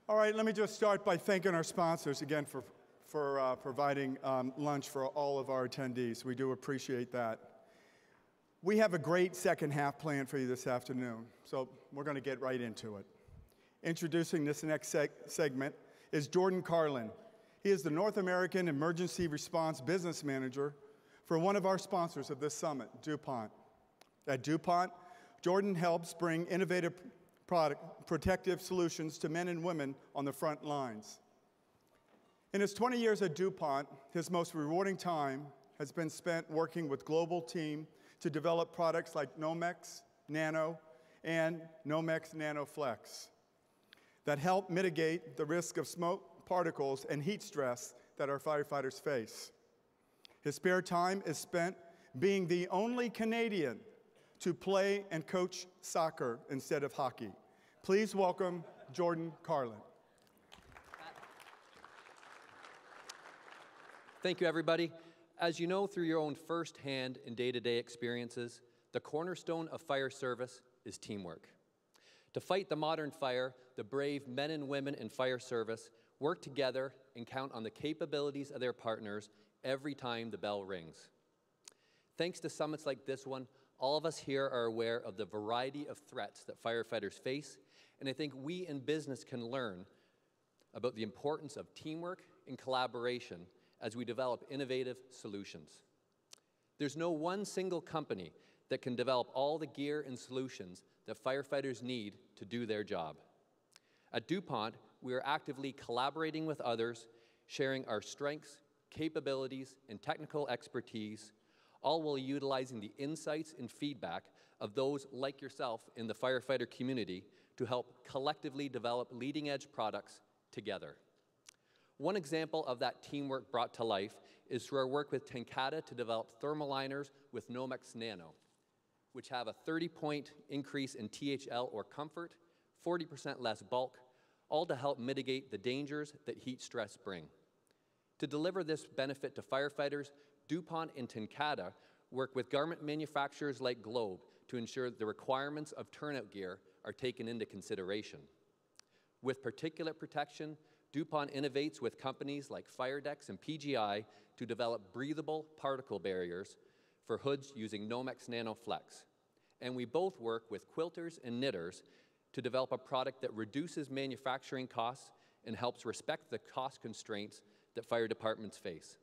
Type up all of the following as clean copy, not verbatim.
All right, let me just start by thanking our sponsors again for providing lunch for all of our attendees. We do appreciate that. We have a great second half planned for you this afternoon, so we're going to get right into it. Introducing this next segment is Jordan Carlin. He is the North American Emergency Response Business Manager for one of our sponsors of this summit, DuPont. At DuPont, Jordan helps bring innovative protective solutions to men and women on the front lines. In his 20 years at DuPont, his most rewarding time has been spent working with global team to develop products like Nomex Nano and Nomex NanoFlex that help mitigate the risk of smoke particles and heat stress that our firefighters face. His spare time is spent being the only Canadian to play and coach soccer instead of hockey. Please welcome Jordan Carlin. Thank you, everybody. As you know through your own firsthand and day-to-day experiences, the cornerstone of fire service is teamwork. To fight the modern fire, the brave men and women in fire service work together and count on the capabilities of their partners every time the bell rings. Thanks to summits like this one, all of us here are aware of the variety of threats that firefighters face, and I think we in business can learn about the importance of teamwork and collaboration as we develop innovative solutions. There's no one single company that can develop all the gear and solutions that firefighters need to do their job. At DuPont, we are actively collaborating with others, sharing our strengths, capabilities, and technical expertise, all while utilizing the insights and feedback of those like yourself in the firefighter community to help collectively develop leading-edge products together. One example of that teamwork brought to life is through our work with Tenkata to develop thermal liners with Nomex Nano, which have a 30-point increase in THL or comfort, 40% less bulk, all to help mitigate the dangers that heat stress bring. To deliver this benefit to firefighters, DuPont and Tenkata work with garment manufacturers like Globe to ensure the requirements of turnout gear are taken into consideration. With particulate protection, DuPont innovates with companies like Firedex and PGI to develop breathable particle barriers for hoods using Nomex NanoFlex. And we both work with quilters and knitters to develop a product that reduces manufacturing costs and helps respect the cost constraints that fire departments face.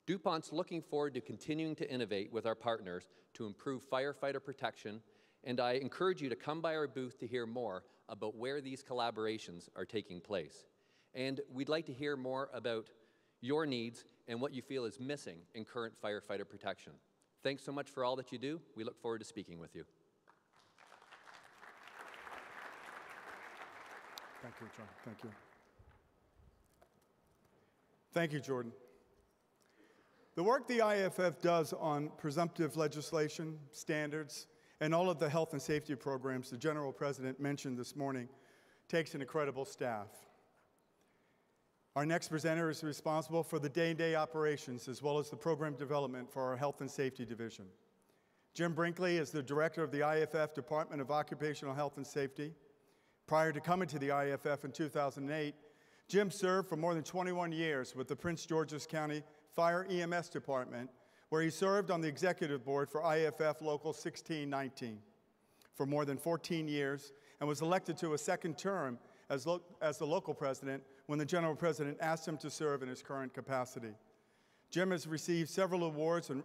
DuPont's looking forward to continuing to innovate with our partners to improve firefighter protection, and I encourage you to come by our booth to hear more about where these collaborations are taking place. And we'd like to hear more about your needs and what you feel is missing in current firefighter protection. Thanks so much for all that you do. We look forward to speaking with you. Thank you, John. Thank you. Thank you, Jordan. The work the IAFF does on presumptive legislation, standards, and all of the health and safety programs the General President mentioned this morning takes an incredible staff. Our next presenter is responsible for the day-to-day operations as well as the program development for our Health and Safety Division. Jim Brinkley is the director of the IAFF Department of Occupational Health and Safety. Prior to coming to the IAFF in 2008, Jim served for more than 21 years with the Prince George's County Fire EMS Department, where he served on the executive board for IAFF Local 1619 for more than 14 years and was elected to a second term as the local president when the General President asked him to serve in his current capacity. Jim has received several awards and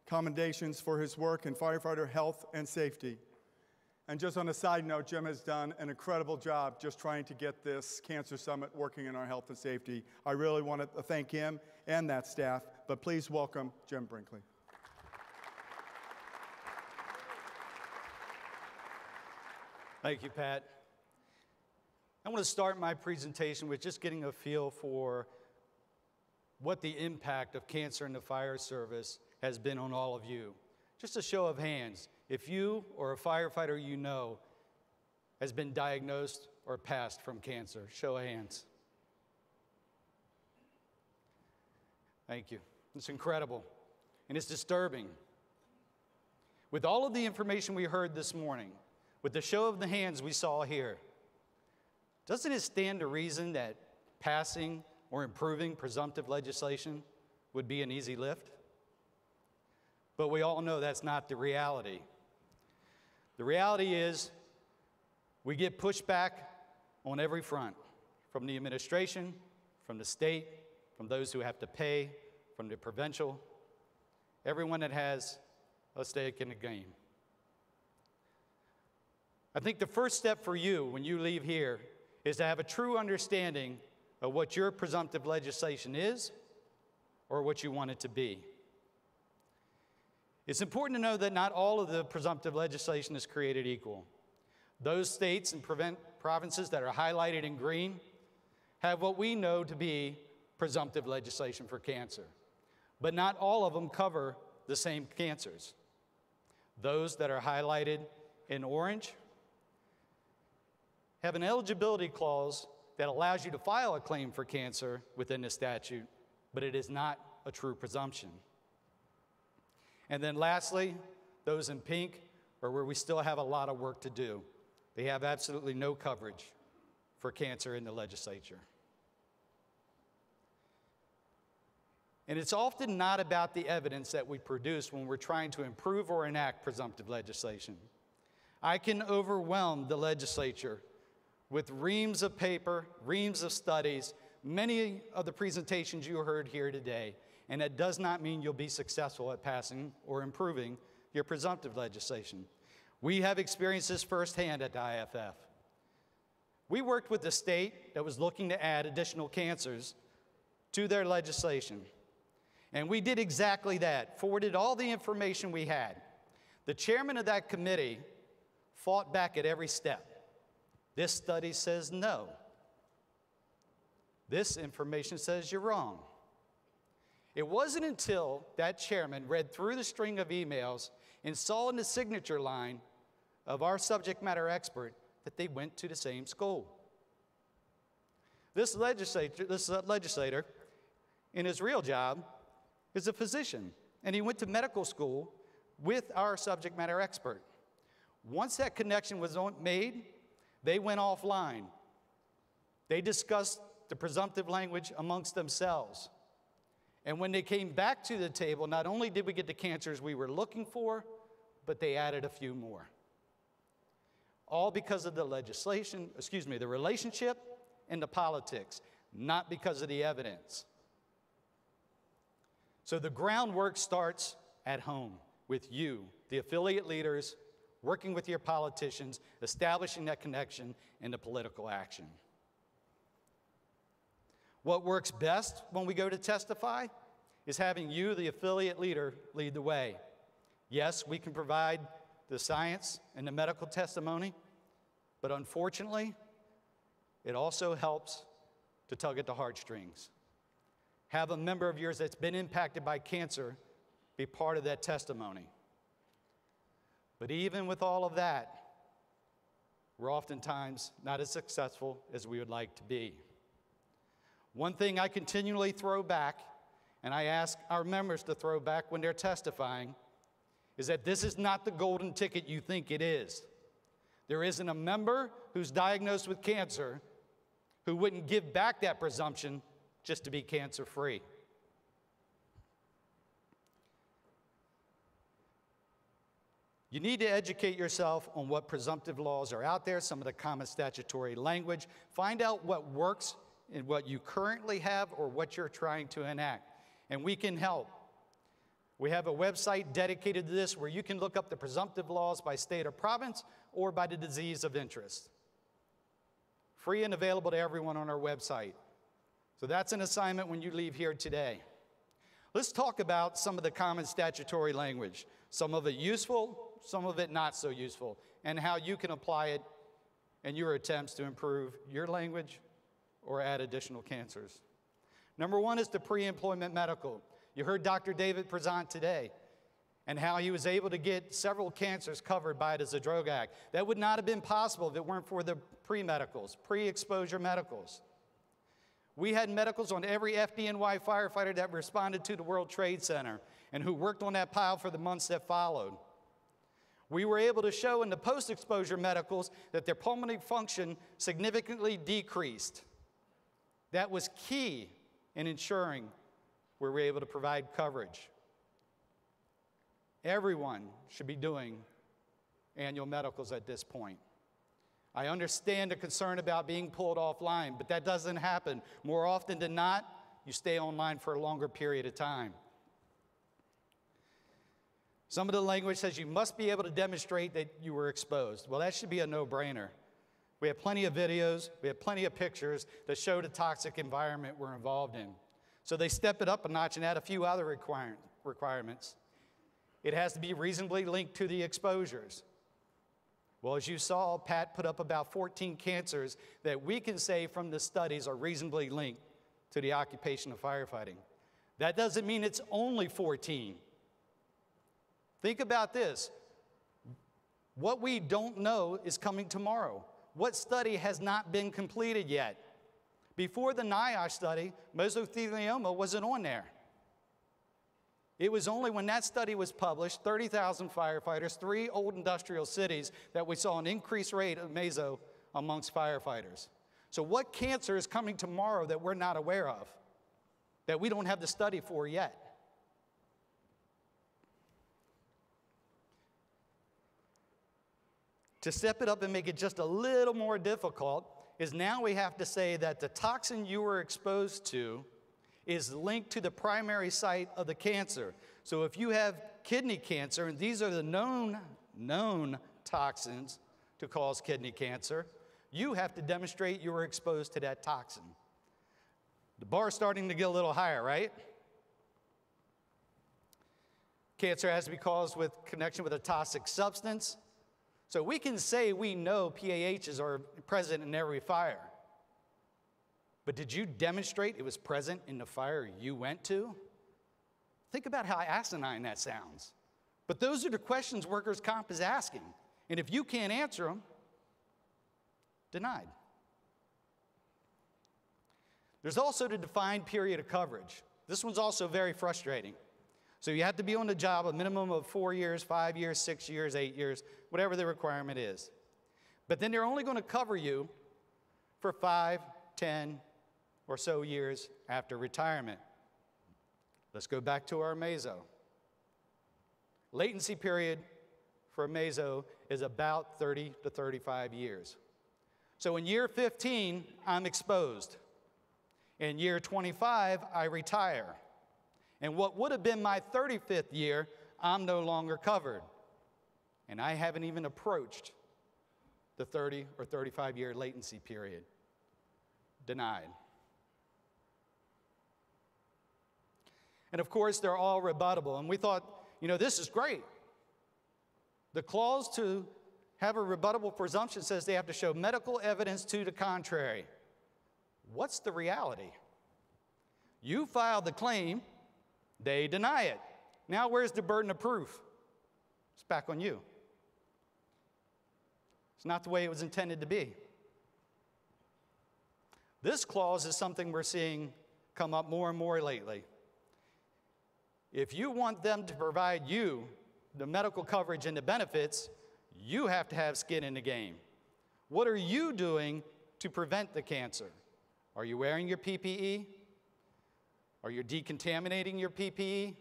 commendations for his work in firefighter health and safety. And just on a side note, Jim has done an incredible job just trying to get this Cancer Summit working in our health and safety. I really want to thank him and that staff, but please welcome Jim Brinkley. Thank you, Pat. I want to start my presentation with just getting a feel for what the impact of cancer in the fire service has been on all of you. Just a show of hands, if you or a firefighter you know has been diagnosed or passed from cancer. Show of hands. Thank you. It's incredible, and it's disturbing. With all of the information we heard this morning, with the show of the hands we saw here, doesn't it stand to reason that passing or improving presumptive legislation would be an easy lift? But we all know that's not the reality. The reality is we get pushback on every front, from the administration, from the state, from those who have to pay, from the provincial, everyone that has a stake in the game. I think the first step for you when you leave here is to have a true understanding of what your presumptive legislation is or what you want it to be. It's important to know that not all of the presumptive legislation is created equal. Those states and provinces that are highlighted in green have what we know to be presumptive legislation for cancer, but not all of them cover the same cancers. Those that are highlighted in orange have an eligibility clause that allows you to file a claim for cancer within the statute, but it is not a true presumption. And then lastly, those in pink are where we still have a lot of work to do. They have absolutely no coverage for cancer in the legislature. And it's often not about the evidence that we produce when we're trying to improve or enact presumptive legislation. I can overwhelm the legislature with reams of paper, reams of studies, many of the presentations you heard here today, and that does not mean you'll be successful at passing or improving your presumptive legislation. We have experienced this firsthand at the IAFF. We worked with the state that was looking to add additional cancers to their legislation. And we did exactly that, forwarded all the information we had. The chairman of that committee fought back at every step. This study says no. This information says you're wrong. It wasn't until that chairman read through the string of emails and saw in the signature line of our subject matter expert that they went to the same school. This legislator, in his real job, is a physician, and he went to medical school with our subject matter expert. Once that connection was made, they went offline. They discussed the presumptive language amongst themselves. And when they came back to the table, not only did we get the cancers we were looking for, but they added a few more. All because of the the relationship and the politics, not because of the evidence. So the groundwork starts at home with you, the affiliate leaders, working with your politicians, establishing that connection into political action. What works best when we go to testify is having you, the affiliate leader, lead the way. Yes, we can provide the science and the medical testimony, but unfortunately, it also helps to tug at the heartstrings. Have a member of yours that's been impacted by cancer be part of that testimony. But even with all of that, we're oftentimes not as successful as we would like to be. One thing I continually throw back, and I ask our members to throw back when they're testifying, is that this is not the golden ticket you think it is. There isn't a member who's diagnosed with cancer who wouldn't give back that presumption just to be cancer-free. You need to educate yourself on what presumptive laws are out there, some of the common statutory language. Find out what works in what you currently have or what you're trying to enact, and we can help. We have a website dedicated to this where you can look up the presumptive laws by state or province or by the disease of interest. Free and available to everyone on our website. So that's an assignment when you leave here today. Let's talk about some of the common statutory language. Some of it useful, some of it not so useful, and how you can apply it in your attempts to improve your language or add additional cancers. Number one is the pre-employment medical. You heard Dr. David present today and how he was able to get several cancers covered by it as a drug act. That would not have been possible if it weren't for the pre-medicals, pre-exposure medicals. We had medicals on every FDNY firefighter that responded to the World Trade Center and who worked on that pile for the months that followed. We were able to show in the post-exposure medicals that their pulmonary function significantly decreased. That was key in ensuring we were able to provide coverage. Everyone should be doing annual medicals at this point. I understand the concern about being pulled offline, but that doesn't happen. More often than not, you stay online for a longer period of time. Some of the language says you must be able to demonstrate that you were exposed. Well, that should be a no-brainer. We have plenty of videos, we have plenty of pictures that show the toxic environment we're involved in. So they step it up a notch and add a few other requirements. It has to be reasonably linked to the exposures. Well, as you saw, Pat put up about 14 cancers that we can say from the studies are reasonably linked to the occupation of firefighting. That doesn't mean it's only 14. Think about this. What we don't know is coming tomorrow. What study has not been completed yet? Before the NIOSH study, mesothelioma wasn't on there. It was only when that study was published, 30,000 firefighters, 3 old industrial cities, that we saw an increased rate of meso amongst firefighters. So what cancer is coming tomorrow that we're not aware of, that we don't have the study for yet? To step it up and make it just a little more difficult is now we have to say that the toxin you were exposed to is linked to the primary site of the cancer. So if you have kidney cancer, and these are the known toxins to cause kidney cancer, you have to demonstrate you were exposed to that toxin. The bar's starting to get a little higher, right? Cancer has to be caused with connection with a toxic substance. So we can say we know PAHs are present in every fire. But did you demonstrate it was present in the fire you went to? Think about how asinine that sounds. But those are the questions workers' comp is asking. And if you can't answer them, denied. There's also the defined period of coverage. This one's also very frustrating. So you have to be on the job a minimum of 4 years, 5 years, 6 years, 8 years, whatever the requirement is. But then they're only going to cover you for 5, 10, or so years after retirement. Let's go back to our meso. Latency period for a meso is about 30 to 35 years. So in year 15, I'm exposed. In year 25, I retire. And what would have been my 35th year, I'm no longer covered. And I haven't even approached the 30 or 35-year latency period. Denied. And of course, they're all rebuttable. And we thought, you know, this is great. The clause to have a rebuttable presumption says they have to show medical evidence to the contrary. What's the reality? You filed the claim, they deny it. Now where's the burden of proof? It's back on you. It's not the way it was intended to be. This clause is something we're seeing come up more and more lately. If you want them to provide you the medical coverage and the benefits, you have to have skin in the game. What are you doing to prevent the cancer? Are you wearing your PPE? Are you decontaminating your PPE?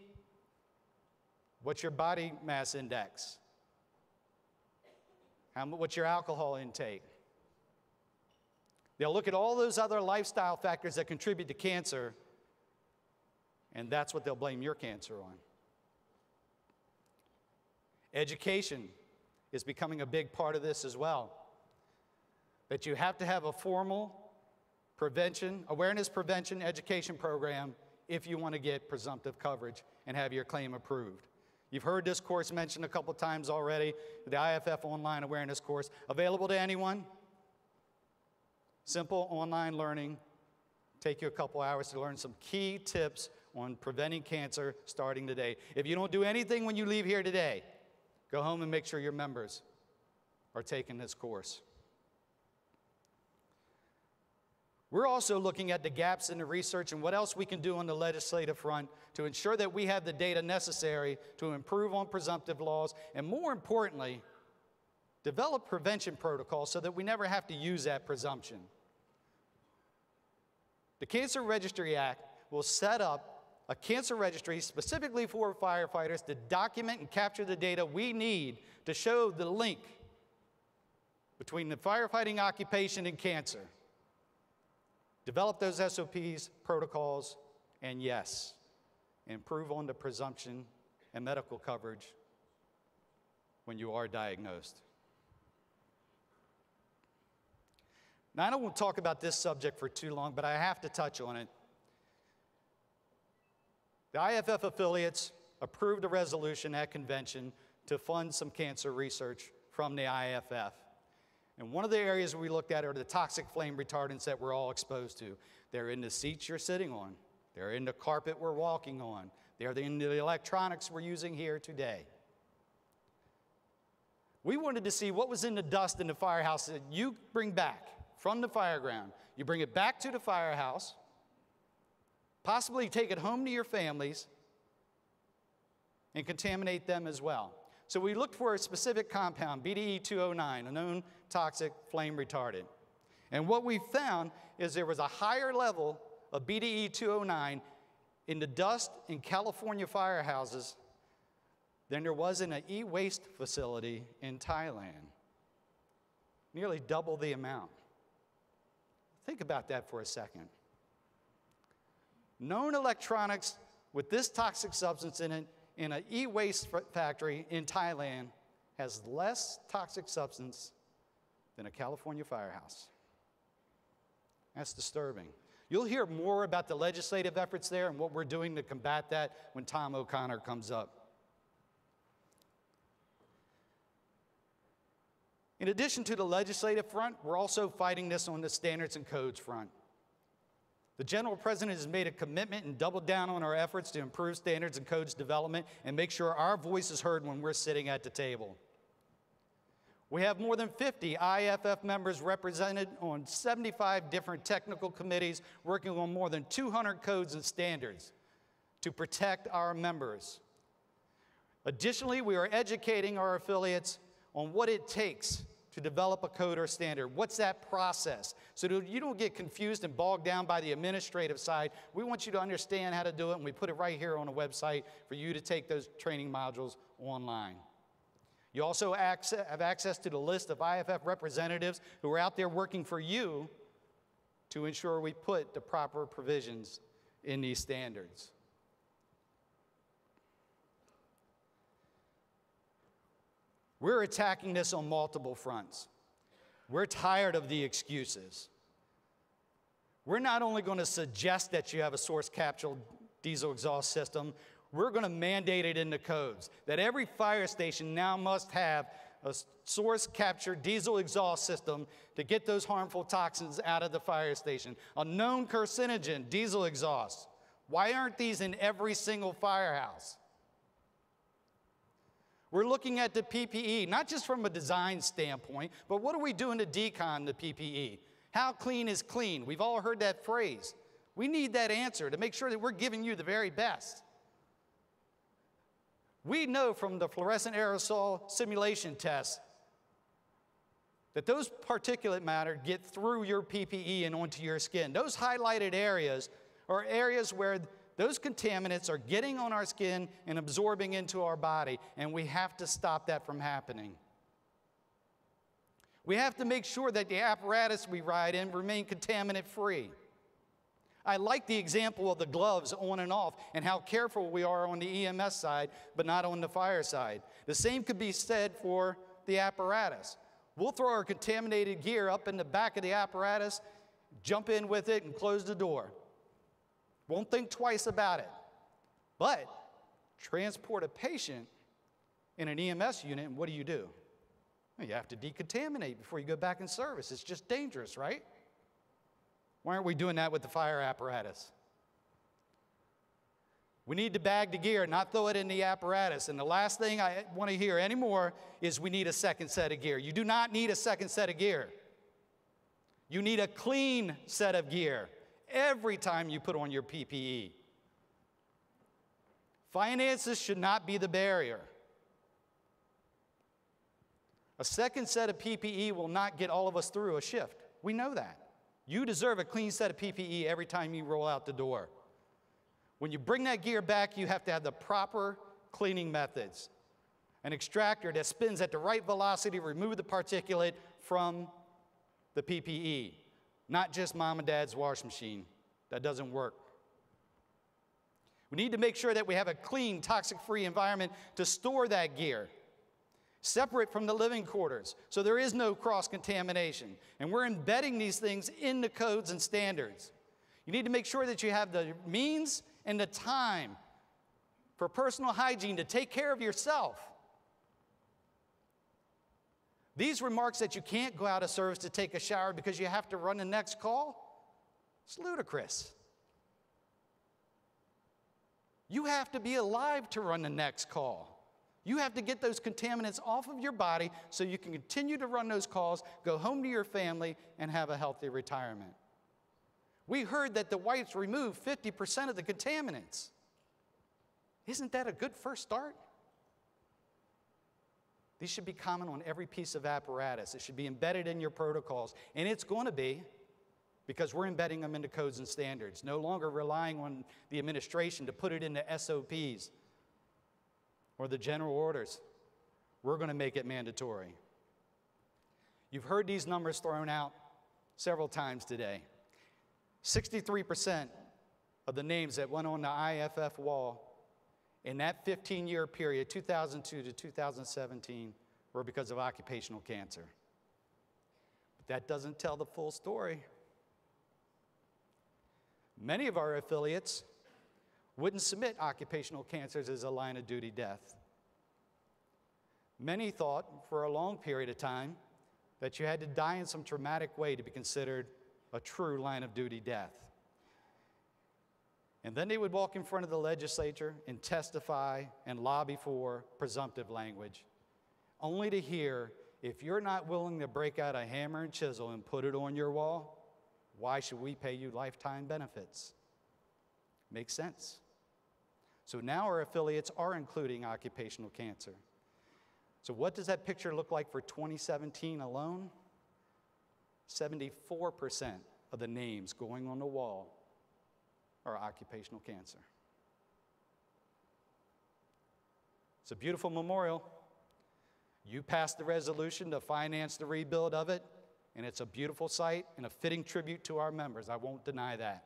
What's your body mass index? What's your alcohol intake? They'll look at all those other lifestyle factors that contribute to cancer, and that's what they'll blame your cancer on. Education is becoming a big part of this as well. That you have to have a formal awareness prevention education program if you want to get presumptive coverage and have your claim approved. You've heard this course mentioned a couple times already, the IAFF online awareness course, available to anyone. Simple online learning. Take you a couple hours to learn some key tips on preventing cancer starting today. If you don't do anything when you leave here today, go home and make sure your members are taking this course. We're also looking at the gaps in the research and what else we can do on the legislative front to ensure that we have the data necessary to improve on presumptive laws, and more importantly, develop prevention protocols so that we never have to use that presumption. The Cancer Registry Act will set up a cancer registry specifically for firefighters to document and capture the data we need to show the link between the firefighting occupation and cancer. Develop those SOPs, protocols, and yes, improve on the presumption and medical coverage when you are diagnosed. Now, I don't want to talk about this subject for too long, but I have to touch on it. The IAFF affiliates approved a resolution at convention to fund some cancer research from the IAFF. And one of the areas we looked at are the toxic flame retardants that we're all exposed to. They're in the seats you're sitting on. They're in the carpet we're walking on. They're in the electronics we're using here today. We wanted to see what was in the dust in the firehouse that you bring back from the fire ground. You bring it back to the firehouse, possibly take it home to your families, and contaminate them as well. So we looked for a specific compound, BDE 209, a known toxic flame retardant. And what we found is there was a higher level of BDE 209 in the dust in California firehouses than there was in an e-waste facility in Thailand. Nearly double the amount. Think about that for a second. Known electronics with this toxic substance in it in an e-waste factory in Thailand has less toxic substance than a California firehouse. That's disturbing. You'll hear more about the legislative efforts there and what we're doing to combat that when Tom O'Connor comes up. In addition to the legislative front, we're also fighting this on the standards and codes front. The General President has made a commitment and doubled down on our efforts to improve standards and codes development and make sure our voice is heard when we're sitting at the table. We have more than 50 IAFF members represented on 75 different technical committees working on more than 200 codes and standards to protect our members. Additionally, we are educating our affiliates on what it takes to develop a code or standard. What's that process? So that you don't get confused and bogged down by the administrative side. We want you to understand how to do it, and we put it right here on the website for you to take those training modules online. You also have access to the list of IAFF representatives who are out there working for you to ensure we put the proper provisions in these standards. We're attacking this on multiple fronts. We're tired of the excuses. We're not only going to suggest that you have a source captured diesel exhaust system, we're going to mandate it in the codes, that every fire station now must have a source captured diesel exhaust system to get those harmful toxins out of the fire station. A known carcinogen, diesel exhaust. Why aren't these in every single firehouse? We're looking at the PPE, not just from a design standpoint, but what are we doing to decon the PPE? How clean is clean? We've all heard that phrase. We need that answer to make sure that we're giving you the very best. We know from the fluorescent aerosol simulation tests that those particulate matter get through your PPE and onto your skin. Those highlighted areas are areas where those contaminants are getting on our skin and absorbing into our body, and we have to stop that from happening. We have to make sure that the apparatus we ride in remain contaminant-free. I like the example of the gloves on and off and how careful we are on the EMS side, but not on the fire side. The same could be said for the apparatus. We'll throw our contaminated gear up in the back of the apparatus, jump in with it, and close the door. Won't think twice about it. But transport a patient in an EMS unit, and what do? Well, you have to decontaminate before you go back in service. It's just dangerous, right? Why aren't we doing that with the fire apparatus? We need to bag the gear, not throw it in the apparatus. And the last thing I want to hear anymore is we need a second set of gear. You do not need a second set of gear. You need a clean set of gear every time you put on your PPE. Finances should not be the barrier. A second set of PPE will not get all of us through a shift. We know that. You deserve a clean set of PPE every time you roll out the door. When you bring that gear back, you have to have the proper cleaning methods. An extractor that spins at the right velocity to remove the particulate from the PPE, not just mom and dad's wash machine. That doesn't work. We need to make sure that we have a clean, toxic-free environment to store that gear, separate from the living quarters, so there is no cross-contamination. And we're embedding these things in the codes and standards. You need to make sure that you have the means and the time for personal hygiene to take care of yourself. These remarks that you can't go out of service to take a shower because you have to run the next call, it's ludicrous. You have to be alive to run the next call. You have to get those contaminants off of your body so you can continue to run those calls, go home to your family, and have a healthy retirement. We heard that the wipes remove 50% of the contaminants. Isn't that a good first start? These should be common on every piece of apparatus. It should be embedded in your protocols. And it's going to be, because we're embedding them into codes and standards, no longer relying on the administration to put it into SOPs or the general orders. We're going to make it mandatory. You've heard these numbers thrown out several times today. 63% of the names that went on the IAFF wall in that 15-year period, 2002 to 2017, were because of occupational cancer. But that doesn't tell the full story. Many of our affiliates wouldn't submit occupational cancers as a line of duty death. Many thought for a long period of time that you had to die in some traumatic way to be considered a true line of duty death. And then they would walk in front of the legislature and testify and lobby for presumptive language, only to hear, if you're not willing to break out a hammer and chisel and put it on your wall, why should we pay you lifetime benefits? Makes sense. So now our affiliates are including occupational cancer. So what does that picture look like for 2017 alone? 74% of the names going on the wall are occupational cancer. It's a beautiful memorial. You passed the resolution to finance the rebuild of it, and it's a beautiful site and a fitting tribute to our members. I won't deny that.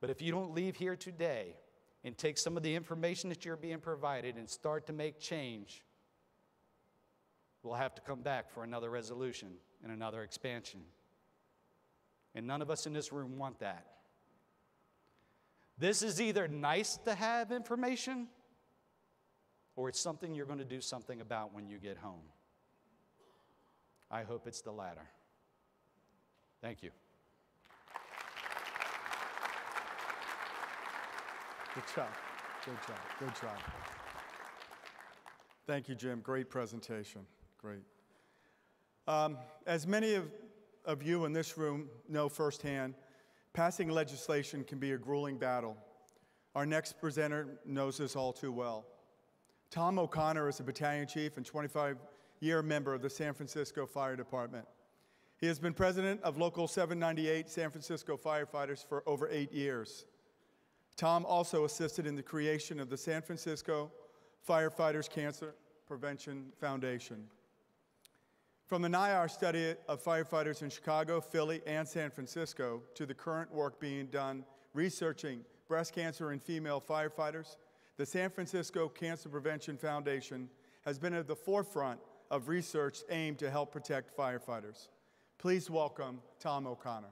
But if you don't leave here today and take some of the information that you're being provided and start to make change, we'll have to come back for another resolution and another expansion. And none of us in this room want that. This is either nice to have information, or it's something you're going to do something about when you get home. I hope it's the latter. Thank you. Good job. Good job. Good job. Thank you, Jim. Great presentation. Great. As many of you in this room know firsthand, passing legislation can be a grueling battle. Our next presenter knows this all too well. Tom O'Connor is a battalion chief and 25-year member of the San Francisco Fire Department. He has been president of Local 798 San Francisco Firefighters for over 8 years. Tom also assisted in the creation of the San Francisco Firefighters Cancer Prevention Foundation. From the NIAR study of firefighters in Chicago, Philly, and San Francisco to the current work being done researching breast cancer in female firefighters, the San Francisco Cancer Prevention Foundation has been at the forefront of research aimed to help protect firefighters. Please welcome Tom O'Connor.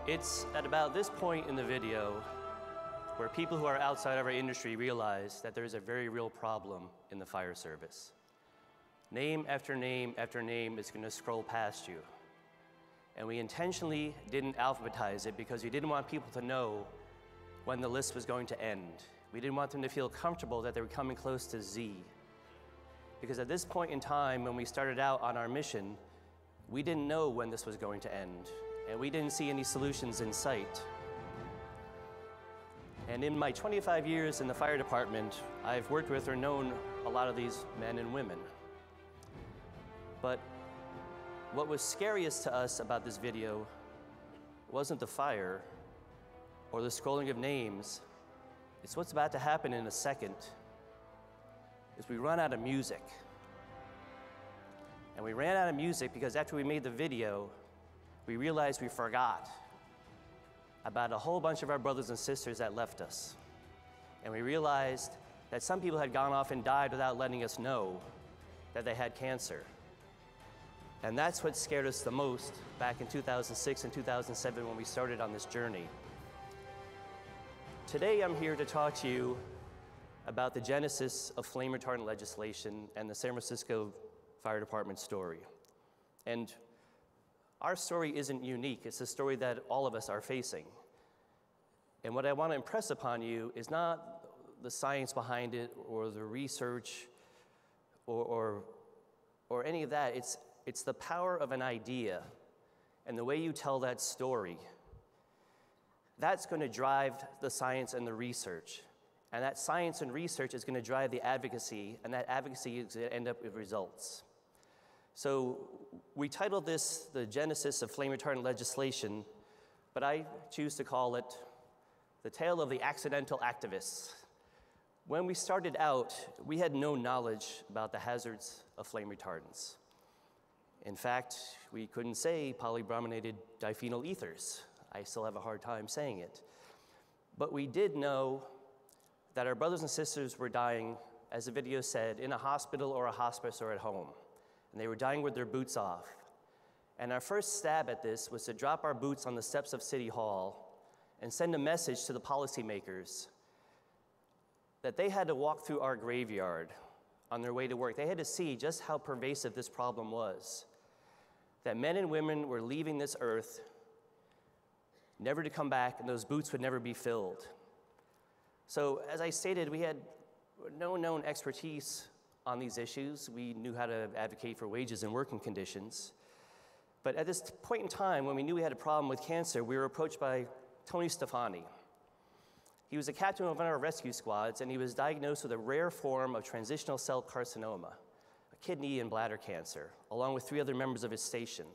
It's at about this point in the video where people who are outside of our industry realize that there's a very real problem in the fire service. Name after name after name is going to scroll past you. And we intentionally didn't alphabetize it because we didn't want people to know when the list was going to end. We didn't want them to feel comfortable that they were coming close to Z. Because at this point in time, when we started out on our mission, we didn't know when this was going to end, and we didn't see any solutions in sight. And in my 25 years in the fire department, I've worked with or known a lot of these men and women. But what was scariest to us about this video wasn't the fire or the scrolling of names. It's what's about to happen in a second. Is we run out of music. And we ran out of music because after we made the video, we realized we forgot about a whole bunch of our brothers and sisters that left us. And we realized that some people had gone off and died without letting us know that they had cancer. And that's what scared us the most back in 2006 and 2007 when we started on this journey. Today I'm here to talk to you about the genesis of flame retardant legislation and the San Francisco Fire Department story. And our story isn't unique. It's a story that all of us are facing. And what I want to impress upon you is not the science behind it or the research or any of that. It's the power of an idea and the way you tell that story. That's going to drive the science and the research. And that science and research is going to drive the advocacy, and that advocacy is going to end up with results. So we titled this The Genesis of Flame Retardant Legislation, but I choose to call it The Tale of the Accidental Activists. When we started out, we had no knowledge about the hazards of flame retardants. In fact, we couldn't say polybrominated diphenyl ethers. I still have a hard time saying it. But we did know that our brothers and sisters were dying, as the video said, in a hospital or a hospice or at home. And they were dying with their boots off. And our first stab at this was to drop our boots on the steps of City Hall and send a message to the policymakers that they had to walk through our graveyard on their way to work. They had to see just how pervasive this problem was. That men and women were leaving this earth never to come back, and those boots would never be filled. So as I stated, we had no known expertise on these issues. We knew how to advocate for wages and working conditions. But at this point in time, when we knew we had a problem with cancer, we were approached by Tony Stefani. He was a captain of one of our rescue squads, and he was diagnosed with a rare form of transitional cell carcinoma, a kidney and bladder cancer, along with 3 other members of his station.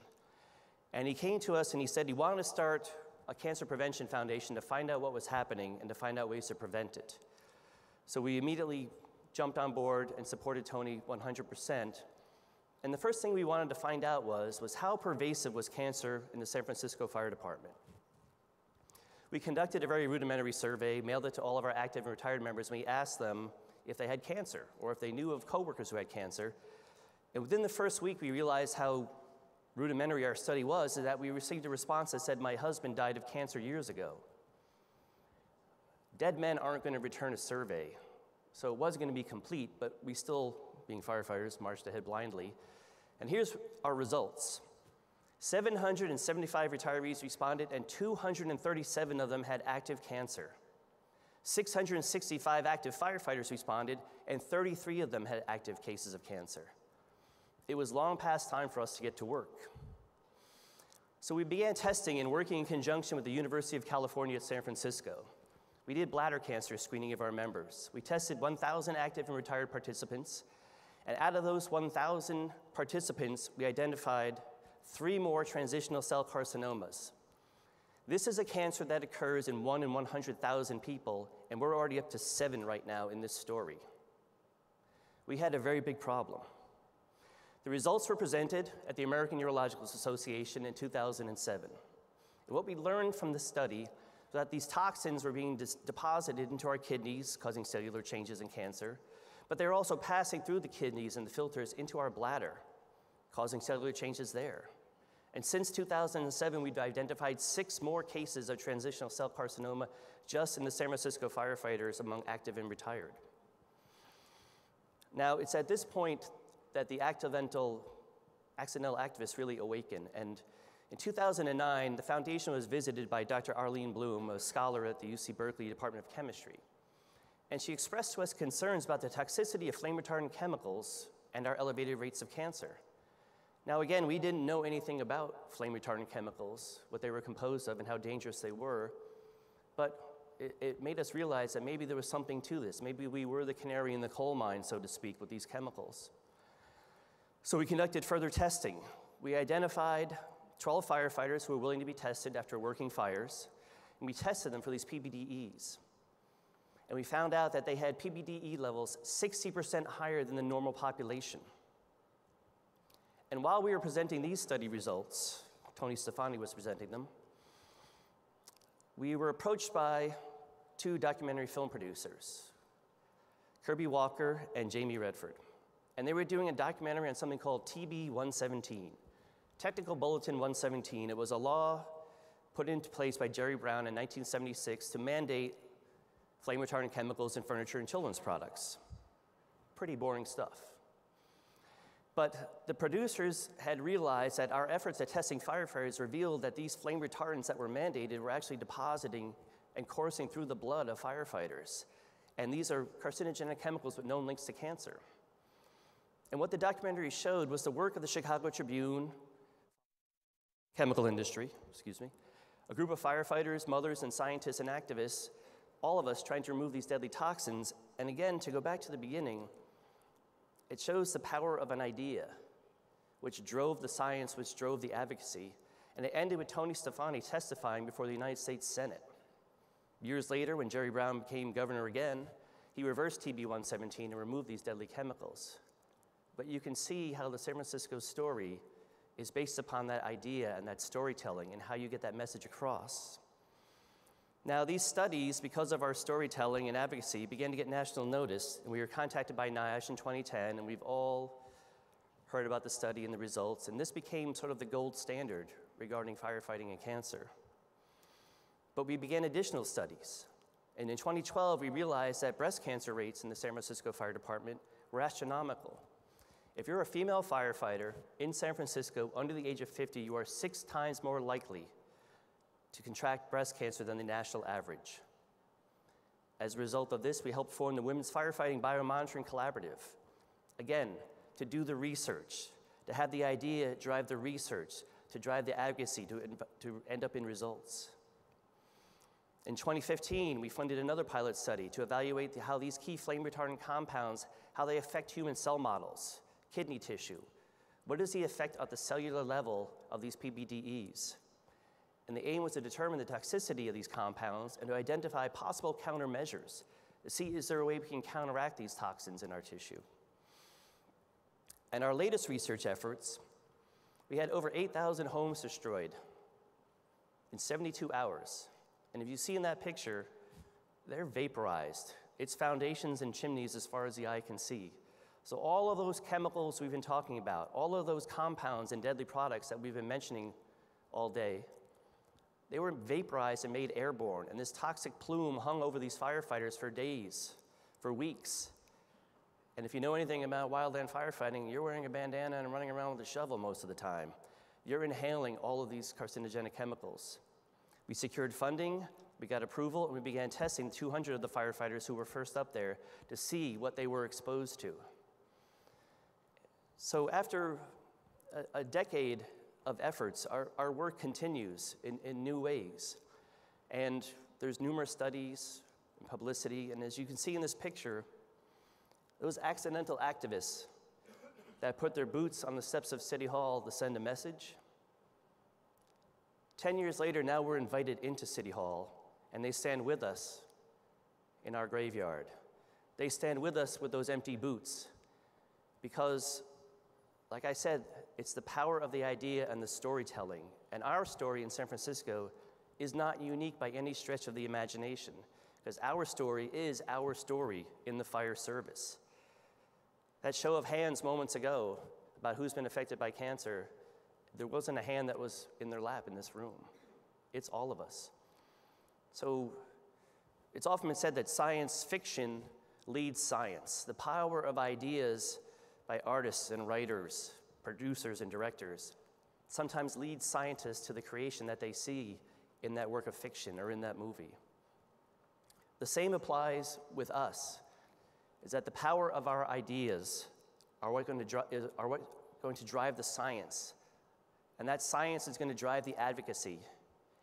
And he came to us and he said he wanted to start a cancer prevention foundation to find out what was happening and to find out ways to prevent it. So we immediately jumped on board and supported Tony 100%. And the first thing we wanted to find out was how pervasive was cancer in the San Francisco Fire Department. We conducted a very rudimentary survey, mailed it to all of our active and retired members, and we asked them if they had cancer or if they knew of coworkers who had cancer. And within the first week, we realized how rudimentary our study was, is that we received a response that said, "My husband died of cancer years ago." Dead men aren't going to return a survey, so it was going to be complete, but we still, being firefighters, marched ahead blindly. And here's our results. 775 retirees responded, and 237 of them had active cancer. 665 active firefighters responded, and 33 of them had active cases of cancer. It was long past time for us to get to work. So we began testing and working in conjunction with the University of California at San Francisco. We did bladder cancer screening of our members. We tested 1,000 active and retired participants, and out of those 1,000 participants, we identified 3 more transitional cell carcinomas. This is a cancer that occurs in 1 in 100,000 people, and we're already up to 7 right now in this story. We had a very big problem. The results were presented at the American Urological Association in 2007. And what we learned from the study was that these toxins were being deposited into our kidneys, causing cellular changes in cancer, but they're also passing through the kidneys and the filters into our bladder, causing cellular changes there. And since 2007, we've identified 6 more cases of transitional cell carcinoma just in the San Francisco firefighters among active and retired. Now, it's at this point that the accidental activists really awaken. And in 2009, the foundation was visited by Dr. Arlene Bloom, a scholar at the UC Berkeley Department of Chemistry. And she expressed to us concerns about the toxicity of flame retardant chemicals and our elevated rates of cancer. Now again, we didn't know anything about flame retardant chemicals, what they were composed of and how dangerous they were, but it made us realize that maybe there was something to this. Maybe we were the canary in the coal mine, so to speak, with these chemicals. So we conducted further testing. We identified 12 firefighters who were willing to be tested after working fires, and we tested them for these PBDEs. And we found out that they had PBDE levels 60% higher than the normal population. And while we were presenting these study results, Tony Stefani was presenting them, we were approached by 2 documentary film producers, Kirby Walker and Jamie Redford. And they were doing a documentary on something called TB 117, Technical Bulletin 117. It was a law put into place by Jerry Brown in 1976 to mandate flame retardant chemicals in furniture and children's products. Pretty boring stuff. But the producers had realized that our efforts at testing firefighters revealed that these flame retardants that were mandated were actually depositing and coursing through the blood of firefighters. And these are carcinogenic chemicals with known links to cancer. And what the documentary showed was the work of the Chicago Tribune chemical industry, a group of firefighters, mothers, and scientists and activists, all of us trying to remove these deadly toxins. And again, to go back to the beginning, it shows the power of an idea, which drove the science, which drove the advocacy. And it ended with Tony Stefani testifying before the United States Senate. Years later, when Jerry Brown became governor again, he reversed TB 117 and removed these deadly chemicals. But you can see how the San Francisco story is based upon that idea and that storytelling and how you get that message across. Now, these studies, because of our storytelling and advocacy, began to get national notice, and we were contacted by NIOSH in 2010, and we've all heard about the study and the results, and this became sort of the gold standard regarding firefighting and cancer. But we began additional studies, and in 2012, we realized that breast cancer rates in the San Francisco Fire Department were astronomical. If you're a female firefighter in San Francisco under the age of 50, you are 6 times more likely to contract breast cancer than the national average. As a result of this, we helped form the Women's Firefighting Biomonitoring Collaborative. Again, to do the research, to have the idea drive the research, to drive the advocacy, to end up in results. In 2015, we funded another pilot study to evaluate how these key flame retardant compounds, how they affect human cell models, kidney tissue. What is the effect at the cellular level of these PBDEs? And the aim was to determine the toxicity of these compounds and to identify possible countermeasures to see is there a way we can counteract these toxins in our tissue. And our latest research efforts, we had over 8,000 homes destroyed in 72 hours. And if you see in that picture, they're vaporized. It's foundations and chimneys as far as the eye can see. So all of those chemicals we've been talking about, all of those compounds and deadly products that we've been mentioning all day, they were vaporized and made airborne, and this toxic plume hung over these firefighters for days, for weeks. And if you know anything about wildland firefighting, you're wearing a bandana and running around with a shovel most of the time. You're inhaling all of these carcinogenic chemicals. We secured funding, we got approval, and we began testing 200 of the firefighters who were first up there to see what they were exposed to. So after a decade of efforts, our work continues in new ways. And there's numerous studies and publicity, and as you can see in this picture, those accidental activists that put their boots on the steps of City Hall to send a message, 10 years later, now we're invited into City Hall, and they stand with us in our graveyard. They stand with us with those empty boots because, like I said, it's the power of the idea and the storytelling. And our story in San Francisco is not unique by any stretch of the imagination, because our story is our story in the fire service. That show of hands moments ago about who's been affected by cancer, there wasn't a hand that was in their lap in this room. It's all of us. So it's often been said that science fiction leads science. The power of ideas by artists and writers, producers and directors, sometimes leads scientists to the creation that they see in that work of fiction or in that movie. The same applies with us, is that the power of our ideas are what's going to drive the science. And that science is going to drive the advocacy.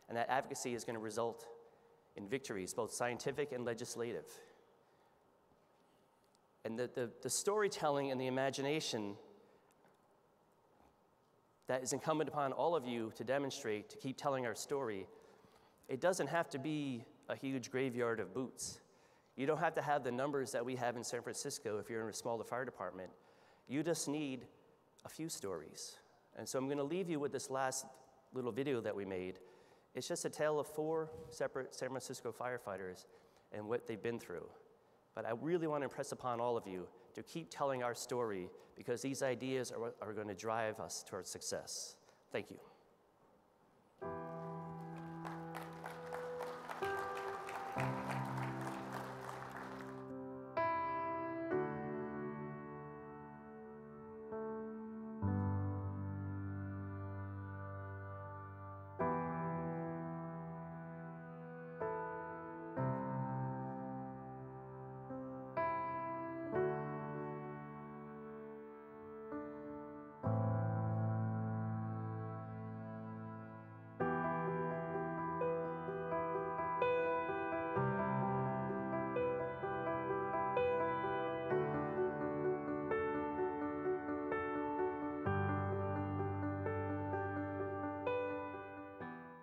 And that advocacy is going to result in victories, both scientific and legislative. And the storytelling and the imagination that is incumbent upon all of you to demonstrate, to keep telling our story, it doesn't have to be a huge graveyard of boots. You don't have to have the numbers that we have in San Francisco if you're in a smaller fire department. You just need a few stories. And so I'm going to leave you with this last little video that we made. It's just a tale of 4 separate San Francisco firefighters and what they've been through. But I really want to impress upon all of you to keep telling our story, because these ideas are what are going to drive us towards success. Thank you.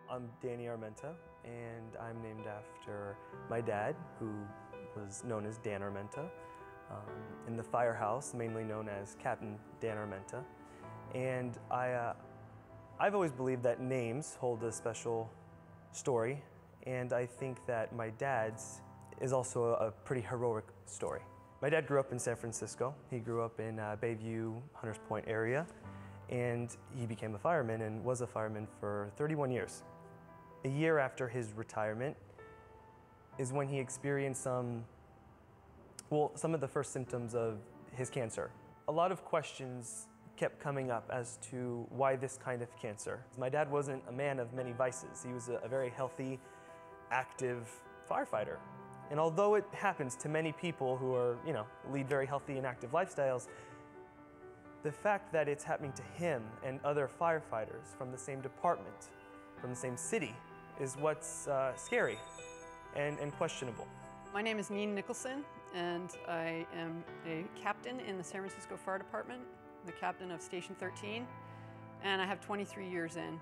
I'm Danny Armenta, and I'm named after my dad, who was known as Dan Armenta, in the firehouse, mainly known as Captain Dan Armenta. And I've always believed that names hold a special story, and I think that my dad's is also a pretty heroic story. My dad grew up in San Francisco. He grew up in Bayview, Hunters Point area, and he became a fireman and was a fireman for 31 years. A year after his retirement is when he experienced some of the first symptoms of his cancer. A lot of questions kept coming up as to why this kind of cancer. My dad wasn't a man of many vices. He was a very healthy, active firefighter. And although it happens to many people who are, lead very healthy and active lifestyles, the fact that it's happening to him and other firefighters from the same department, from the same city, is what's scary and questionable. My name is Neen Nicholson, and I am a captain in the San Francisco Fire Department, the captain of Station 13, and I have 23 years in.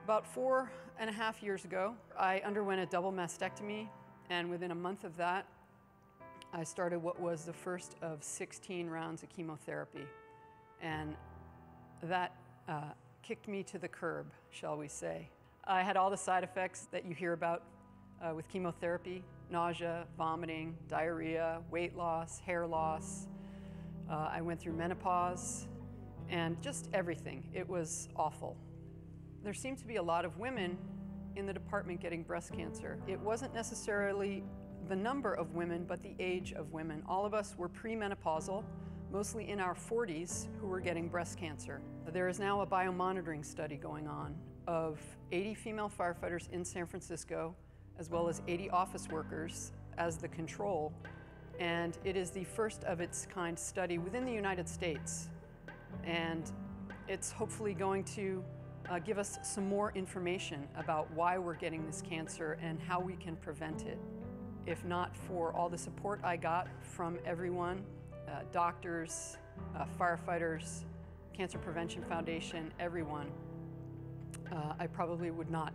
About 4.5 years ago, I underwent a double mastectomy, and within a month of that, I started what was the first of 16 rounds of chemotherapy. And that kicked me to the curb, shall we say. I had all the side effects that you hear about with chemotherapy: nausea, vomiting, diarrhea, weight loss, hair loss. I went through menopause and just everything. It was awful. There seemed to be a lot of women in the department getting breast cancer. It wasn't necessarily the number of women, but the age of women. All of us were premenopausal, mostly in our 40s, who were getting breast cancer. There is now a biomonitoring study going on of 80 female firefighters in San Francisco, as well as 80 office workers as the control. And it is the first of its kind study within the United States. And it's hopefully going to give us some more information about why we're getting this cancer and how we can prevent it. If not for all the support I got from everyone, doctors, firefighters, Cancer Prevention Foundation, everyone, I probably would not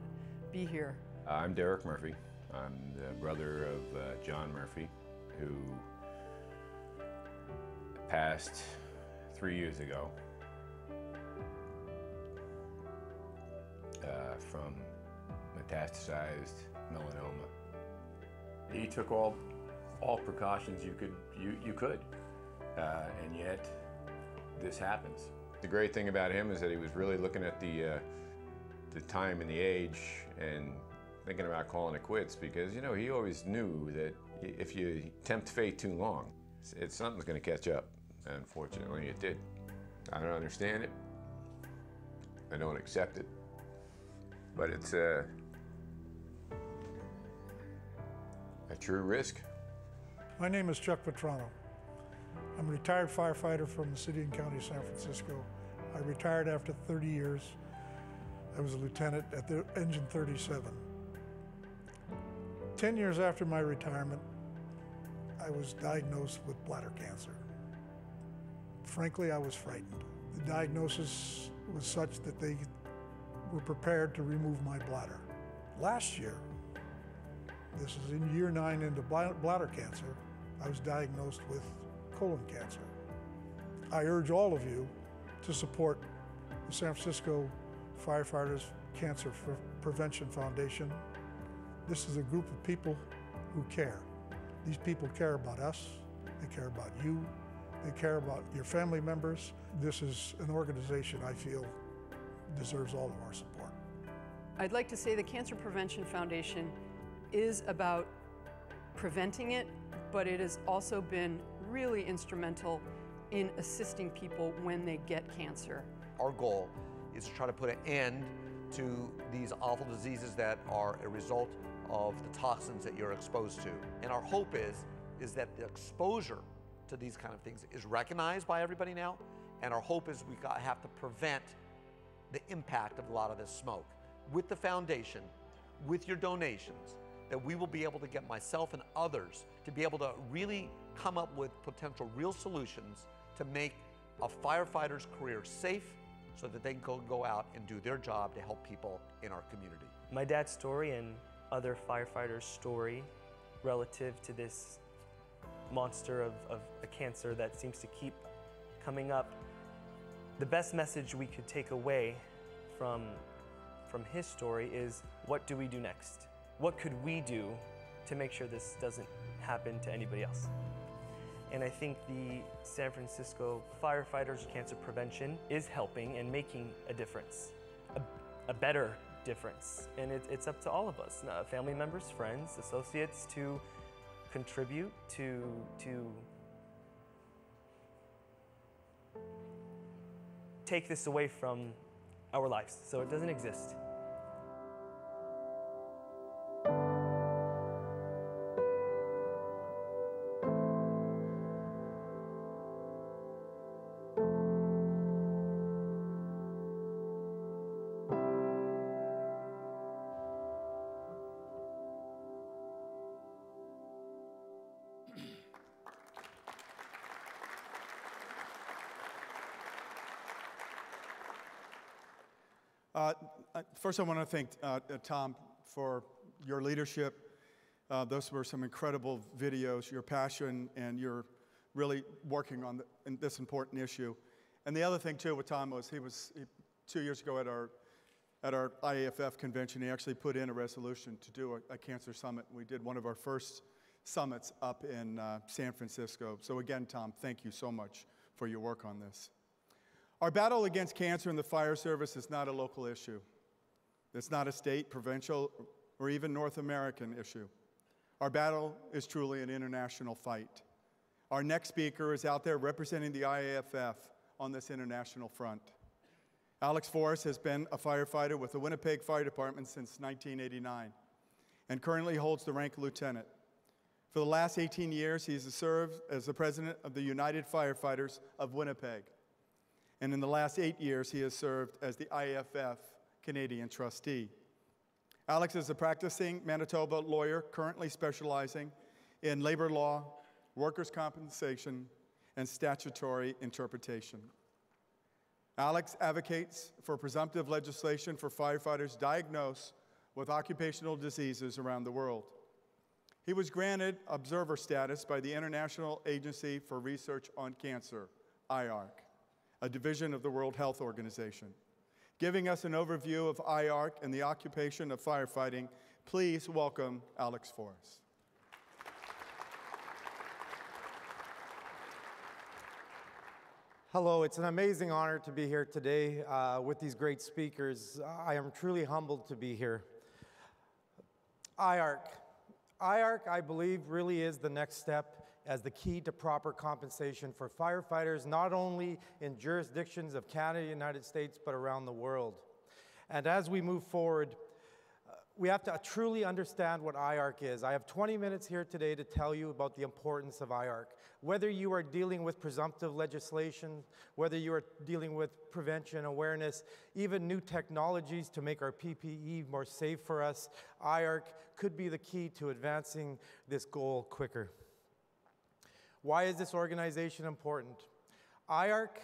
be here. I'm Derek Murphy. I'm the brother of John Murphy, who passed 3 years ago from metastasized melanoma. He took all precautions you could, and yet this happens. The great thing about him is that he was really looking at the time and the age and thinking about calling it quits, because, you know, he always knew that if you tempt fate too long, something's going to catch up. Unfortunately, it did. I don't understand it. I don't accept it. But it's a true risk. My name is Chuck Vetrano. I'm a retired firefighter from the city and county of San Francisco. I retired after 30 years. I was a lieutenant at the Engine 37. 10 years after my retirement, I was diagnosed with bladder cancer. Frankly, I was frightened. The diagnosis was such that they were prepared to remove my bladder. Last year, this is in year 9 into bladder cancer, I was diagnosed with colon cancer. I urge all of you to support the San Francisco Firefighters Cancer Prevention Foundation. This is a group of people who care. These people care about us, they care about you, they care about your family members. This is an organization I feel deserves all of our support. I'd like to say the Cancer Prevention Foundation is about preventing it, but it has also been really instrumental in assisting people when they get cancer. Our goal is to try to put an end to these awful diseases that are a result of the toxins that you're exposed to. And our hope is that the exposure to these kind of things is recognized by everybody now, and our hope is we have to prevent the impact of a lot of this smoke. With the foundation, with your donations, that we will be able to get myself and others to be able to really come up with potential real solutions to make a firefighter's career safe so that they can go out and do their job to help people in our community. My dad's story and other firefighters' story relative to this monster of a cancer that seems to keep coming up. The best message we could take away from his story is, what do we do next? What could we do to make sure this doesn't happen to anybody else? And I think the San Francisco Firefighters Cancer Prevention is helping and making a difference, a better difference. And it's up to all of us, family members, friends, associates, to contribute, to take this away from our lives so it doesn't exist. First, I want to thank Tom for your leadership. Those were some incredible videos, your passion, and you're really working on this important issue. And the other thing, too, with Tom was he 2 years ago at our IAFF convention, he actually put in a resolution to do a cancer summit. We did one of our first summits up in San Francisco. So again, Tom, thank you so much for your work on this. Our battle against cancer in the fire service is not a local issue. It's not a state, provincial, or even North American issue. Our battle is truly an international fight. Our next speaker is out there representing the IAFF on this international front. Alex Forrest has been a firefighter with the Winnipeg Fire Department since 1989 and currently holds the rank of lieutenant. For the last 18 years, he has served as the president of the United Firefighters of Winnipeg. And in the last 8 years, he has served as the IAFF Canadian trustee. Alex is a practicing Manitoba lawyer currently specializing in labor law, workers' compensation, and statutory interpretation. Alex advocates for presumptive legislation for firefighters diagnosed with occupational diseases around the world. He was granted observer status by the International Agency for Research on Cancer, IARC, a division of the World Health Organization. Giving us an overview of IARC and the occupation of firefighting, please welcome Alex Forrest. Hello, it's an amazing honor to be here today with these great speakers. I am truly humbled to be here. IARC. IARC, I believe, really is the next step as the key to proper compensation for firefighters, not only in jurisdictions of Canada, United States, but around the world. And as we move forward, we have to truly understand what IARC is. I have 20 minutes here today to tell you about the importance of IARC. Whether you are dealing with presumptive legislation, whether you are dealing with prevention, awareness, even new technologies to make our PPE more safe for us, IARC could be the key to advancing this goal quicker. Why is this organization important? IARC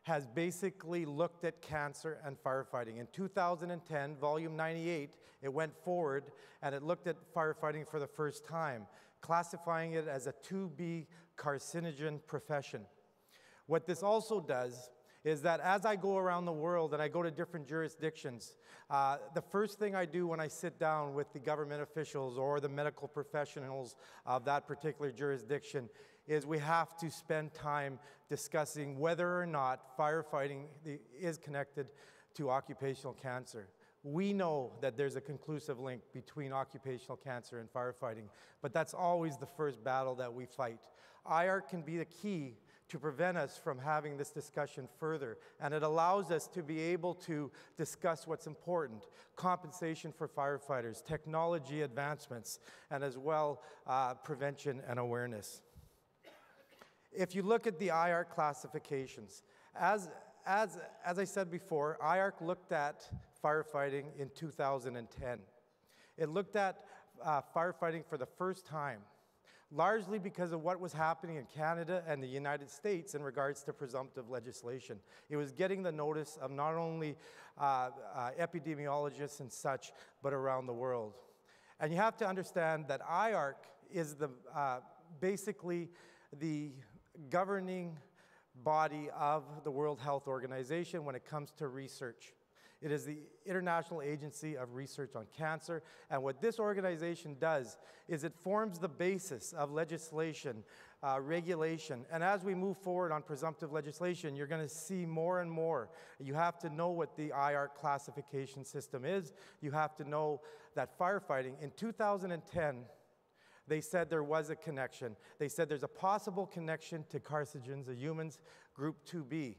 has basically looked at cancer and firefighting. In 2010, volume 98, it went forward and it looked at firefighting for the first time, classifying it as a 2B carcinogen profession. What this also does is that as I go around the world and I go to different jurisdictions, the first thing I do when I sit down with the government officials or the medical professionals of that particular jurisdiction is we have to spend time discussing whether or not firefighting is connected to occupational cancer. We know that there's a conclusive link between occupational cancer and firefighting, but that's always the first battle that we fight. IARC can be the key to prevent us from having this discussion further, and it allows us to be able to discuss what's important: compensation for firefighters, technology advancements, and as well prevention and awareness. If you look at the IARC classifications, as I said before, IARC looked at firefighting in 2010. It looked at firefighting for the first time, largely because of what was happening in Canada and the United States in regards to presumptive legislation. It was getting the notice of not only epidemiologists and such, but around the world. And you have to understand that IARC is basically the governing body of the World Health Organization when it comes to research. It is the International Agency of Research on Cancer, and what this organization does is it forms the basis of legislation, regulation, and as we move forward on presumptive legislation, you're going to see more and more. You have to know what the IARC classification system is. You have to know that firefighting in 2010, they said there was a connection. They said there's a possible connection to carcinogens of humans, group 2B.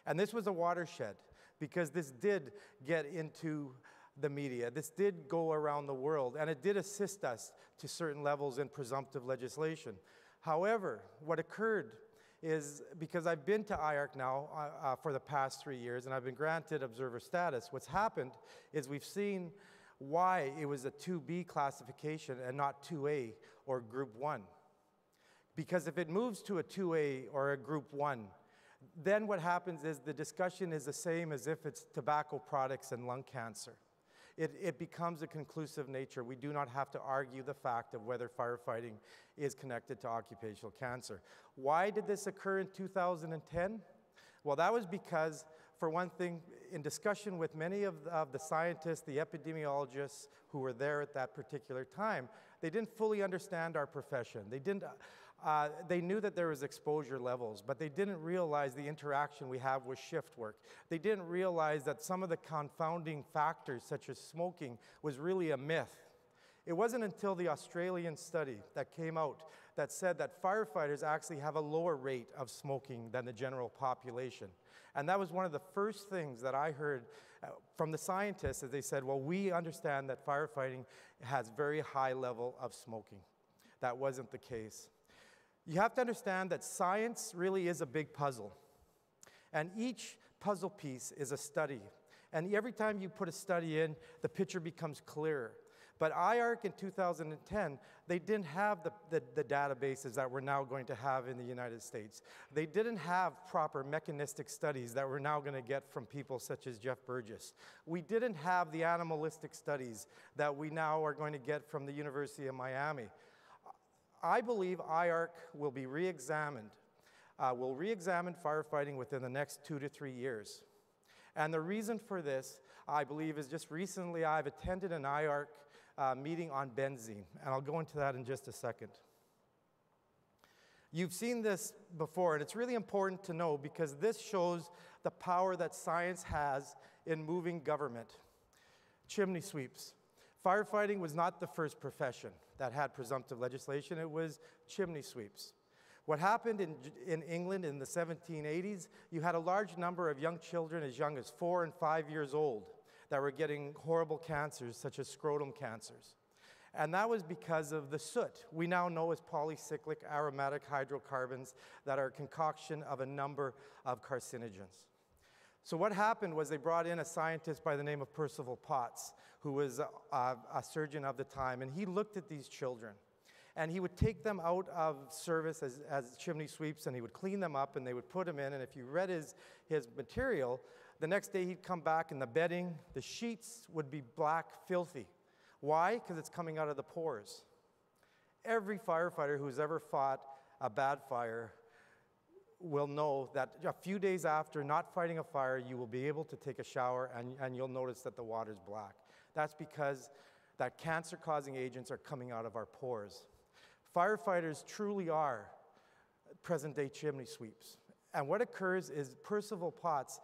And this was a watershed because this did get into the media. This did go around the world, and it did assist us to certain levels in presumptive legislation. However, what occurred is, because I've been to IARC now for the past 3 years, and I've been granted observer status, what's happened is we've seen why it was a 2B classification and not 2A or Group 1. Because if it moves to a 2A or a Group 1, then what happens is the discussion is the same as if it's tobacco products and lung cancer. It becomes a conclusive nature. We do not have to argue the fact of whether firefighting is connected to occupational cancer. Why did this occur in 2010? Well, that was because, for one thing, in discussion with many of the scientists, the epidemiologists who were there at that particular time, they didn't fully understand our profession. They knew that there was exposure levels, but they didn't realize the interaction we have with shift work. They didn't realize that some of the confounding factors, such as smoking, was really a myth. It wasn't until the Australian study that came out that said that firefighters actually have a lower rate of smoking than the general population. And that was one of the first things that I heard from the scientists, as they said, well, we understand that firefighting has very high level of smoking. That wasn't the case. You have to understand that science really is a big puzzle. And each puzzle piece is a study. And every time you put a study in, the picture becomes clearer. But IARC in 2010, they didn't have the databases that we're now going to have in the United States. They didn't have proper mechanistic studies that we're now going to get from people such as Jeff Burgess. We didn't have the animalistic studies that we now are going to get from the University of Miami. I believe IARC will be re-examined. We'll re-examine firefighting within the next 2 to 3 years. And the reason for this, I believe, is just recently I've attended an IARC meeting on benzene, and I'll go into that in just a second. You've seen this before, and it's really important to know because this shows the power that science has in moving government. Chimney sweeps. Firefighting was not the first profession that had presumptive legislation, it was chimney sweeps. What happened in England in the 1780s, you had a large number of young children as young as 4 and 5 years old that were getting horrible cancers such as scrotum cancers. And that was because of the soot we now know as polycyclic aromatic hydrocarbons that are a concoction of a number of carcinogens. So what happened was they brought in a scientist by the name of Percival Potts, who was a surgeon of the time, and he looked at these children. And he would take them out of service as chimney sweeps, and he would clean them up, and they would put them in. And if you read his material, the next day he'd come back, and the bedding, the sheets would be black, filthy. Why? Because it's coming out of the pores. Every firefighter who's ever fought a bad fire will know that a few days after not fighting a fire, you will be able to take a shower, and you'll notice that the water's black. That's because that cancer-causing agents are coming out of our pores. Firefighters truly are present-day chimney sweeps. And what occurs is Percival Potts,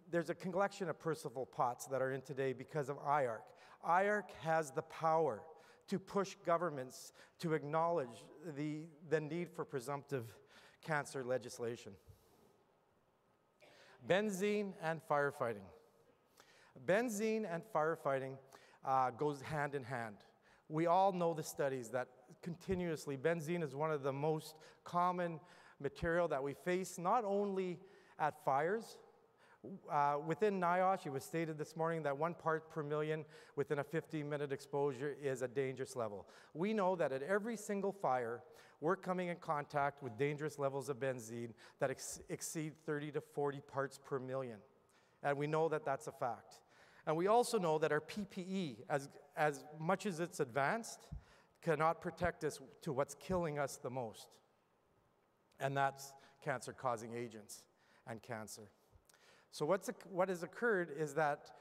there's a collection of Percival Potts that are in today because of IARC. IARC has the power to push governments to acknowledge the need for presumptive cancer legislation. Benzene and firefighting. Benzene and firefighting goes hand in hand. We all know the studies that continuously, benzene is one of the most common material that we face, not only at fires. Within NIOSH, it was stated this morning that 1 part per million within a 15-minute exposure is a dangerous level. We know that at every single fire, we're coming in contact with dangerous levels of benzene that exceed 30 to 40 parts per million. And we know that that's a fact. And we also know that our PPE, as much as it's advanced, cannot protect us to what's killing us the most. And that's cancer-causing agents and cancer. So what has occurred is that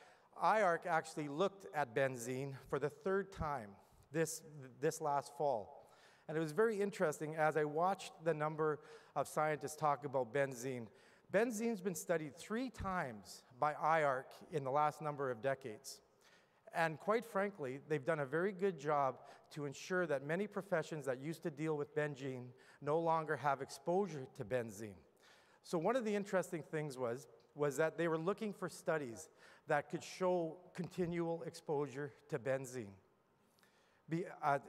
IARC actually looked at benzene for the 3rd time this last fall. And it was very interesting as I watched the number of scientists talk about benzene. Benzene's been studied 3 times by IARC in the last number of decades. And quite frankly, they've done a very good job to ensure that many professions that used to deal with benzene no longer have exposure to benzene. So one of the interesting things was that they were looking for studies that could show continual exposure to benzene,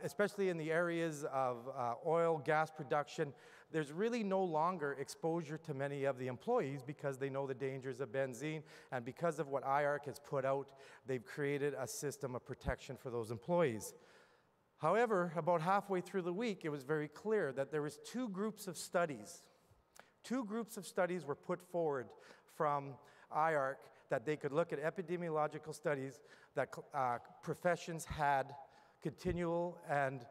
especially in the areas of oil, gas production. There's really no longer exposure to many of the employees because they know the dangers of benzene, and because of what IARC has put out, they've created a system of protection for those employees. However, about halfway through the week, it was very clear that there was 2 groups of studies. 2 groups of studies were put forward from IARC that they could look at epidemiological studies that professions had continual and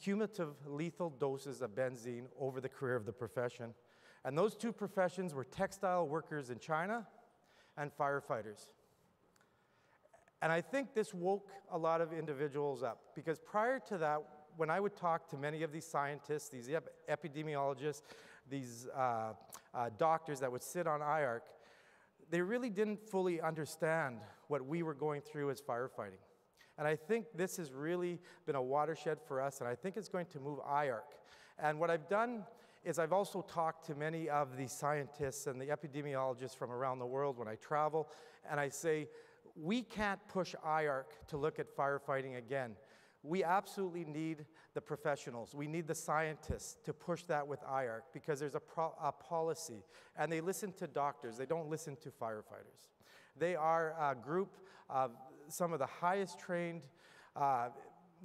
cumulative lethal doses of benzene over the career of the profession. And those 2 professions were textile workers in China and firefighters. And I think this woke a lot of individuals up, because prior to that, when I would talk to many of these scientists, these epidemiologists, these doctors that would sit on IARC, they really didn't fully understand what we were going through as firefighting. And I think this has really been a watershed for us, and I think it's going to move IARC. And what I've done is I've also talked to many of the scientists and the epidemiologists from around the world when I travel, and I say, we can't push IARC to look at firefighting again. We absolutely need the professionals. We need the scientists to push that with IARC, because there's a policy, and they listen to doctors. They don't listen to firefighters. They are a group of some of the highest trained.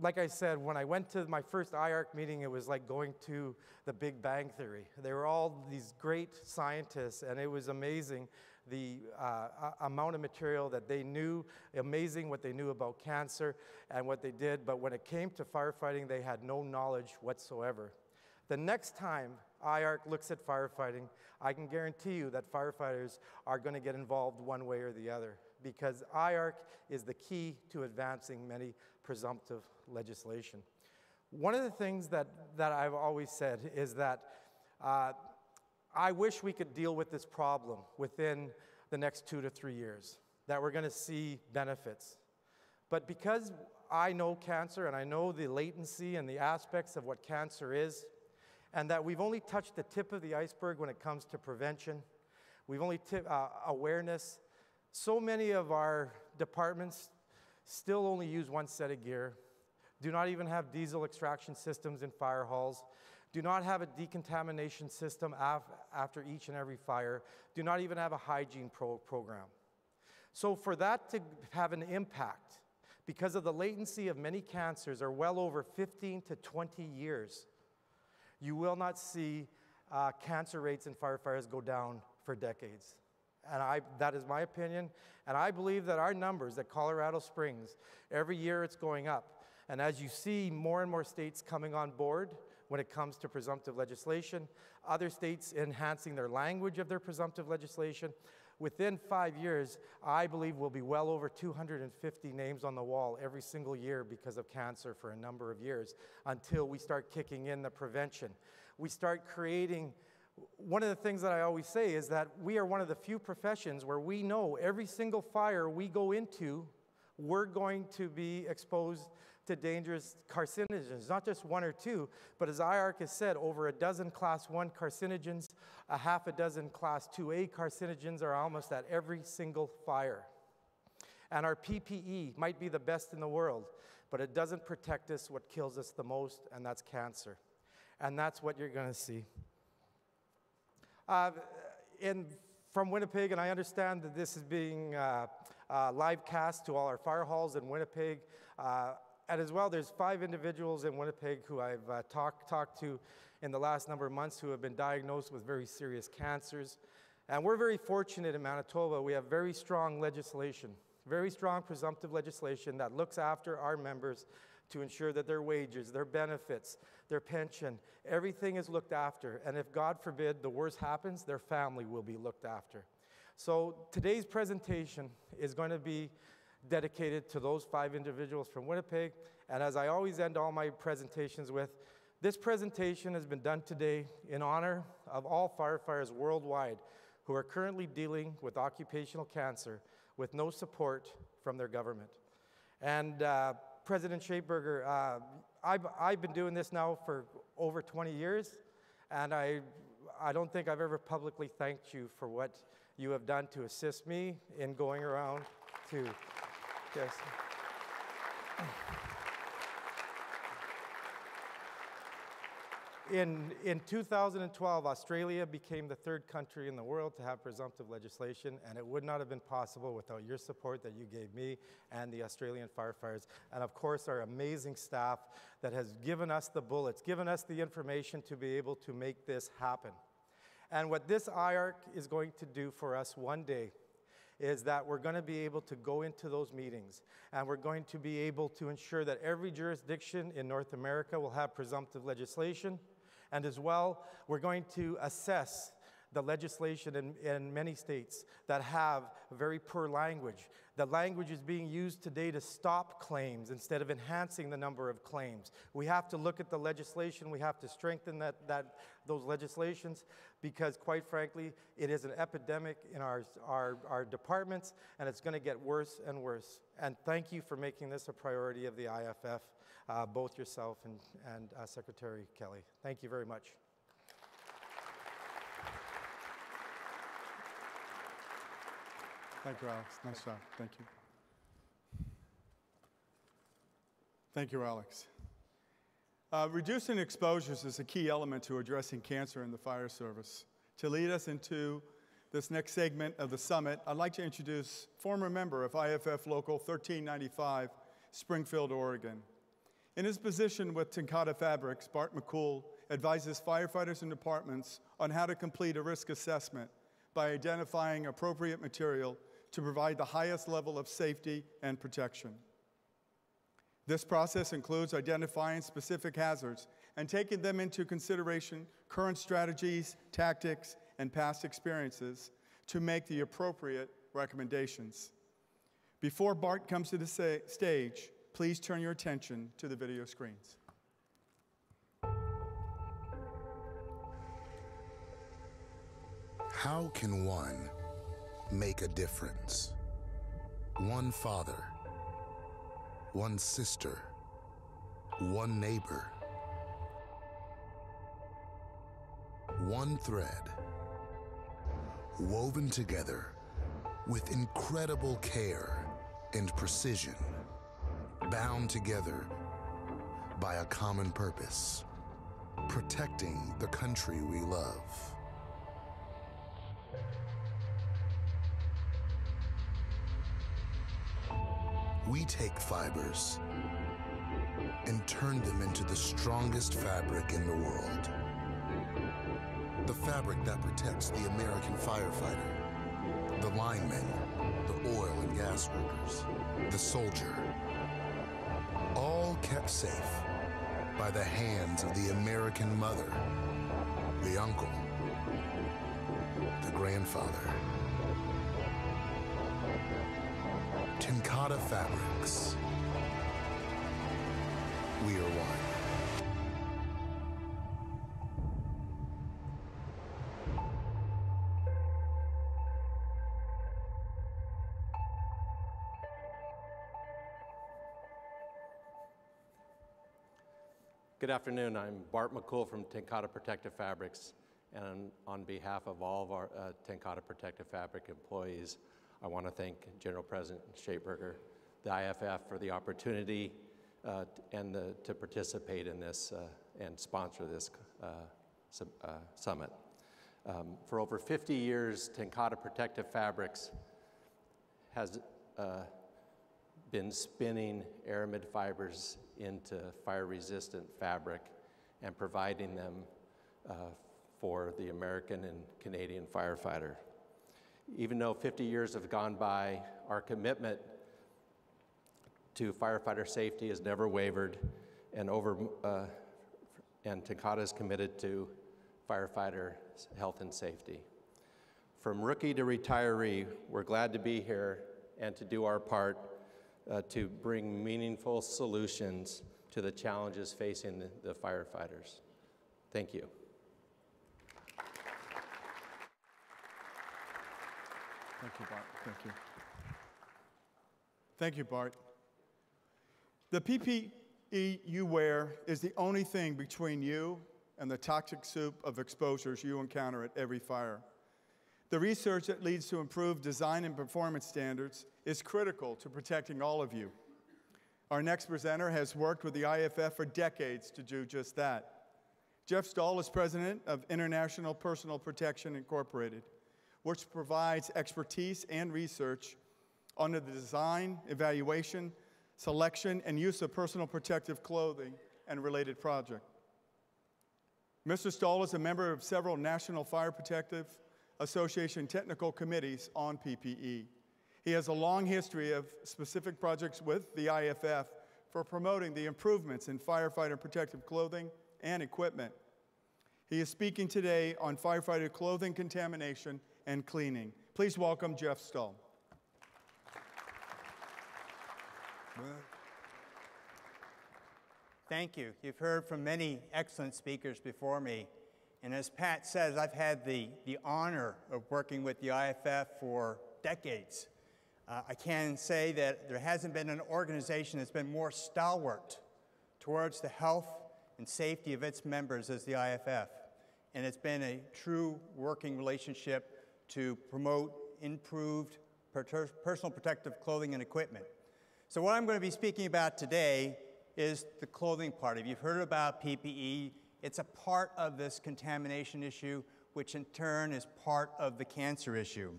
Like I said, when I went to my first IARC meeting, it was like going to the Big Bang Theory. They were all these great scientists, and it was amazing the amount of material that they knew, amazing what they knew about cancer and what they did, but when it came to firefighting, they had no knowledge whatsoever. The next time IARC looks at firefighting, I can guarantee you that firefighters are going to get involved one way or the other, because IARC is the key to advancing many presumptive legislation. One of the things that I've always said is that I wish we could deal with this problem within the next 2 to 3 years, that we're going to see benefits. But because I know cancer and I know the latency and the aspects of what cancer is, and that we've only touched the tip of the iceberg when it comes to prevention, we've only awareness. So many of our departments still only use one set of gear, do not even have diesel extraction systems in fire halls, do not have a decontamination system after each and every fire, do not even have a hygiene program. So for that to have an impact, because of the latency of many cancers are well over 15 to 20 years, you will not see cancer rates in firefighters go down for decades. And that is my opinion. And I believe that our numbers at Colorado Springs, every year it's going up. And as you see more and more states coming on board when it comes to presumptive legislation, other states enhancing their language of their presumptive legislation, within 5 years, I believe we'll be well over 250 names on the wall every single year because of cancer for a number of years until we start kicking in the prevention. We start creating. One of the things that I always say is that we are one of the few professions where we know every single fire we go into, we're going to be exposed to dangerous carcinogens, not just 1 or 2, but as IARC has said, over a dozen Class 1 carcinogens, a half a dozen Class 2A carcinogens are almost at every single fire. And our PPE might be the best in the world, but it doesn't protect us what kills us the most, and that's cancer. And that's what you're going to see. From Winnipeg, and I understand that this is being live cast to all our fire halls in Winnipeg, and as well, there's 5 individuals in Winnipeg who I've talked to in the last number of months who have been diagnosed with very serious cancers. And we're very fortunate in Manitoba. We have very strong legislation, very strong presumptive legislation that looks after our members to ensure that their wages, their benefits, their pension, everything is looked after. And if, God forbid, the worst happens, their family will be looked after. So today's presentation is going to be dedicated to those 5 individuals from Winnipeg. And as I always end all my presentations with, this presentation has been done today in honor of all firefighters worldwide who are currently dealing with occupational cancer with no support from their government. And President Schaeberger, I've been doing this now for over 20 years, and I don't think I've ever publicly thanked you for what you have done to assist me in going around to, yes. In 2012, Australia became the 3rd country in the world to have presumptive legislation, and it would not have been possible without your support that you gave me and the Australian firefighters, and of course our amazing staff that has given us the bullets, given us the information to be able to make this happen. And what this IARC is going to do for us one day is that we're going to be able to go into those meetings, and we're going to be able to ensure that every jurisdiction in North America will have presumptive legislation. And as well, we're going to assess the legislation in many states that have very poor language. The language is being used today to stop claims instead of enhancing the number of claims. We have to look at the legislation. We have to strengthen those legislations because, quite frankly, it is an epidemic in our departments, and it's going to get worse and worse. And thank you for making this a priority of the IAFF. Both yourself and Secretary Kelly. Thank you very much. Thank you, Alex. Nice job. Thank you. Thank you, Alex. Reducing exposures is a key element to addressing cancer in the fire service. To lead us into this next segment of the summit, I'd like to introduce former member of IAFF Local 1395, Springfield, Oregon. In his position with Tenkata Fabrics, Bart McCool advises firefighters and departments on how to complete a risk assessment by identifying appropriate material to provide the highest level of safety and protection. This process includes identifying specific hazards and taking them into consideration current strategies, tactics, and past experiences to make the appropriate recommendations. Before Bart comes to the stage, please turn your attention to the video screens. How can one make a difference? One father, one sister, one neighbor, one thread, woven together with incredible care and precision, bound together by a common purpose, protecting the country we love. We take fibers and turn them into the strongest fabric in the world. The fabric that protects the American firefighter, the linemen, the oil and gas workers, the soldier, all kept safe by the hands of the American mother, the uncle, the grandfather. Tenkata Fabrics. We are one. Good afternoon. I'm Bart McCool from Tenkata Protective Fabrics, and on behalf of all of our Tenkata Protective Fabric employees, I want to thank General President Shapeberger, the IAFF, for the opportunity to participate in this and sponsor this summit. For over 50 years, Tenkata Protective Fabrics has been spinning aramid fibers into fire-resistant fabric and providing them for the American and Canadian firefighter. Even though 50 years have gone by, our commitment to firefighter safety has never wavered, and Tenkata is committed to firefighter health and safety. From rookie to retiree, we're glad to be here and to do our part to bring meaningful solutions to the challenges facing the firefighters. Thank you. Thank you, Bart. Thank you. Thank you, Bart. The PPE you wear is the only thing between you and the toxic soup of exposures you encounter at every fire. The research that leads to improved design and performance standards is critical to protecting all of you. Our next presenter has worked with the IAFF for decades to do just that. Jeff Stahl is president of International Personal Protection Incorporated, which provides expertise and research on the design, evaluation, selection, and use of personal protective clothing and related projects. Mr. Stahl is a member of several National Fire Protective Association technical committees on PPE. He has a long history of specific projects with the IAFF for promoting the improvements in firefighter protective clothing and equipment. He is speaking today on firefighter clothing contamination and cleaning. Please welcome Jeff Stahl. Thank you. You've heard from many excellent speakers before me. And as Pat says, I've had the honor of working with the IAFF for decades. I can say that there hasn't been an organization that's been more stalwart towards the health and safety of its members as the IAFF. And it's been a true working relationship to promote improved personal protective clothing and equipment. So what I'm going to be speaking about today is the clothing part. If you've heard about PPE, it's a part of this contamination issue, which in turn is part of the cancer issue.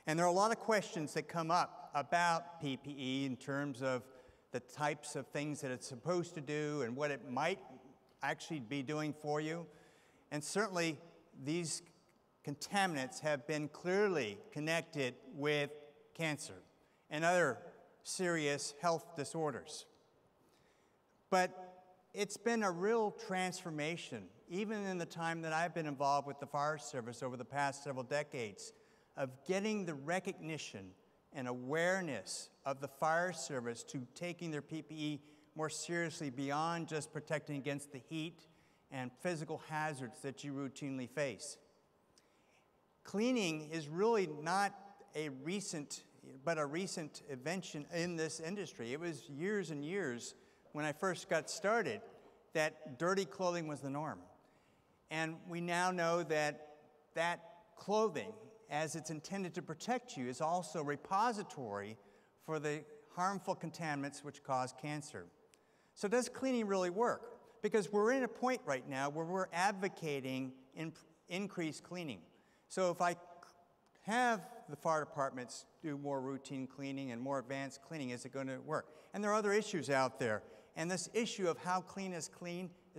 And there are a lot of questions that come up about PPE in terms of the types of things that it's supposed to do and what it might actually be doing for you. And certainly these contaminants have been clearly connected with cancer and other serious health disorders. But it's been a real transformation, even in the time that I've been involved with the fire service over the past several decades, of getting the recognition and awareness of the fire service to taking their PPE more seriously beyond just protecting against the heat and physical hazards that you routinely face. cleaning is really not a recent invention in this industry. It was years and years when I first got started that dirty clothing was the norm. And we now know that that clothing, as it's intended to protect you, is also a repository for the harmful contaminants which cause cancer. So does cleaning really work? Because we're in a point right now where we're advocating increased cleaning. So if I have the fire departments do more routine cleaning and more advanced cleaning, is it going to work? And there are other issues out there. And this issue of how clean is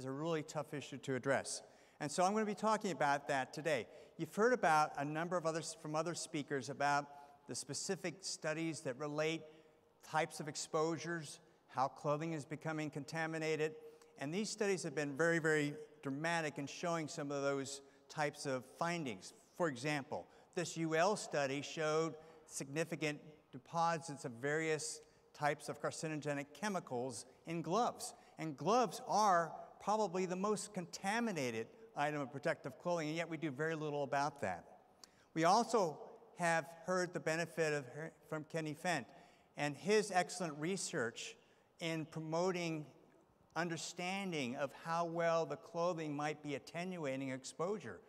a really tough issue to address. And so I'm going to be talking about that today. You've heard about a number of from other speakers about the specific studies that relate types of exposures, how clothing is becoming contaminated. And these studies have been very, very dramatic in showing some of those types of findings. For example, this UL study showed significant deposits of various types of carcinogenic chemicals in gloves. And gloves are probably the most contaminated item of protective clothing, and yet we do very little about that. We also have heard the benefit from Kenny Fent and his excellent research in promoting understanding of how well the clothing might be attenuating exposure.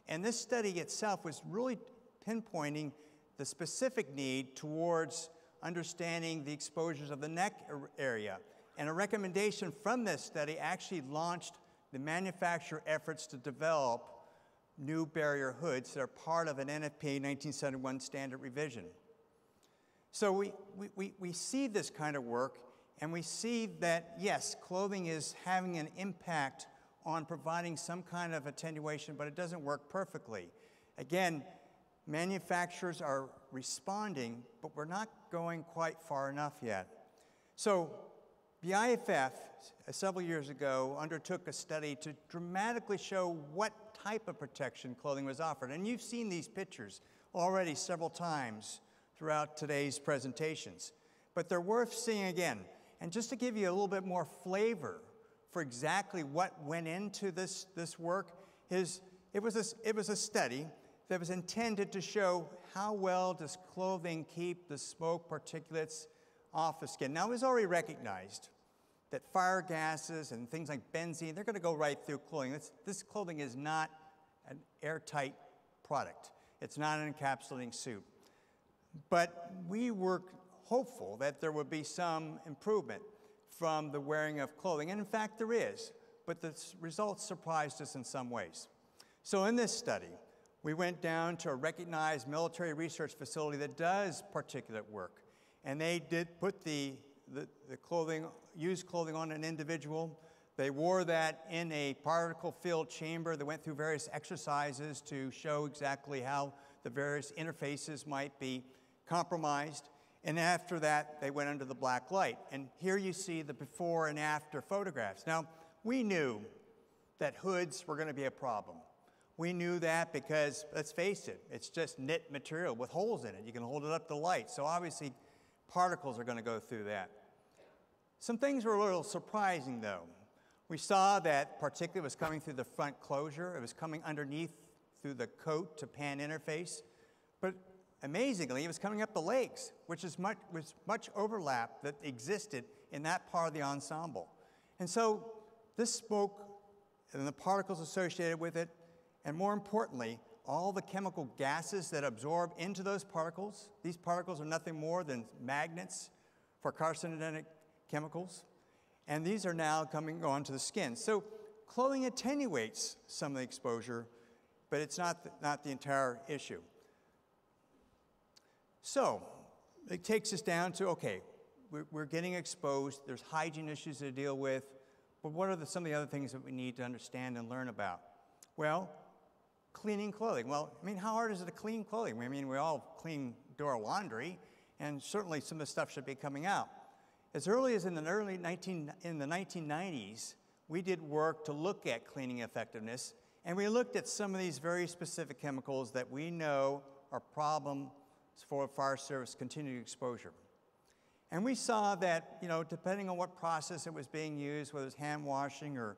And this study itself was really pinpointing the specific need towards understanding the exposures of the neck area. And a recommendation from this study actually launched the manufacturer efforts to develop new barrier hoods that are part of an NFPA 1971 standard revision. So we see this kind of work, and we see that, yes, clothing is having an impact on providing some kind of attenuation, but it doesn't work perfectly. Again, manufacturers are responding, but we're not going quite far enough yet. So the IAFF, several years ago, undertook a study to dramatically show what type of protection clothing was offered. And you've seen these pictures already several times throughout today's presentations. But they're worth seeing again. And just to give you a little bit more flavor for exactly what went into this work, it was a study that was intended to show how well does clothing keep the smoke particulates off the skin. Now, it was already recognized that fire gases and things like benzene, they're going to go right through clothing. This clothing is not an airtight product. It's not an encapsulating suit. But we were hopeful that there would be some improvement from the wearing of clothing. And in fact, there is. But the results surprised us in some ways. So in this study, we went down to a recognized military research facility that does particulate work. And they did put the clothing, used clothing on an individual. They wore that in a particle-filled chamber. They went through various exercises to show exactly how the various interfaces might be compromised. And after that, they went under the black light. And here you see the before and after photographs. Now, we knew that hoods were going to be a problem. We knew that because, let's face it, it's just knit material with holes in it. You can hold it up to light. So obviously, particles are going to go through that. Some things were a little surprising, though. We saw that particulate was coming through the front closure. It was coming underneath through the coat to pan interface. But amazingly, it was coming up the legs, which is much overlap that existed in that part of the ensemble. And so this smoke and the particles associated with it, and more importantly, all the chemical gases that absorb into those particles. These particles are nothing more than magnets for carcinogenic chemicals. And these are now coming onto the skin. So clothing attenuates some of the exposure, but it's not the entire issue. So it takes us down to, okay, we're getting exposed. There's hygiene issues to deal with. But what are some of the other things that we need to understand and learn about? Well, cleaning clothing. Well, I mean, how hard is it to clean clothing? I mean, we all do our laundry, and certainly some of the stuff should be coming out. As early as in the 1990s, we did work to look at cleaning effectiveness, and we looked at some of these very specific chemicals that we know are problems for fire service continued exposure. And we saw that, you know, depending on what process it was being used, whether it was hand washing or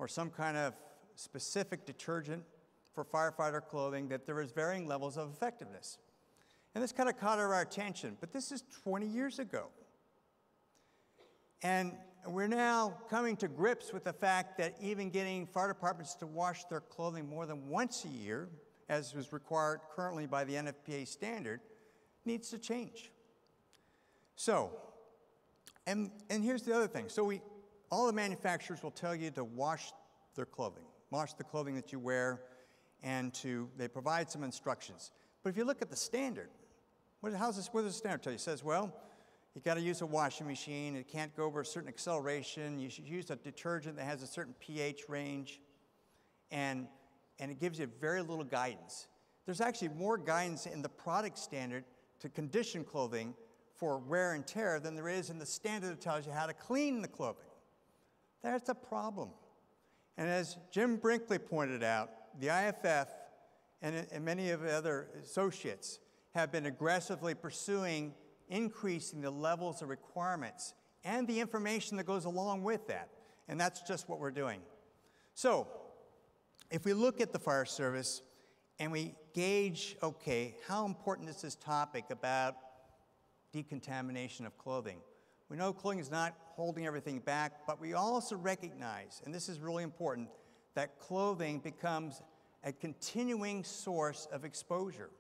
some kind of specific detergent for firefighter clothing that there is varying levels of effectiveness. And this kind of caught our attention, but this is 20 years ago. And we're now coming to grips with the fact that even getting fire departments to wash their clothing more than once a year, as was required currently by the NFPA standard, needs to change. So, and here's the other thing. So all the manufacturers will tell you to wash their clothing, wash the clothing that you wear, and they provide some instructions. But if you look at the standard, what does the standard tell you? It says, well, you got to use a washing machine. It can't go over a certain acceleration. You should use a detergent that has a certain pH range. And it gives you very little guidance. There's actually more guidance in the product standard to condition clothing for wear and tear than there is in the standard that tells you how to clean the clothing. That's a problem. And as Jim Brinkley pointed out, the IAFF and many of the other associates have been aggressively pursuing increasing the levels of requirements and the information that goes along with that. And that's just what we're doing. So, if we look at the fire service and we gauge, okay, how important is this topic about decontamination of clothing? We know clothing is not holding everything back, but we also recognize, and this is really important, that clothing becomes a continuing source of exposure.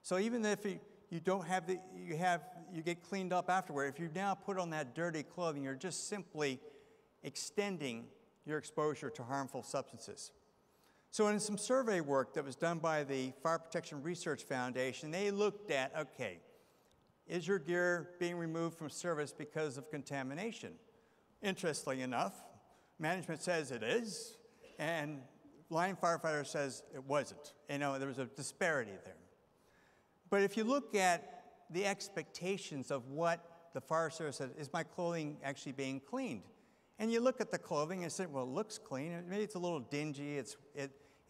So even if you don't have you get cleaned up afterward, if you now put on that dirty clothing, you're just simply extending your exposure to harmful substances. So in some survey work that was done by the Fire Protection Research Foundation, they looked at, okay, is your gear being removed from service because of contamination? Interestingly enough, management says it is, and line firefighter says it wasn't. You know, there was a disparity there. But if you look at the expectations of what the fire service says, is my clothing actually being cleaned? And you look at the clothing and say, well, it looks clean. Maybe it's a little dingy. It's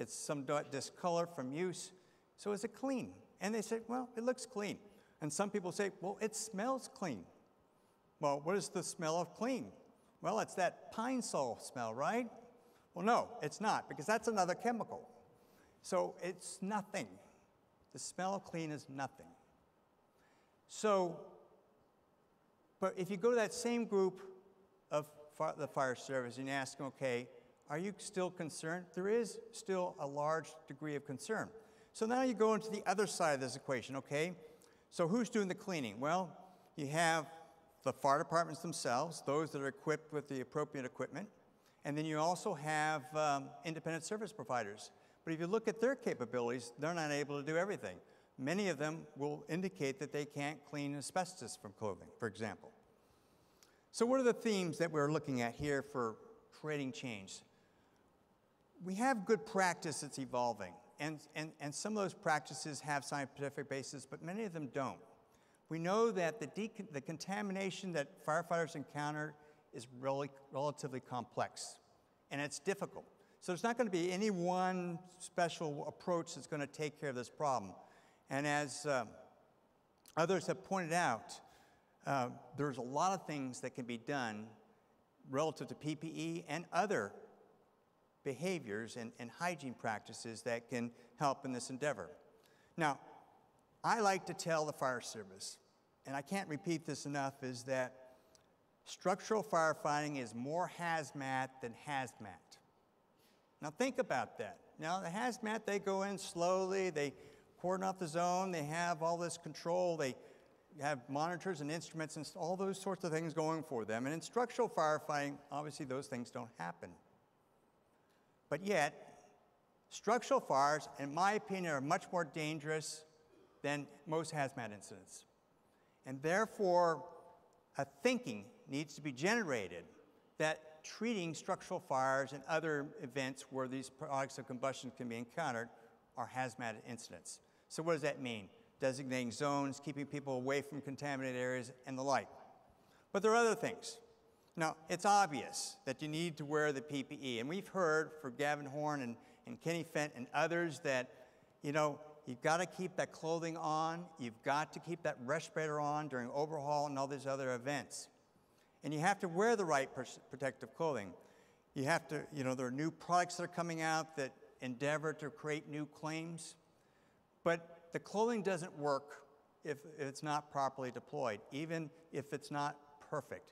some discolor from use. So is it clean? And they say, well, it looks clean. And some people say, well, it smells clean. Well, what is the smell of clean? Well, it's that pine sol smell, right? Well, no, it's not, because that's another chemical. So it's nothing. The smell of clean is nothing. So, but if you go to that same group of the fire service and you ask them, okay, are you still concerned? There is still a large degree of concern. So now you go into the other side of this equation, okay? So who's doing the cleaning? Well, you have the fire departments themselves, those that are equipped with the appropriate equipment, and then you also have independent service providers. But if you look at their capabilities, they're not able to do everything. Many of them will indicate that they can't clean asbestos from clothing, for example. So what are the themes that we're looking at here for creating change? We have good practice that's evolving, and some of those practices have scientific basis, but many of them don't. We know that the contamination that firefighters encounter is really relatively complex, and it's difficult. So there's not going to be any one special approach that's going to take care of this problem. And as others have pointed out, there's a lot of things that can be done relative to PPE and other behaviors and hygiene practices that can help in this endeavor. Now, I like to tell the fire service, and I can't repeat this enough, is that structural firefighting is more hazmat than hazmat. Now think about that. Now the hazmat, they go in slowly, they cordon off the zone, they have all this control, they have monitors and instruments and all those sorts of things going for them. And in structural firefighting, obviously those things don't happen. But yet, structural fires, in my opinion, are much more dangerous than most hazmat incidents. And therefore, a thinking needs to be generated that treating structural fires and other events where these products of combustion can be encountered are hazmat incidents. So what does that mean? Designating zones, keeping people away from contaminated areas, and the like. But there are other things. Now, it's obvious that you need to wear the PPE, and we've heard from Gavin Horn and Kenny Fent and others that, you know, you've got to keep that clothing on, you've got to keep that respirator on during overhaul and all these other events. And you have to wear the right protective clothing. You have to, you know, there are new products that are coming out that endeavor to create new claims, but the clothing doesn't work if it's not properly deployed, even if it's not perfect.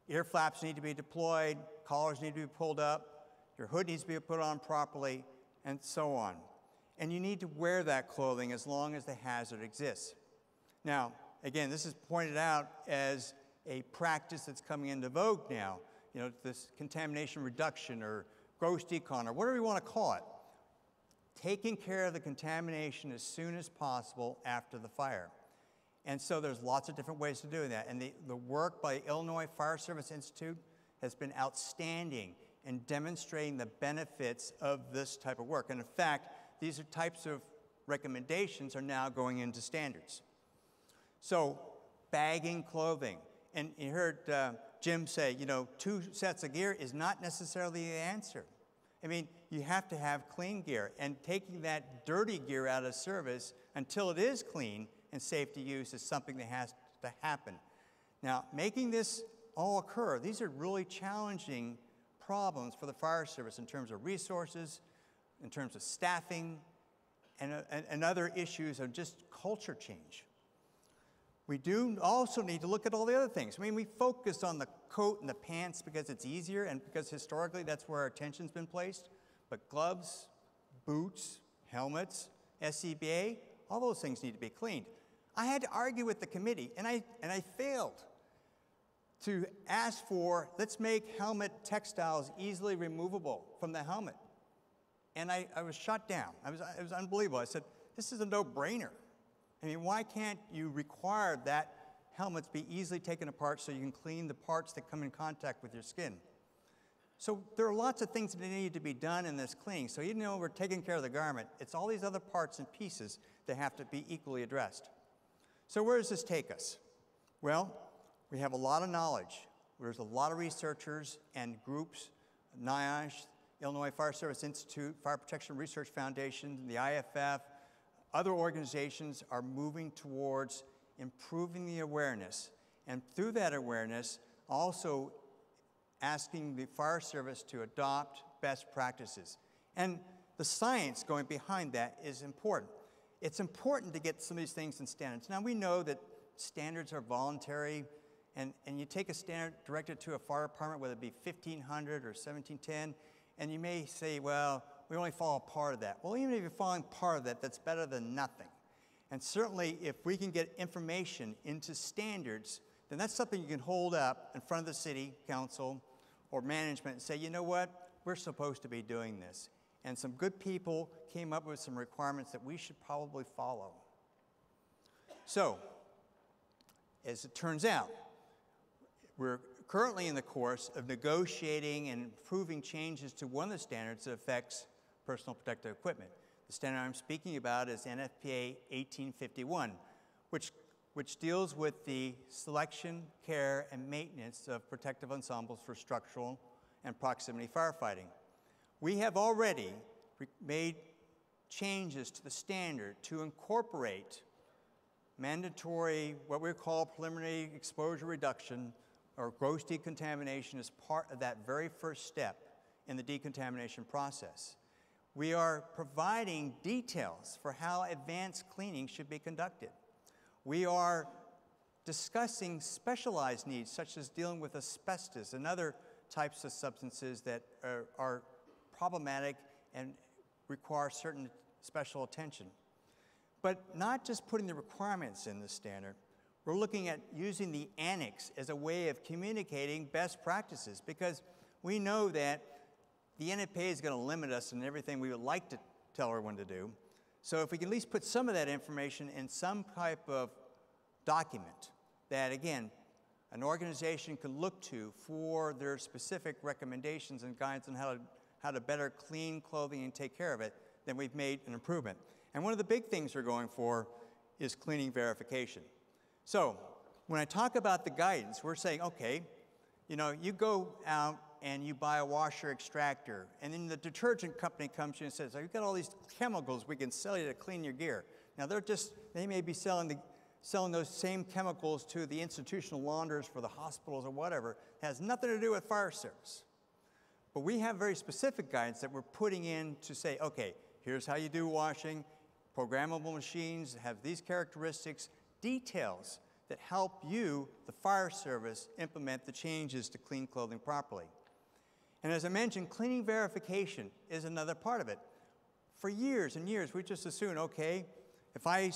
Ear flaps need to be deployed, collars need to be pulled up, your hood needs to be put on properly, and so on. And you need to wear that clothing as long as the hazard exists. Now, again, this is pointed out as a practice that's coming into vogue now, you know, this contamination reduction or gross decon or whatever you want to call it. Taking care of the contamination as soon as possible after the fire. And so there's lots of different ways to do that. And the work by Illinois Fire Service Institute has been outstanding in demonstrating the benefits of this type of work. And in fact, these are types of recommendations are now going into standards. So bagging clothing. And you heard Jim say, you know, 2 sets of gear is not necessarily the answer. I mean, you have to have clean gear. And taking that dirty gear out of service until it is clean and safe to use is something that has to happen. Now, making this all occur, these are really challenging problems for the fire service in terms of resources, in terms of staffing, and other issues of just culture change. We do also need to look at all the other things. I mean, we focus on the coat and the pants because it's easier and because historically that's where our attention's been placed. But gloves, boots, helmets, SCBA, all those things need to be cleaned. I had to argue with the committee, and I failed to ask for, let's make helmet textiles easily removable from the helmet. And I was shut down. It was unbelievable. I said, this is a no-brainer. I mean, why can't you require that helmets be easily taken apart so you can clean the parts that come in contact with your skin? So there are lots of things that need to be done in this cleaning. So even though we're taking care of the garment, it's all these other parts and pieces that have to be equally addressed. So where does this take us? Well, we have a lot of knowledge. There's a lot of researchers and groups, NIOSH, Illinois Fire Service Institute, Fire Protection Research Foundation, the IAFF, other organizations are moving towards improving the awareness. And through that awareness, also asking the fire service to adopt best practices. And the science going behind that is important. It's important to get some of these things in standards. Now, we know that standards are voluntary, and you take a standard directed to a fire department, whether it be 1500 or 1710, and you may say, well, we only follow part of that. Well, even if you're following part of that, that's better than nothing. And certainly, if we can get information into standards, then that's something you can hold up in front of the city council or management and say, you know what, we're supposed to be doing this. And some good people came up with some requirements that we should probably follow. So, as it turns out, we're currently in the course of negotiating and approving changes to one of the standards that affects personal protective equipment. The standard I'm speaking about is NFPA 1851, which deals with the selection, care, and maintenance of protective ensembles for structural and proximity firefighting. We have already made changes to the standard to incorporate mandatory, what we call preliminary exposure reduction or gross decontamination as part of that very first step in the decontamination process. We are providing details for how advanced cleaning should be conducted. We are discussing specialized needs, such as dealing with asbestos and other types of substances that are problematic and require certain special attention. But not just putting the requirements in the standard, we're looking at using the annex as a way of communicating best practices, because we know that the NFPA is going to limit us in everything we would like to tell everyone to do. So if we can at least put some of that information in some type of document that, again, an organization can look to for their specific recommendations and guidance on how to better clean clothing and take care of it, then we've made an improvement. And one of the big things we're going for is cleaning verification. So when I talk about the guidance, we're saying, okay, you know, you go out and you buy a washer extractor, and then the detergent company comes to you and says, oh, you've got all these chemicals we can sell you to clean your gear. Now they may be selling those same chemicals to the institutional launderers for the hospitals or whatever. It has nothing to do with fire service. But we have very specific guidance that we're putting in to say, okay, here's how you do washing, programmable machines have these characteristics, details that help you, the fire service, implement the changes to clean clothing properly. And as I mentioned, cleaning verification is another part of it. For years and years, we just assumed, okay, if I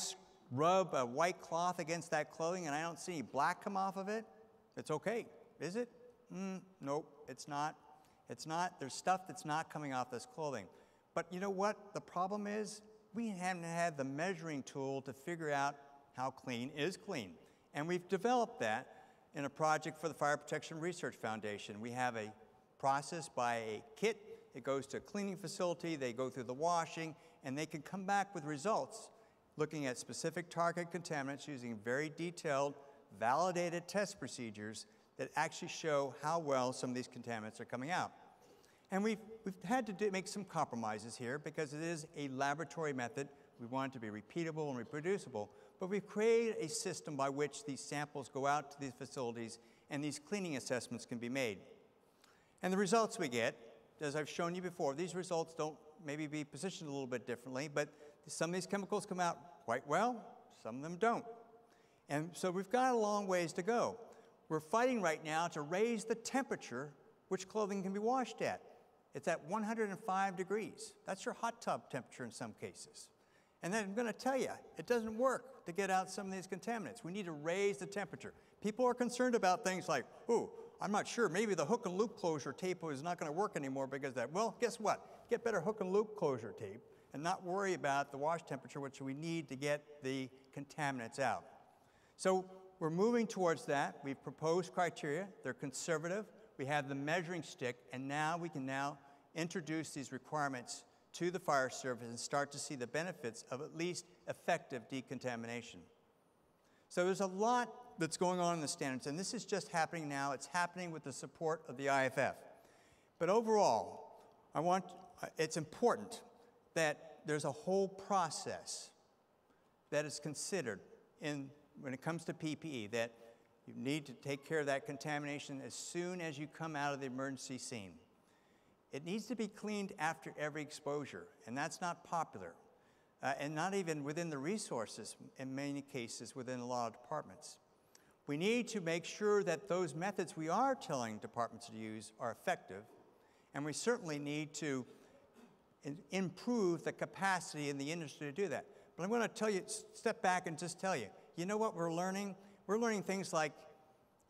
rub a white cloth against that clothing and I don't see any black come off of it, it's okay. Is it? Nope, it's not. It's not. There's stuff that's not coming off this clothing. But you know what the problem is? We haven't had the measuring tool to figure out how clean is clean. And we've developed that in a project for the Fire Protection Research Foundation. We have a process by a kit. It goes to a cleaning facility. They go through the washing, and they can come back with results looking at specific target contaminants using very detailed, validated test procedures that actually show how well some of these contaminants are coming out. And we've had to make some compromises here because it is a laboratory method. We want it to be repeatable and reproducible, but we've created a system by which these samples go out to these facilities and these cleaning assessments can be made. And the results we get, as I've shown you before, these results don't maybe be positioned a little bit differently, but some of these chemicals come out quite well, some of them don't. And so we've got a long ways to go. We're fighting right now to raise the temperature which clothing can be washed at. It's at 105 degrees. That's your hot tub temperature in some cases. And then I'm going to tell you, it doesn't work to get out some of these contaminants. We need to raise the temperature. People are concerned about things like, oh, I'm not sure, maybe the hook and loop closure tape is not going to work anymore because of that. Well, guess what? Get better hook and loop closure tape and not worry about the wash temperature, which we need to get the contaminants out. So we're moving towards that. We've proposed criteria. They're conservative. We have the measuring stick, and now we can now introduce these requirements to the fire service and start to see the benefits of at least effective decontamination. So there's a lot that's going on in the standards, and this is just happening now. It's happening with the support of the IAFF. But overall, it's important that there's a whole process that is considered when it comes to PPE, that you need to take care of that contamination as soon as you come out of the emergency scene. It needs to be cleaned after every exposure, and that's not popular, and not even within the resources, in many cases, within a lot of departments. We need to make sure that those methods we are telling departments to use are effective, and we certainly need to improve the capacity in the industry to do that. But I'm going to tell you, step back and just tell you, you know what we're learning? We're learning things like,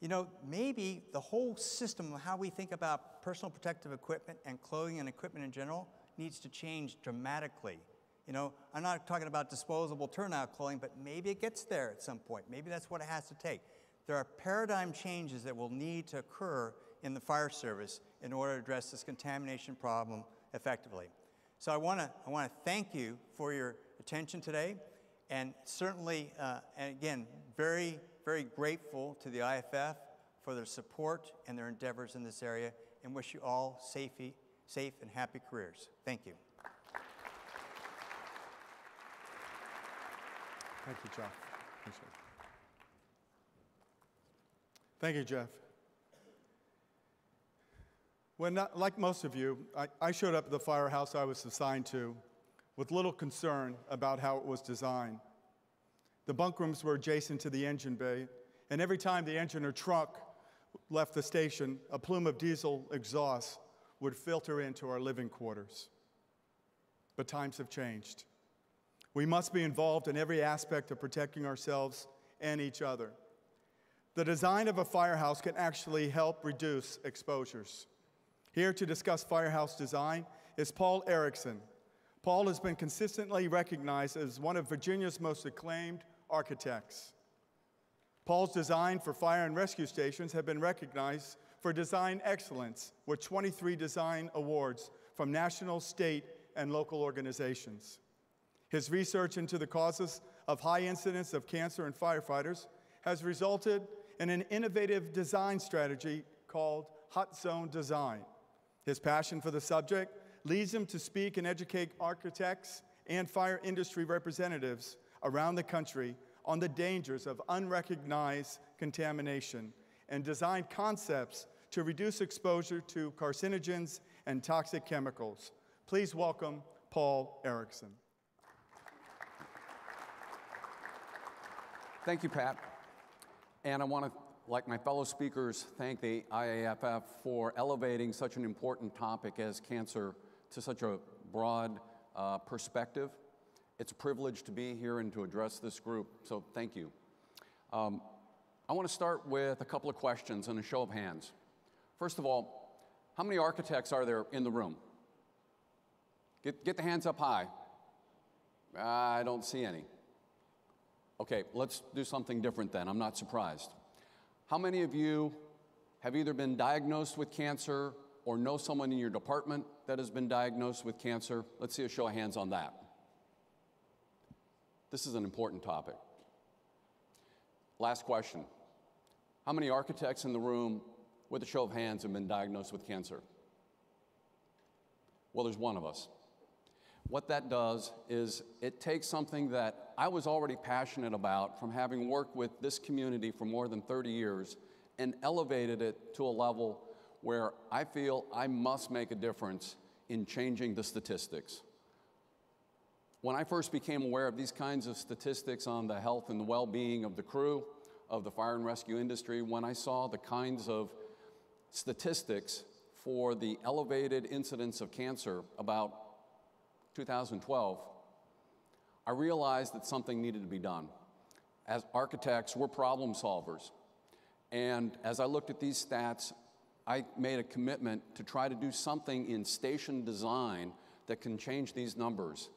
you know, maybe the whole system of how we think about personal protective equipment and clothing and equipment in general needs to change dramatically. You know, I'm not talking about disposable turnout clothing, but maybe it gets there at some point. Maybe that's what it has to take. There are paradigm changes that will need to occur in the fire service in order to address this contamination problem effectively. So I want to thank you for your attention today, and certainly, and again, very, very grateful to the IAFF for their support and their endeavors in this area, and wish you all safe and happy careers. Thank you. Thank you, Jeff. Appreciate it. Thank you, Jeff. Like most of you, I showed up at the firehouse I was assigned to with little concern about how it was designed. The bunk rooms were adjacent to the engine bay, and every time the engine or truck left the station, a plume of diesel exhaust would filter into our living quarters. But times have changed. We must be involved in every aspect of protecting ourselves and each other. The design of a firehouse can actually help reduce exposures. Here to discuss firehouse design is Paul Erickson. Paul has been consistently recognized as one of Virginia's most acclaimed architects. Paul's design for fire and rescue stations have been recognized for design excellence with 23 design awards from national, state, and local organizations. His research into the causes of high incidence of cancer in firefighters has resulted in an innovative design strategy called Hot Zone Design. His passion for the subject leads him to speak and educate architects and fire industry representatives around the country on the dangers of unrecognized contamination and design concepts to reduce exposure to carcinogens and toxic chemicals. Please welcome Paul Erickson. Thank you, Pat. And I want to, like my fellow speakers, thank the IAFF for elevating such an important topic as cancer to such a broad perspective. It's a privilege to be here and to address this group, so thank you. I want to start with a couple of questions and a show of hands. First of all, how many architects are there in the room? Get the hands up high. I don't see any. Okay, let's do something different then. I'm not surprised. How many of you have either been diagnosed with cancer or know someone in your department that has been diagnosed with cancer? Let's see a show of hands on that. This is an important topic. Last question. How many architects in the room, with a show of hands, have been diagnosed with cancer? Well, there's one of us. What that does is it takes something that I was already passionate about from having worked with this community for more than 30 years and elevated it to a level where I feel I must make a difference in changing the statistics. When I first became aware of these kinds of statistics on the health and the well-being of the crew of the fire and rescue industry, when I saw the kinds of statistics for the elevated incidence of cancer about 2012, I realized that something needed to be done. As architects, we're problem solvers. And as I looked at these stats, I made a commitment to try to do something in station design that can change these numbers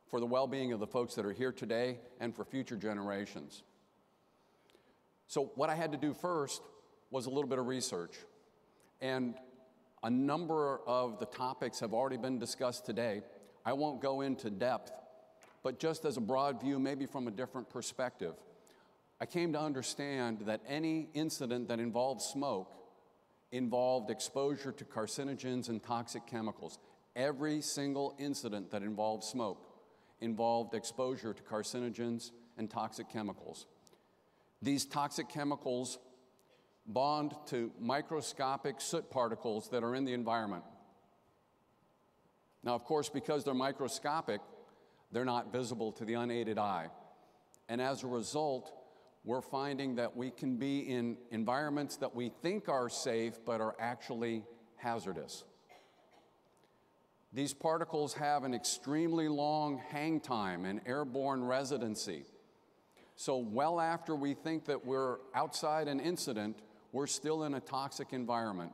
for the well-being of the folks that are here today and for future generations. So what I had to do first was a little bit of research. And a number of the topics have already been discussed today. I won't go into depth, but just as a broad view, maybe from a different perspective, I came to understand that any incident that involved smoke involved exposure to carcinogens and toxic chemicals. Every single incident that involved smoke involved exposure to carcinogens and toxic chemicals. These toxic chemicals bond to microscopic soot particles that are in the environment. Now, of course, because they're microscopic, they're not visible to the unaided eye. And as a result, we're finding that we can be in environments that we think are safe but are actually hazardous. These particles have an extremely long hang time and airborne residency. So well after we think that we're outside an incident, we're still in a toxic environment.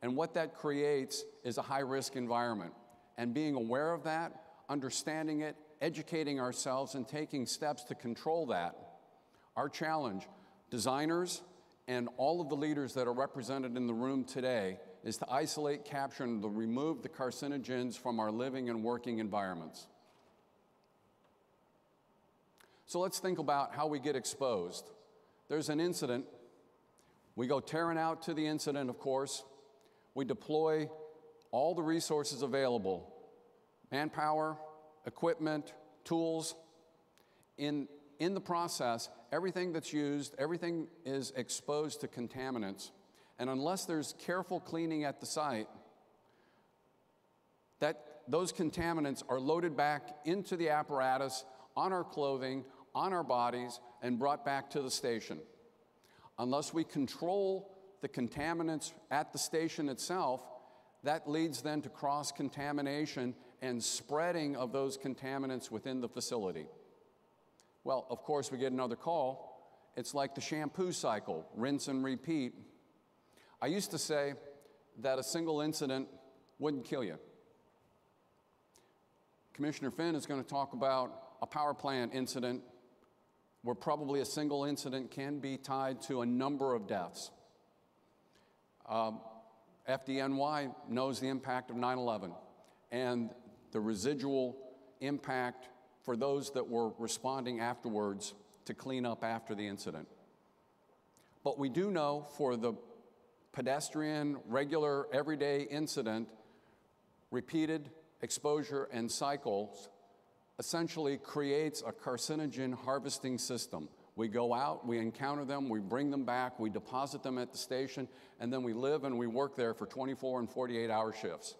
And what that creates is a high-risk environment. And being aware of that, understanding it, educating ourselves, and taking steps to control that, our challenge, designers and all of the leaders that are represented in the room today, is to isolate, capture, and to remove the carcinogens from our living and working environments. So let's think about how we get exposed. There's an incident. We go tearing out to the incident, of course. We deploy all the resources available, manpower, equipment, tools. In the process, everything that's used, everything is exposed to contaminants. And unless there's careful cleaning at the site, those contaminants are loaded back into the apparatus, on our clothing, on our bodies, and brought back to the station. Unless we control the contaminants at the station itself, that leads then to cross-contamination and spreading of those contaminants within the facility. Well, of course, we get another call. It's like the shampoo cycle, rinse and repeat. I used to say that a single incident wouldn't kill you. Commissioner Finn is going to talk about a power plant incident where probably a single incident can be tied to a number of deaths. FDNY knows the impact of 9/11 and the residual impact for those that were responding afterwards to clean up after the incident. But we do know for the pedestrian, regular, everyday incident, repeated exposure and cycles essentially creates a carcinogen harvesting system. We go out, we encounter them, we bring them back, we deposit them at the station, and then we live and we work there for 24 and 48-hour shifts.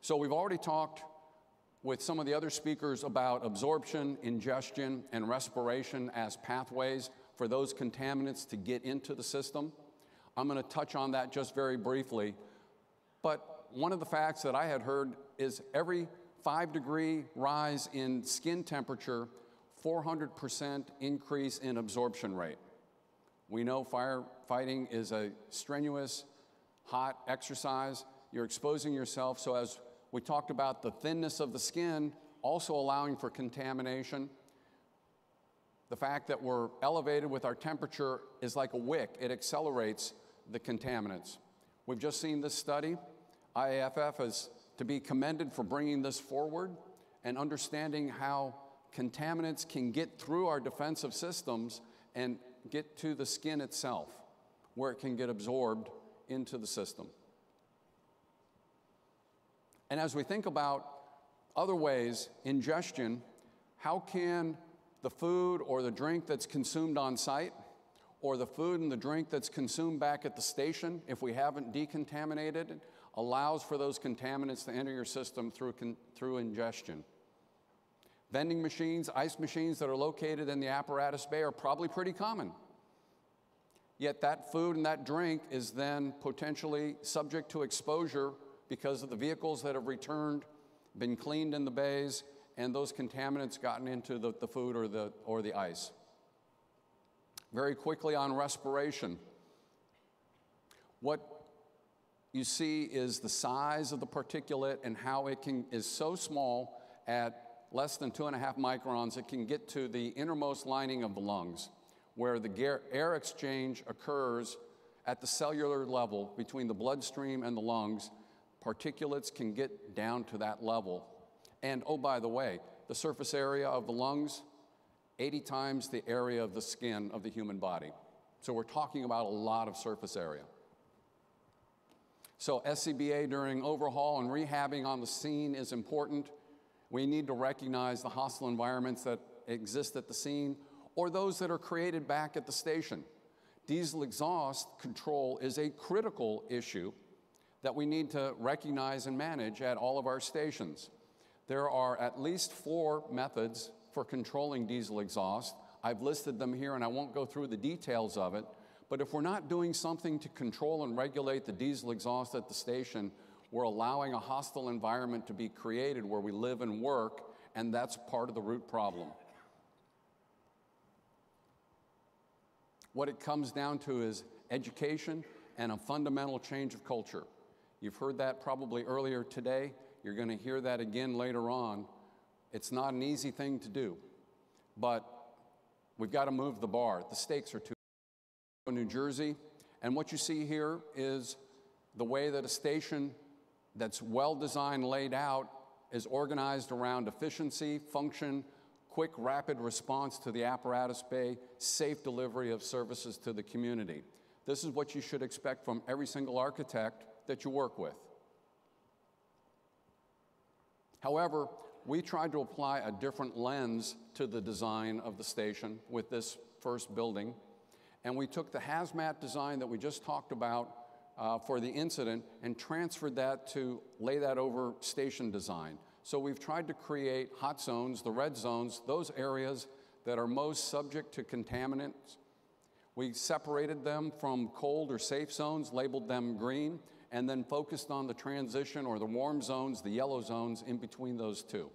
So we've already talked with some of the other speakers about absorption, ingestion, and respiration as pathways for those contaminants to get into the system. I'm going to touch on that just very briefly. But one of the facts that I had heard is every 5-degree rise in skin temperature, 400% increase in absorption rate. We know firefighting is a strenuous, hot exercise. You're exposing yourself, so as we talked about the thinness of the skin, also allowing for contamination. The fact that we're elevated with our temperature is like a wick. It accelerates the contaminants. We've just seen this study. IAFF is to be commended for bringing this forward and understanding how contaminants can get through our defensive systems and get to the skin itself, where it can get absorbed into the system. And as we think about other ways, ingestion, how can the food or the drink that's consumed on site, or the food and the drink that's consumed back at the station, if we haven't decontaminated it, allows for those contaminants to enter your system through ingestion. Vending machines, ice machines that are located in the apparatus bay are probably pretty common. Yet that food and that drink is then potentially subject to exposure because of the vehicles that have returned, been cleaned in the bays, and those contaminants gotten into the food or the ice. Very quickly on respiration. What you see is the size of the particulate and how it is so small at less than 2.5 microns, it can get to the innermost lining of the lungs, where the air exchange occurs at the cellular level between the bloodstream and the lungs. Particulates can get down to that level. And oh, by the way, the surface area of the lungs, 80 times the area of the skin of the human body. So we're talking about a lot of surface area. So SCBA during overhaul and rehabbing on the scene is important. We need to recognize the hostile environments that exist at the scene or those that are created back at the station. Diesel exhaust control is a critical issue that we need to recognize and manage at all of our stations. There are at least 4 methods for controlling diesel exhaust. I've listed them here and I won't go through the details of it, but if we're not doing something to control and regulate the diesel exhaust at the station, we're allowing a hostile environment to be created where we live and work, and that's part of the root problem. What it comes down to is education and a fundamental change of culture. You've heard that probably earlier today. You're going to hear that again later on. It's not an easy thing to do, but we've got to move the bar. The stakes are too high. New Jersey, and what you see here is the way that a station that's well designed, laid out, is organized around efficiency, function, quick, rapid response to the apparatus bay, safe delivery of services to the community. This is what you should expect from every single architect that you work with. However, we tried to apply a different lens to the design of the station with this first building, and we took the hazmat design that we just talked about for the incident and transferred that to lay that over station design. So we've tried to create hot zones, the red zones, those areas that are most subject to contaminants. We separated them from cold or safe zones, labeled them green, and then focused on the transition or the warm zones, the yellow zones in between those two,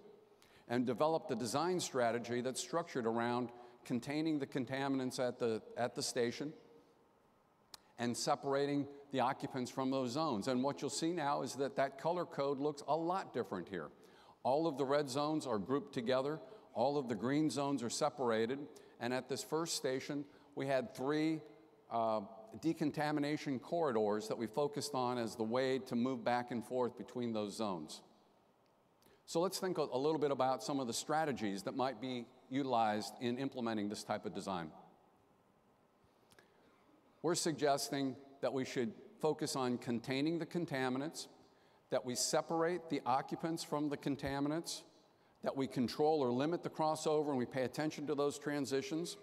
and developed a design strategy that's structured around containing the contaminants at the station and separating the occupants from those zones. And what you'll see now is that that color code looks a lot different here. All of the red zones are grouped together, all of the green zones are separated, and at this first station, we had 3 decontamination corridors that we focused on as the way to move back and forth between those zones. So let's think a little bit about some of the strategies that might be utilized in implementing this type of design. We're suggesting that we should focus on containing the contaminants, that we separate the occupants from the contaminants, that we control or limit the crossover and we pay attention to those transitions,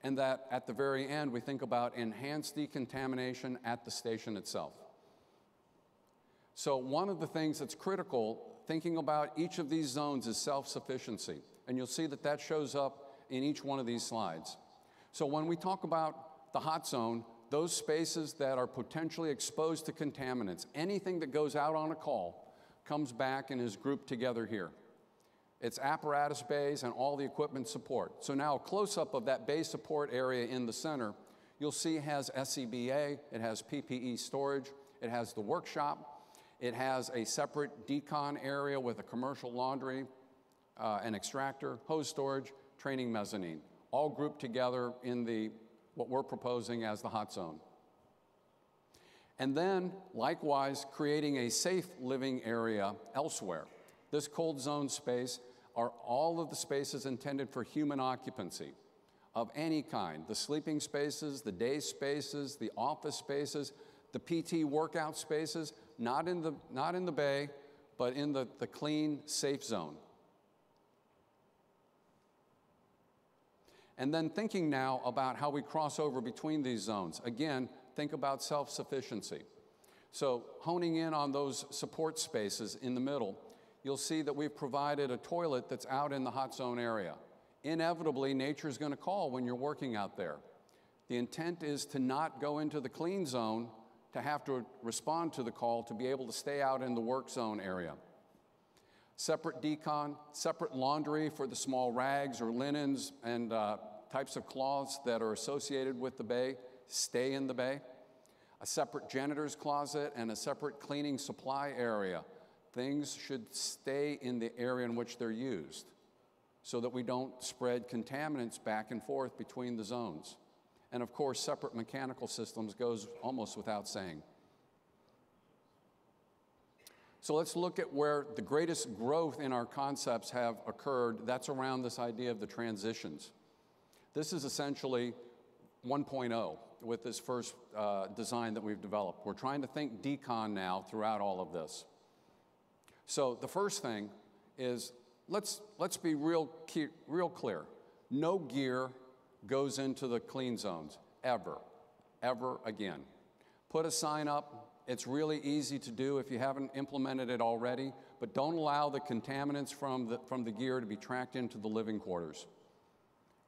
and that at the very end we think about enhanced decontamination at the station itself. So one of the things that's critical thinking about each of these zones is self-sufficiency, and you'll see that that shows up in each one of these slides. So when we talk about the hot zone, those spaces that are potentially exposed to contaminants, anything that goes out on a call comes back and is grouped together here. It's apparatus bays and all the equipment support. So now a close-up of that bay support area in the center, you'll see has SCBA, it has PPE storage, it has the workshop, it has a separate decon area with a commercial laundry, an extractor, hose storage, training mezzanine, all grouped together in what we're proposing as the hot zone. And then, likewise, creating a safe living area elsewhere. This cold zone space are all of the spaces intended for human occupancy of any kind. The sleeping spaces, the day spaces, the office spaces, the PT workout spaces, not in the bay, but in the clean, safe zone. And then thinking now about how we cross over between these zones. Again, think about self-sufficiency. So honing in on those support spaces in the middle, you'll see that we've provided a toilet that's out in the hot zone area. Inevitably, nature's going to call when you're working out there. The intent is to not go into the clean zone, to have to respond to the call, to be able to stay out in the work zone area. Separate decon, separate laundry for the small rags or linens and types of cloths that are associated with the bay, stay in the bay. A separate janitor's closet and a separate cleaning supply area. Things should stay in the area in which they're used so that we don't spread contaminants back and forth between the zones. And of course, separate mechanical systems goes almost without saying. So let's look at where the greatest growth in our concepts have occurred. That's around this idea of the transitions. This is essentially 1.0 with this first design that we've developed. We're trying to think decon now throughout all of this. So the first thing is, let's be real clear. No gear goes into the clean zones, ever again. Put a sign up. It's really easy to do if you haven't implemented it already, but don't allow the contaminants from the gear to be tracked into the living quarters.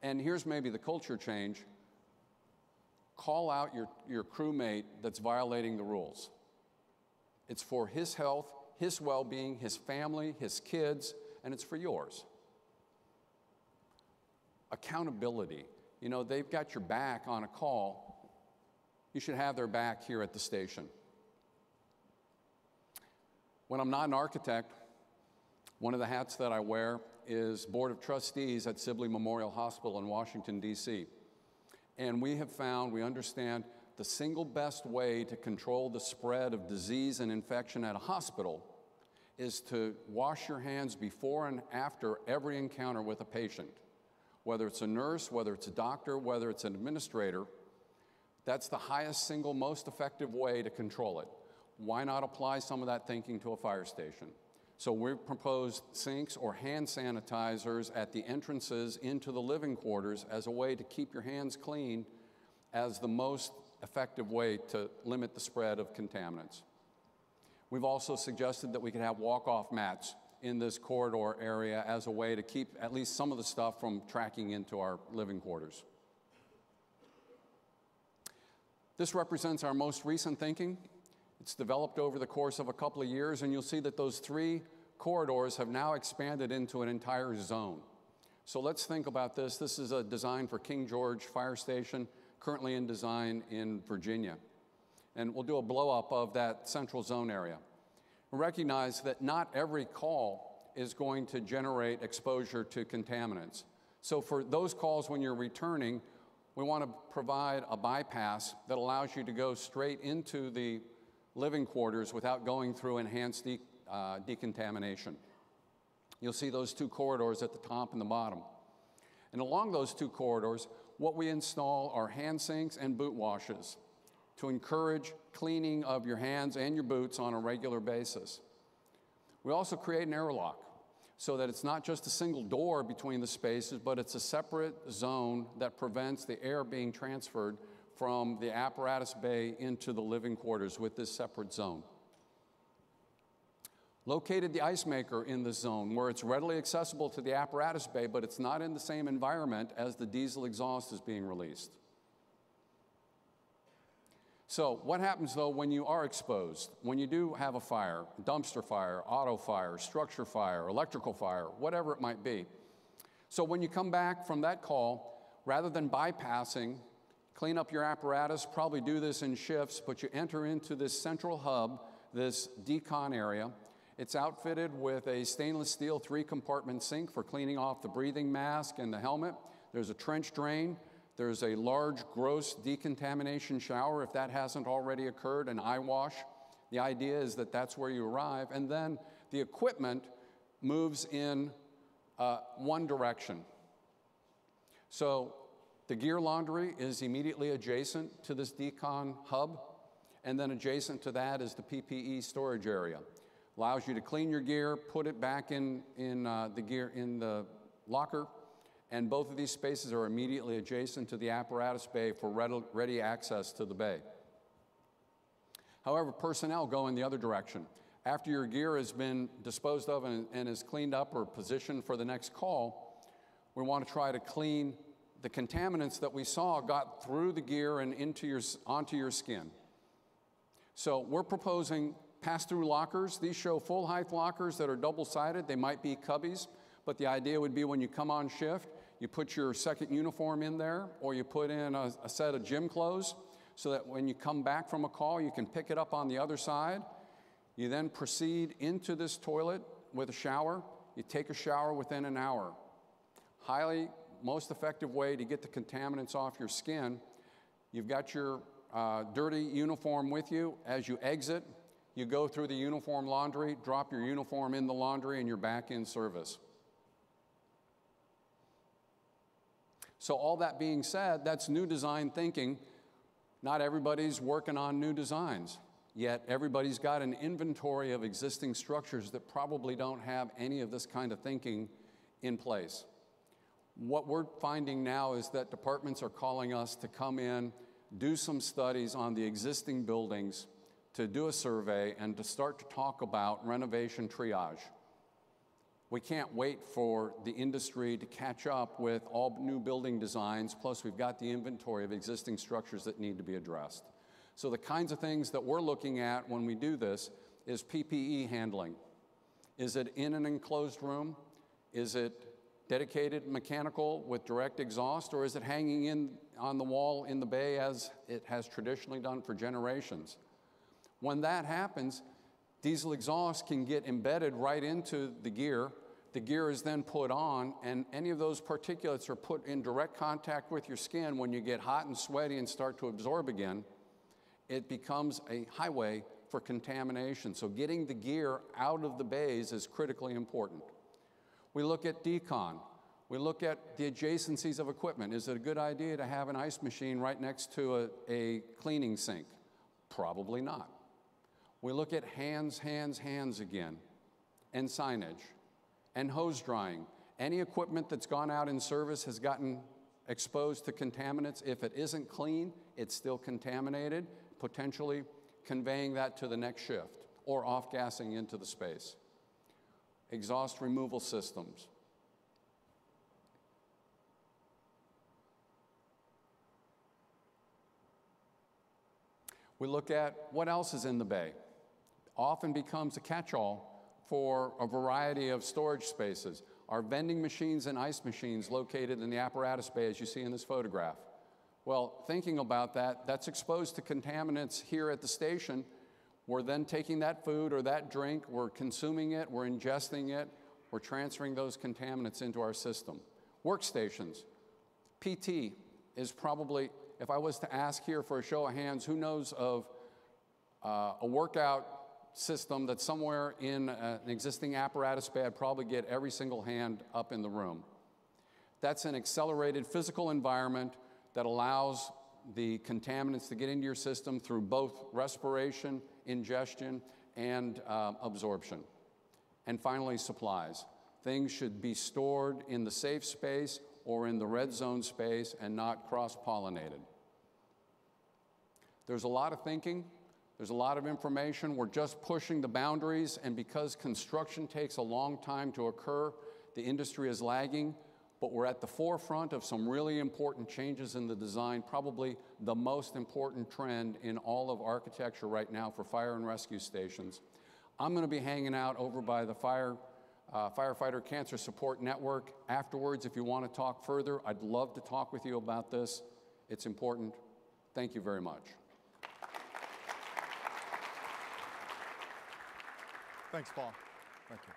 And here's maybe the culture change. Call out your crewmate that's violating the rules. It's for his health, his well-being, his family, his kids, and it's for yours. Accountability. You know, they've got your back on a call. You should have their back here at the station. When I'm not an architect, one of the hats that I wear is Board of Trustees at Sibley Memorial Hospital in Washington, D.C. And we have found, we understand, the single best way to control the spread of disease and infection at a hospital is to wash your hands before and after every encounter with a patient. Whether it's a nurse, whether it's a doctor, whether it's an administrator, that's the highest, single, most effective way to control it. Why not apply some of that thinking to a fire station? So we've proposed sinks or hand sanitizers at the entrances into the living quarters as a way to keep your hands clean as the most effective way to limit the spread of contaminants. We've also suggested that we could have walk-off mats in this corridor area as a way to keep at least some of the stuff from tracking into our living quarters. This represents our most recent thinking. It's developed over the course of a couple of years, and you'll see that those 3 corridors have now expanded into an entire zone. So let's think about this. This is a design for King George Fire Station, currently in design in Virginia. And we'll do a blow-up of that central zone area. We recognize that not every call is going to generate exposure to contaminants. So for those calls when you're returning, we want to provide a bypass that allows you to go straight into the living quarters without going through enhanced decontamination. You'll see those 2 corridors at the top and the bottom. And along those 2 corridors, what we install are hand sinks and boot washes to encourage cleaning of your hands and your boots on a regular basis. We also create an airlock. so that it's not just a single door between the spaces, but it's a separate zone that prevents the air being transferred from the apparatus bay into the living quarters with this separate zone. Located the ice maker in this zone where it's readily accessible to the apparatus bay, but it's not in the same environment as the diesel exhaust is being released. So what happens though when you are exposed? When you do have a fire, dumpster fire, auto fire, structure fire, electrical fire, whatever it might be. So when you come back from that call, rather than bypassing, clean up your apparatus, probably do this in shifts, but you enter into this central hub, this decon area. It's outfitted with a stainless steel 3-compartment sink for cleaning off the breathing mask and the helmet. There's a trench drain. There's a large gross decontamination shower if that hasn't already occurred, an eye wash. The idea is that that's where you arrive. And then the equipment moves in one direction. So the gear laundry is immediately adjacent to this decon hub. And then adjacent to that is the PPE storage area. Allows you to clean your gear, put it back in the locker. And both of these spaces are immediately adjacent to the apparatus bay for ready access to the bay. However, personnel go in the other direction. After your gear has been disposed of and is cleaned up or positioned for the next call, we want to try to clean the contaminants that we saw got through the gear and onto your skin. So we're proposing pass-through lockers. These show full-height lockers that are double-sided. They might be cubbies, but the idea would be when you come on shift, you put your second uniform in there, or you put in a set of gym clothes so that when you come back from a call, you can pick it up on the other side. You then proceed into this toilet with a shower. You take a shower within an hour. Most effective way to get the contaminants off your skin. You've got your dirty uniform with you. As you exit, you go through the uniform laundry, drop your uniform in the laundry, and you're back in service. So all that being said, that's new design thinking. Not everybody's working on new designs, yet everybody's got an inventory of existing structures that probably don't have any of this kind of thinking in place. What we're finding now is that departments are calling us to come in, do some studies on the existing buildings, to do a survey, and to start to talk about renovation triage. We can't wait for the industry to catch up with all new building designs, plus we've got the inventory of existing structures that need to be addressed. So the kinds of things that we're looking at when we do this is PPE handling. Is it in an enclosed room? Is it dedicated mechanical with direct exhaust, or is it hanging in on the wall in the bay as it has traditionally done for generations? When that happens, diesel exhaust can get embedded right into the gear. The gear is then put on, and any of those particulates are put in direct contact with your skin. When you get hot and sweaty and start to absorb again, it becomes a highway for contamination. So getting the gear out of the bays is critically important. We look at decon. We look at the adjacencies of equipment. Is it a good idea to have an ice machine right next to a cleaning sink? Probably not. We look at hands again, and signage, and hose drying. Any equipment that's gone out in service has gotten exposed to contaminants. If it isn't clean, it's still contaminated, potentially conveying that to the next shift or off-gassing into the space. Exhaust removal systems. We look at what else is in the bay. Often becomes a catch-all for a variety of storage spaces. Our vending machines and ice machines located in the apparatus bay, as you see in this photograph. Well, thinking about that, that's exposed to contaminants here at the station. We're then taking that food or that drink, we're consuming it, we're ingesting it, we're transferring those contaminants into our system. Workstations. PT is probably, if I was to ask here for a show of hands, who knows of a workout system that's somewhere in an existing apparatus bay? I'd probably get every single hand up in the room. That's an accelerated physical environment that allows the contaminants to get into your system through both respiration, ingestion, and absorption. And finally, supplies. Things should be stored in the safe space or in the red zone space and not cross-pollinated. There's a lot of thinking, there's a lot of information. We're just pushing the boundaries, and because construction takes a long time to occur, the industry is lagging, but we're at the forefront of some really important changes in the design, probably the most important trend in all of architecture right now for fire and rescue stations. I'm going to be hanging out over by the Firefighter Cancer Support Network afterwards. If you want to talk further, I'd love to talk with you about this. It's important. Thank you very much. Thanks, Paul. Thank you.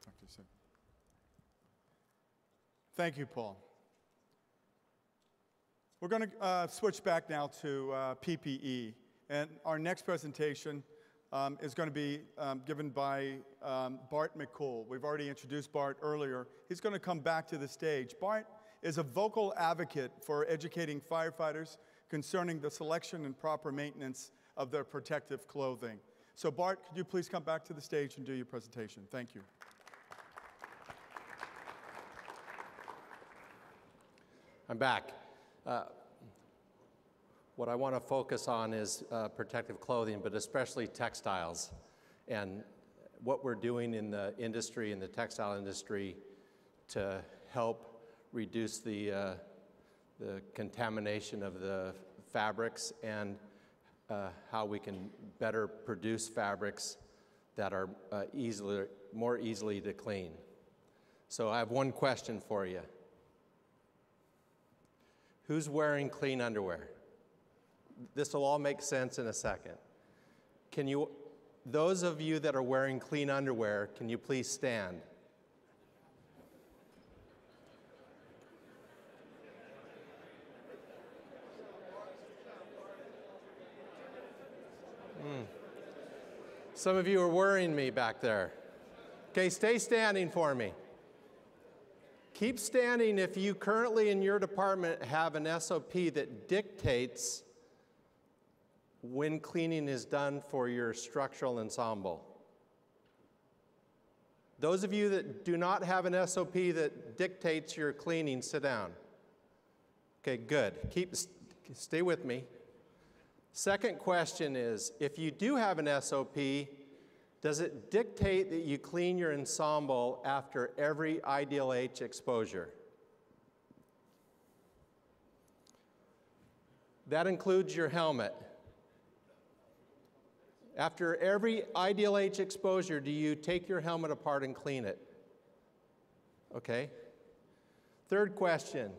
Talk to you soon. Thank you, Paul. We're going to switch back now to PPE. And our next presentation is going to be given by Bart McCool. We've already introduced Bart earlier. He's going to come back to the stage. Bart is a vocal advocate for educating firefighters concerning the selection and proper maintenance of their protective clothing. So Bart, could you please come back to the stage and do your presentation? Thank you. I'm back. What I want to focus on is protective clothing, but especially textiles, and what we're doing in the industry, in the textile industry, to help reduce the contamination of the fabrics, and how we can better produce fabrics that are more easily to clean. So I have one question for you. Who's wearing clean underwear? This will all make sense in a second. Those of you that are wearing clean underwear, can you please stand? Some of you are worrying me back there. Okay, stay standing for me. Keep standing if you currently in your department have an SOP that dictates when cleaning is done for your structural ensemble. Those of you that do not have an SOP that dictates your cleaning, sit down. Okay, good. Stay with me. Second question is, if you do have an SOP, does it dictate that you clean your ensemble after every Ideal H exposure? That includes your helmet. After every Ideal H exposure, do you take your helmet apart and clean it? Okay. Third question.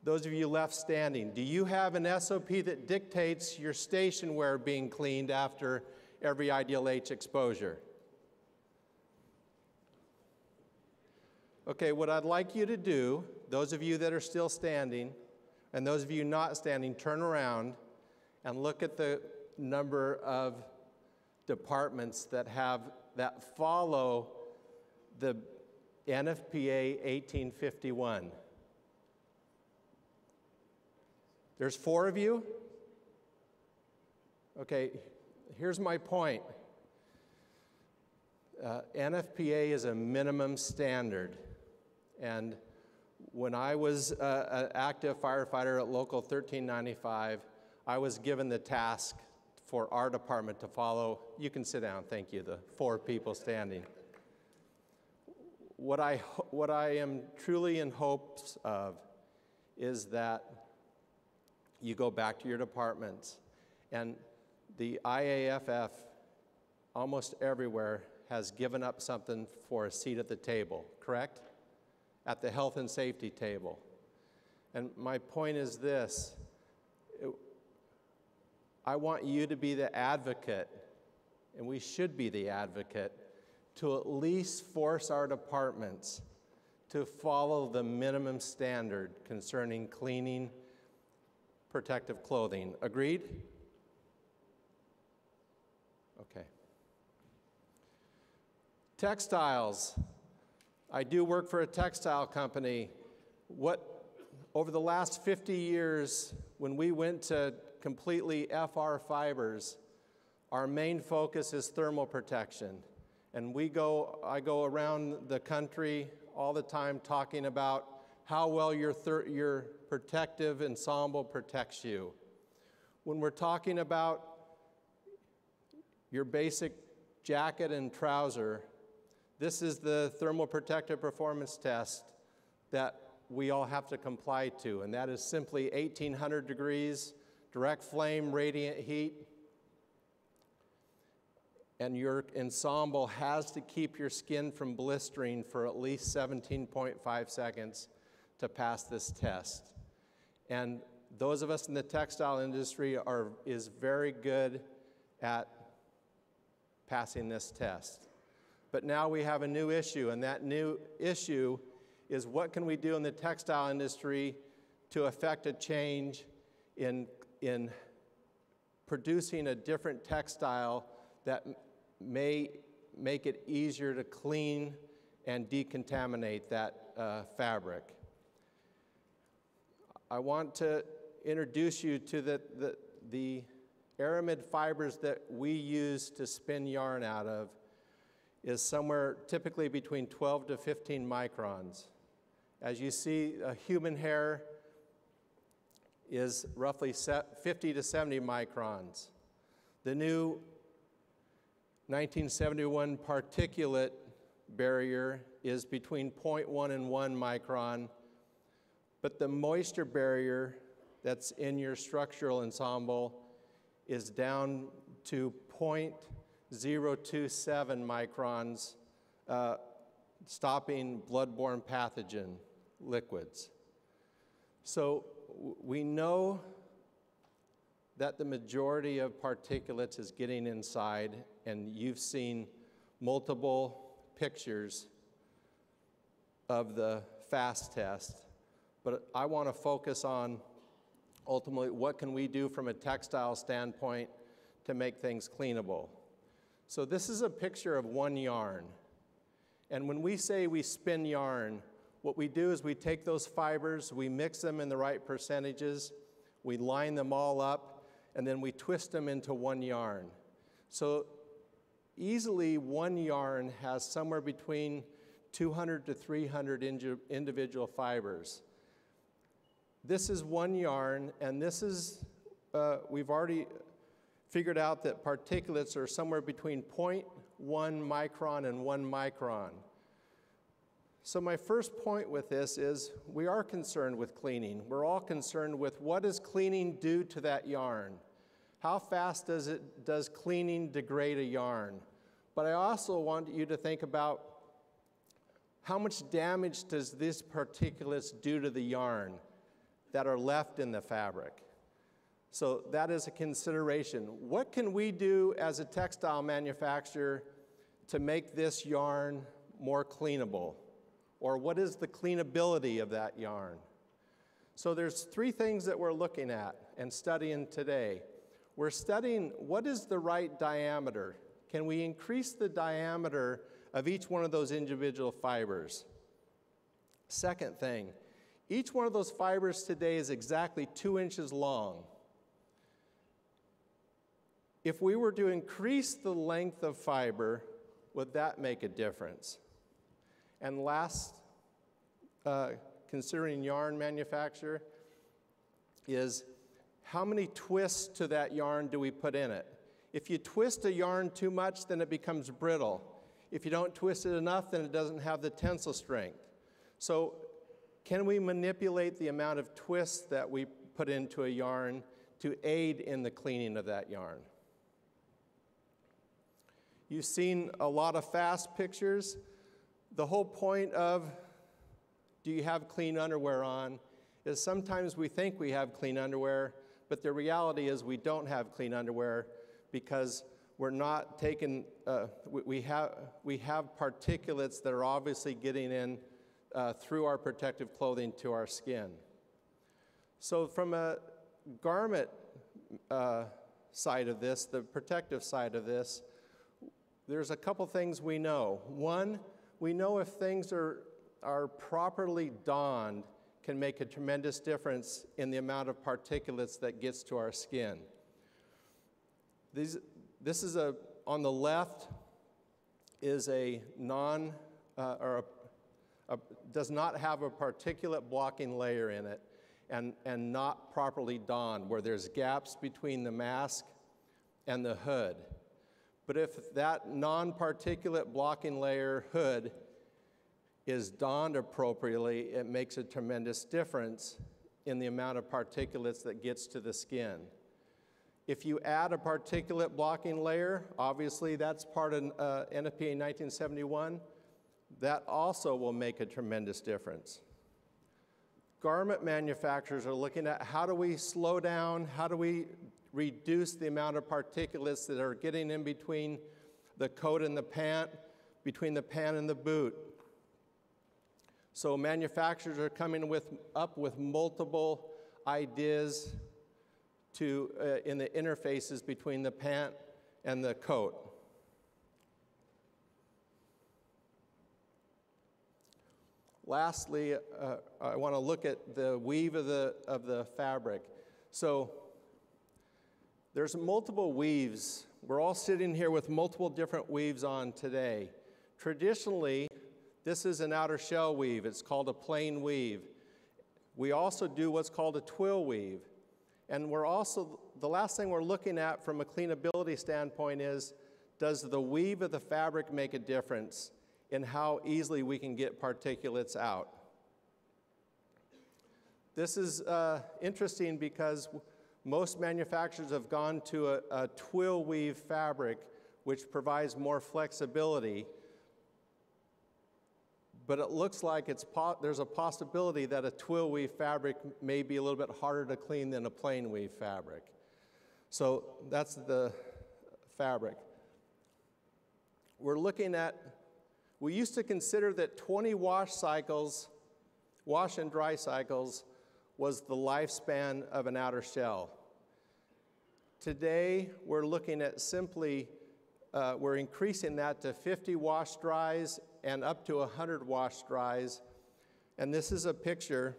Those of you left standing, do you have an SOP that dictates your station wear being cleaned after every Ideal H exposure? Okay, what I'd like you to do, those of you that are still standing, and those of you not standing, turn around and look at the number of departments that follow the NFPA 1851. There's 4 of you? Okay, here's my point. NFPA is a minimum standard. And when I was an active firefighter at Local 1395, I was given the task for our department to follow. You can sit down, thank you, the 4 people standing. What I am truly in hopes of is that you go back to your departments, and the IAFF almost everywhere has given up something for a seat at the table, correct? At the health and safety table. And my point is this, I want you to be the advocate, and we should be the advocate, to at least force our departments to follow the minimum standard concerning cleaning protective clothing. Agreed? Okay. Textiles. I do work for a textile company. Over the last 50 years, when we went to completely FR fibers, our main focus is thermal protection. And I go around the country all the time talking about how well your protective ensemble protects you. When we're talking about your basic jacket and trouser, this is the thermal protective performance test that we all have to comply to, and that is simply 1800 degrees, direct flame, radiant heat, and your ensemble has to keep your skin from blistering for at least 17.5 seconds to pass this test. And those of us in the textile industry is very good at passing this test. But now we have a new issue, and that new issue is what can we do in the textile industry to affect a change in producing a different textile that may make it easier to clean and decontaminate that fabric. I want to introduce you to the aramid fibers that we use to spin yarn out of is somewhere typically between 12 to 15 microns. As you see, a human hair is roughly 50 to 70 microns. The new 1971 particulate barrier is between 0.1 and 1 micron, but the moisture barrier that's in your structural ensemble is down to 0.027 microns, stopping bloodborne pathogen liquids. So we know that the majority of particulates is getting inside, and you've seen multiple pictures of the FAST test, but I want to focus on ultimately what can we do from a textile standpoint to make things cleanable. So this is a picture of one yarn, and when we say we spin yarn, what we do is we take those fibers, we mix them in the right percentages, we line them all up, and then we twist them into one yarn. So easily one yarn has somewhere between 200 to 300 individual fibers. This is one yarn, and this is, we've already figured out that particulates are somewhere between 0.1 micron and 1 micron. So my first point with this is we are concerned with cleaning. We're all concerned with what does cleaning do to that yarn? How fast does cleaning degrade a yarn? But I also want you to think about how much damage does these particulates do to the yarn that are left in the fabric? So that is a consideration. What can we do as a textile manufacturer to make this yarn more cleanable? Or what is the cleanability of that yarn? So there's three things that we're looking at and studying today. We're studying what is the right diameter. Can we increase the diameter of each one of those individual fibers? Second thing, each one of those fibers today is exactly 2 inches long. If we were to increase the length of fiber, would that make a difference? And last, considering yarn manufacture, is how many twists to that yarn do we put in it? If you twist a yarn too much, then it becomes brittle. If you don't twist it enough, then it doesn't have the tensile strength. So can we manipulate the amount of twists that we put into a yarn to aid in the cleaning of that yarn? You've seen a lot of fast pictures. The whole point of do you have clean underwear on is sometimes we think we have clean underwear, but the reality is we don't have clean underwear because we're not taking, we have particulates that are obviously getting in through our protective clothing to our skin. So from a garment side of this, the protective side of this, there's a couple things we know. One, we know if things are properly donned can make a tremendous difference in the amount of particulates that gets to our skin. This is on the left is does not have a particulate blocking layer in it and not properly donned, where there's gaps between the mask and the hood. But if that non-particulate blocking layer hood is donned appropriately, it makes a tremendous difference in the amount of particulates that gets to the skin. If you add a particulate blocking layer, obviously that's part of NFPA 1971, that also will make a tremendous difference. Garment manufacturers are looking at how do we slow down, how do we reduce the amount of particulates that are getting in between the coat and the pant, between the pant and the boot. So manufacturers are coming up with multiple ideas in the interfaces between the pant and the coat. Lastly, I want to look at the weave of the fabric. So there's multiple weaves. We're all sitting here with multiple different weaves on today. Traditionally, this is an outer shell weave. It's called a plain weave. We also do what's called a twill weave. And the last thing we're looking at from a cleanability standpoint is, does the weave of the fabric make a difference in how easily we can get particulates out? This is interesting because most manufacturers have gone to a twill weave fabric, which provides more flexibility. But it looks like there's a possibility that a twill weave fabric may be a little bit harder to clean than a plain weave fabric. So that's the fabric. We used to consider that 20 wash and dry cycles, was the lifespan of an outer shell. Today, we're looking at we're increasing that to 50 wash dries and up to 100 wash dries. And this is a picture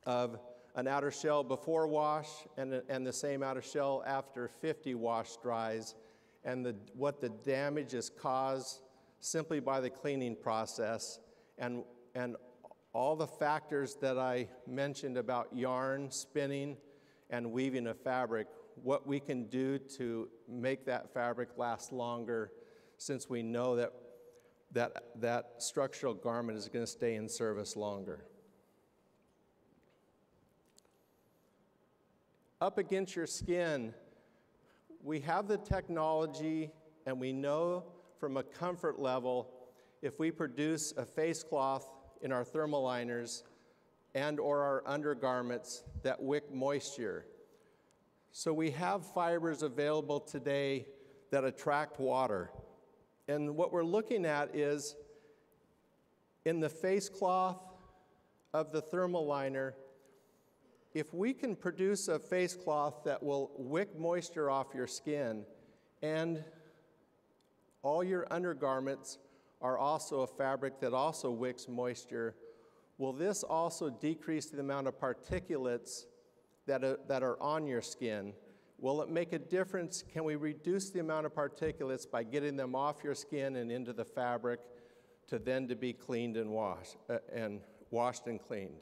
of an outer shell before wash and the same outer shell after 50 wash dries, and what the damage is caused simply by the cleaning process, and all the factors that I mentioned about yarn, spinning, and weaving a fabric, what we can do to make that fabric last longer, since we know that structural garment is going to stay in service longer. Up against your skin, we have the technology, and we know from a comfort level, if we produce a face cloth in our thermal liners and or our undergarments that wick moisture. So we have fibers available today that attract water. And what we're looking at is, in the face cloth of the thermal liner, if we can produce a face cloth that will wick moisture off your skin, and all your undergarments are also a fabric that also wicks moisture, will this also decrease the amount of particulates that are on your skin? Will it make a difference? Can we reduce the amount of particulates by getting them off your skin and into the fabric to be cleaned and washed and cleaned?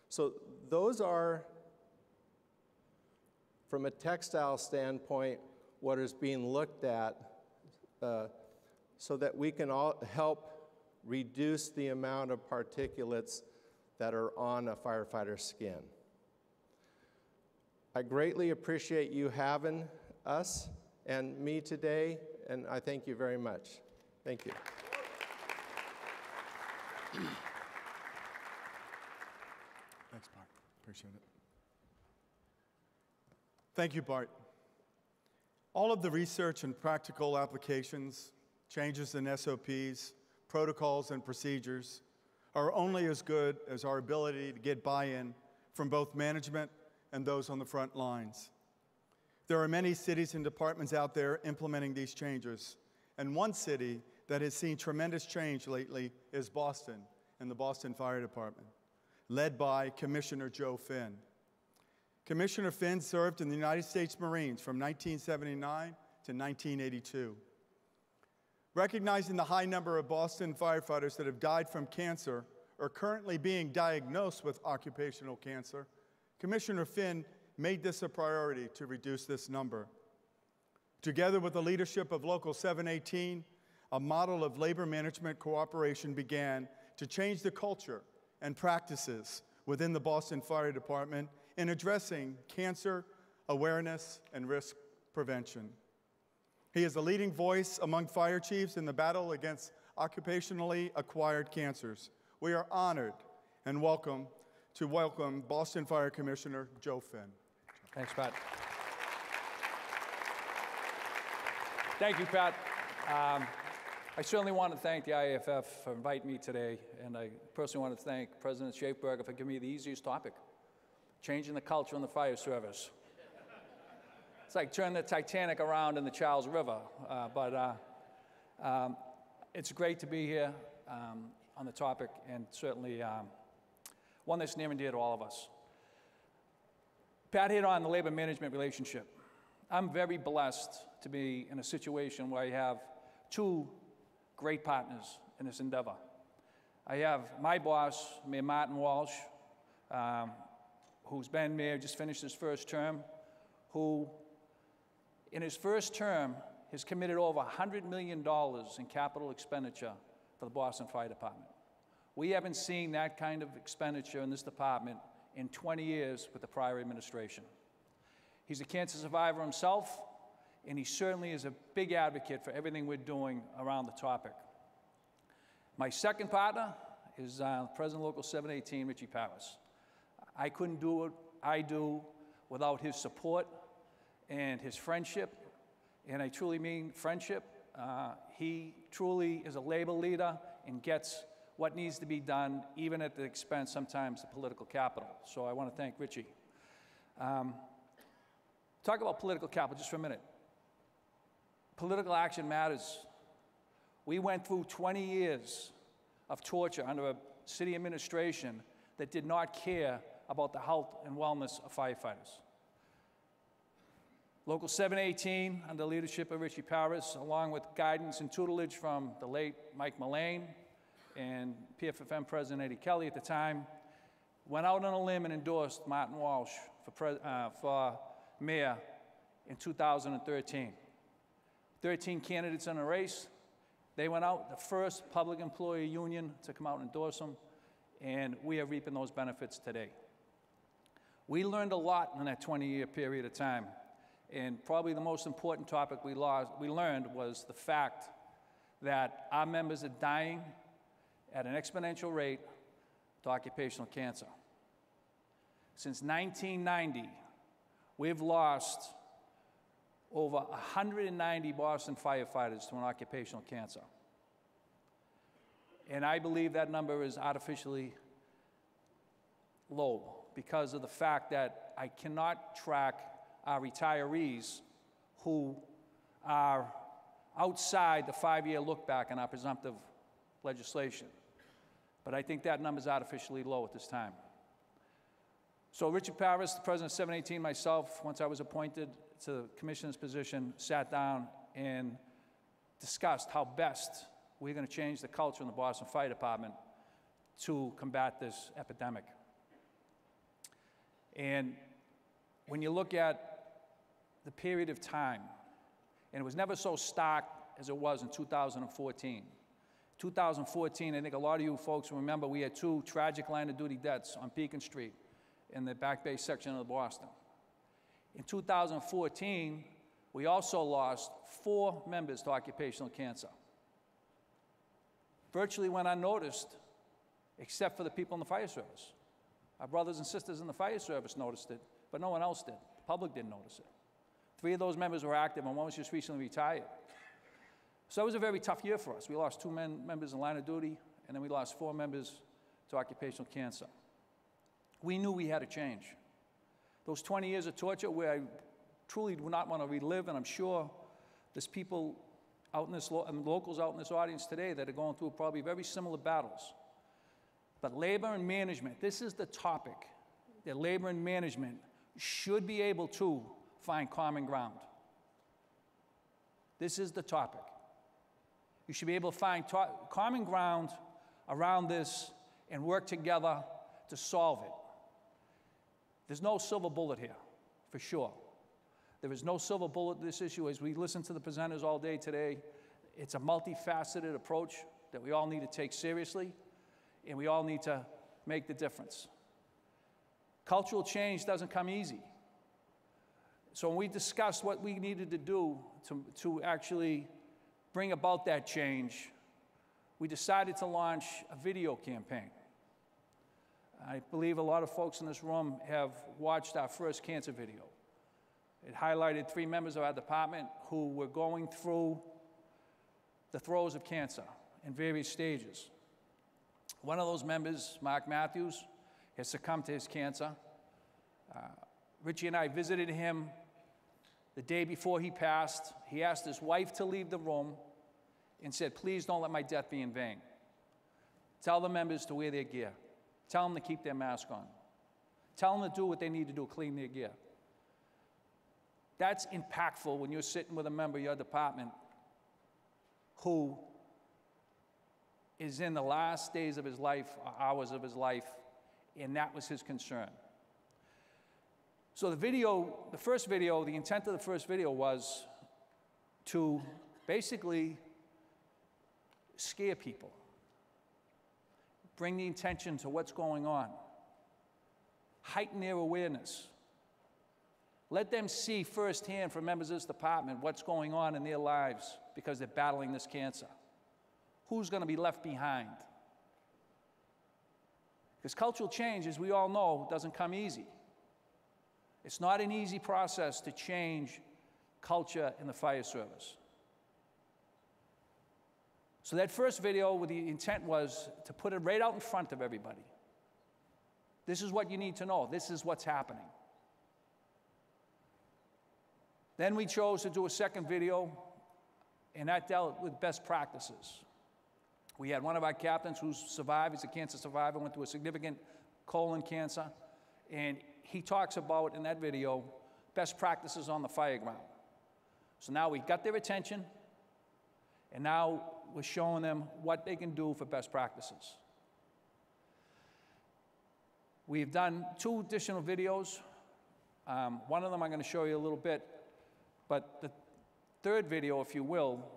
So those are, from a textile standpoint, what is being looked at so that we can all help reduce the amount of particulates that are on a firefighter's skin. I greatly appreciate you having us and me today, and I thank you very much. Thank you. Thanks, Bart. Appreciate it. Thank you, Bart. All of the research and practical applications, changes in SOPs, protocols, and procedures are only as good as our ability to get buy-in from both management and those on the front lines. There are many cities and departments out there implementing these changes, and one city that has seen tremendous change lately is Boston and the Boston Fire Department, led by Commissioner Joe Finn. Commissioner Finn served in the United States Marines from 1979 to 1982. Recognizing the high number of Boston firefighters that have died from cancer or currently being diagnosed with occupational cancer, Commissioner Finn made this a priority to reduce this number. Together with the leadership of Local 718, a model of labor management cooperation began to change the culture and practices within the Boston Fire Department in addressing cancer awareness and risk prevention. He is a leading voice among fire chiefs in the battle against occupationally acquired cancers. We are honored and welcome Boston Fire Commissioner Joe Finn. Thanks, Pat. Thank you, Pat. I certainly want to thank the IAFF for inviting me today, and I personally want to thank President Schaefberger for giving me the easiest topic, changing the culture in the fire service. It's like turning the Titanic around in the Charles River, but it's great to be here on the topic, and certainly one that's near and dear to all of us. Pat hit on the labor management relationship. I'm very blessed to be in a situation where I have two great partners in this endeavor. I have my boss, Mayor Martin Walsh, who's been mayor, just finished his first term, who in his first term has committed over $100 million in capital expenditure for the Boston Fire Department. We haven't seen that kind of expenditure in this department in 20 years with the prior administration. He's a cancer survivor himself, and he certainly is a big advocate for everything we're doing around the topic. My second partner is President Local 718, Richie Paris. I couldn't do what I do without his support and his friendship, and I truly mean friendship. He truly is a labor leader and gets what needs to be done, even at the expense sometimes of political capital. So I want to thank Richie. Talk about political capital just for a minute. Political action matters. We went through 20 years of torture under a city administration that did not care about the health and wellness of firefighters. Local 718, under the leadership of Richie Paris, along with guidance and tutelage from the late Mike Mullane and PFFM President Eddie Kelly at the time, went out on a limb and endorsed Martin Walsh for mayor in 2013. 13 candidates in a race. They went out, the first public employee union to come out and endorse them, and we are reaping those benefits today. We learned a lot in that 20-year period of time, and probably the most important topic we learned was the fact that our members are dying at an exponential rate to occupational cancer. Since 1990, we've lost over 190 Boston firefighters to an occupational cancer. And I believe that number is artificially low because of the fact that I cannot track our retirees who are outside the 5-year look back on our presumptive legislation. But I think that number is artificially low at this time. So Richard Paris, the president of 718, myself, once I was appointed to the commissioner's position, sat down and discussed how best we're going to change the culture in the Boston Fire Department to combat this epidemic. And when you look at the period of time, and it was never so stark as it was in 2014. 2014, I think a lot of you folks remember we had 2 tragic line of duty deaths on Beacon Street in the Back Bay section of Boston. In 2014, we also lost 4 members to occupational cancer. Virtually went unnoticed, except for the people in the fire service. Our brothers and sisters in the fire service noticed it, but no one else did. The public didn't notice it. 3 of those members were active, and 1 was just recently retired. So it was a very tough year for us. We lost 2 members in line of duty, and then we lost 4 members to occupational cancer. We knew we had to change. Those 20 years of torture where I truly do not want to relive, and I'm sure there's people out in this, and locals out in this audience today that are going through probably very similar battles. But labor and management, this is the topic, that labor and management should be able to find common ground. This is the topic. You should be able to find common ground around this and work together to solve it. There's no silver bullet here, for sure. There is no silver bullet to this issue. As we listen to the presenters all day today, it's a multifaceted approach that we all need to take seriously, and we all need to make the difference. Cultural change doesn't come easy. So when we discussed what we needed to do to actually bring about that change, we decided to launch a video campaign. I believe a lot of folks in this room have watched our first cancer video. It highlighted 3 members of our department who were going through the throes of cancer in various stages. One of those members, Mark Matthews, has succumbed to his cancer. Richie and I visited him the day before he passed. He asked his wife to leave the room and said, "Please don't let my death be in vain. Tell the members to wear their gear. Tell them to keep their mask on. Tell them to do what they need to do, clean their gear." That's impactful when you're sitting with a member of your department who is in the last days of his life, or hours of his life, and that was his concern. So the first video, the intent of the first video was to basically scare people, bring the attention to what's going on, heighten their awareness, let them see firsthand from members of this department what's going on in their lives because they're battling this cancer. Who's going to be left behind? Because cultural change, as we all know, doesn't come easy. It's not an easy process to change culture in the fire service. So that first video, the intent was to put it right out in front of everybody. This is what you need to know. This is what's happening. Then we chose to do a second video, and that dealt with best practices. We had one of our captains who's survived, he's a cancer survivor, went through a significant colon cancer, and he talks about, in that video, best practices on the fire ground. So now we got their attention, and now we're showing them what they can do for best practices. We've done 2 additional videos. One of them I'm going to show you a little bit, but the third video, if you will,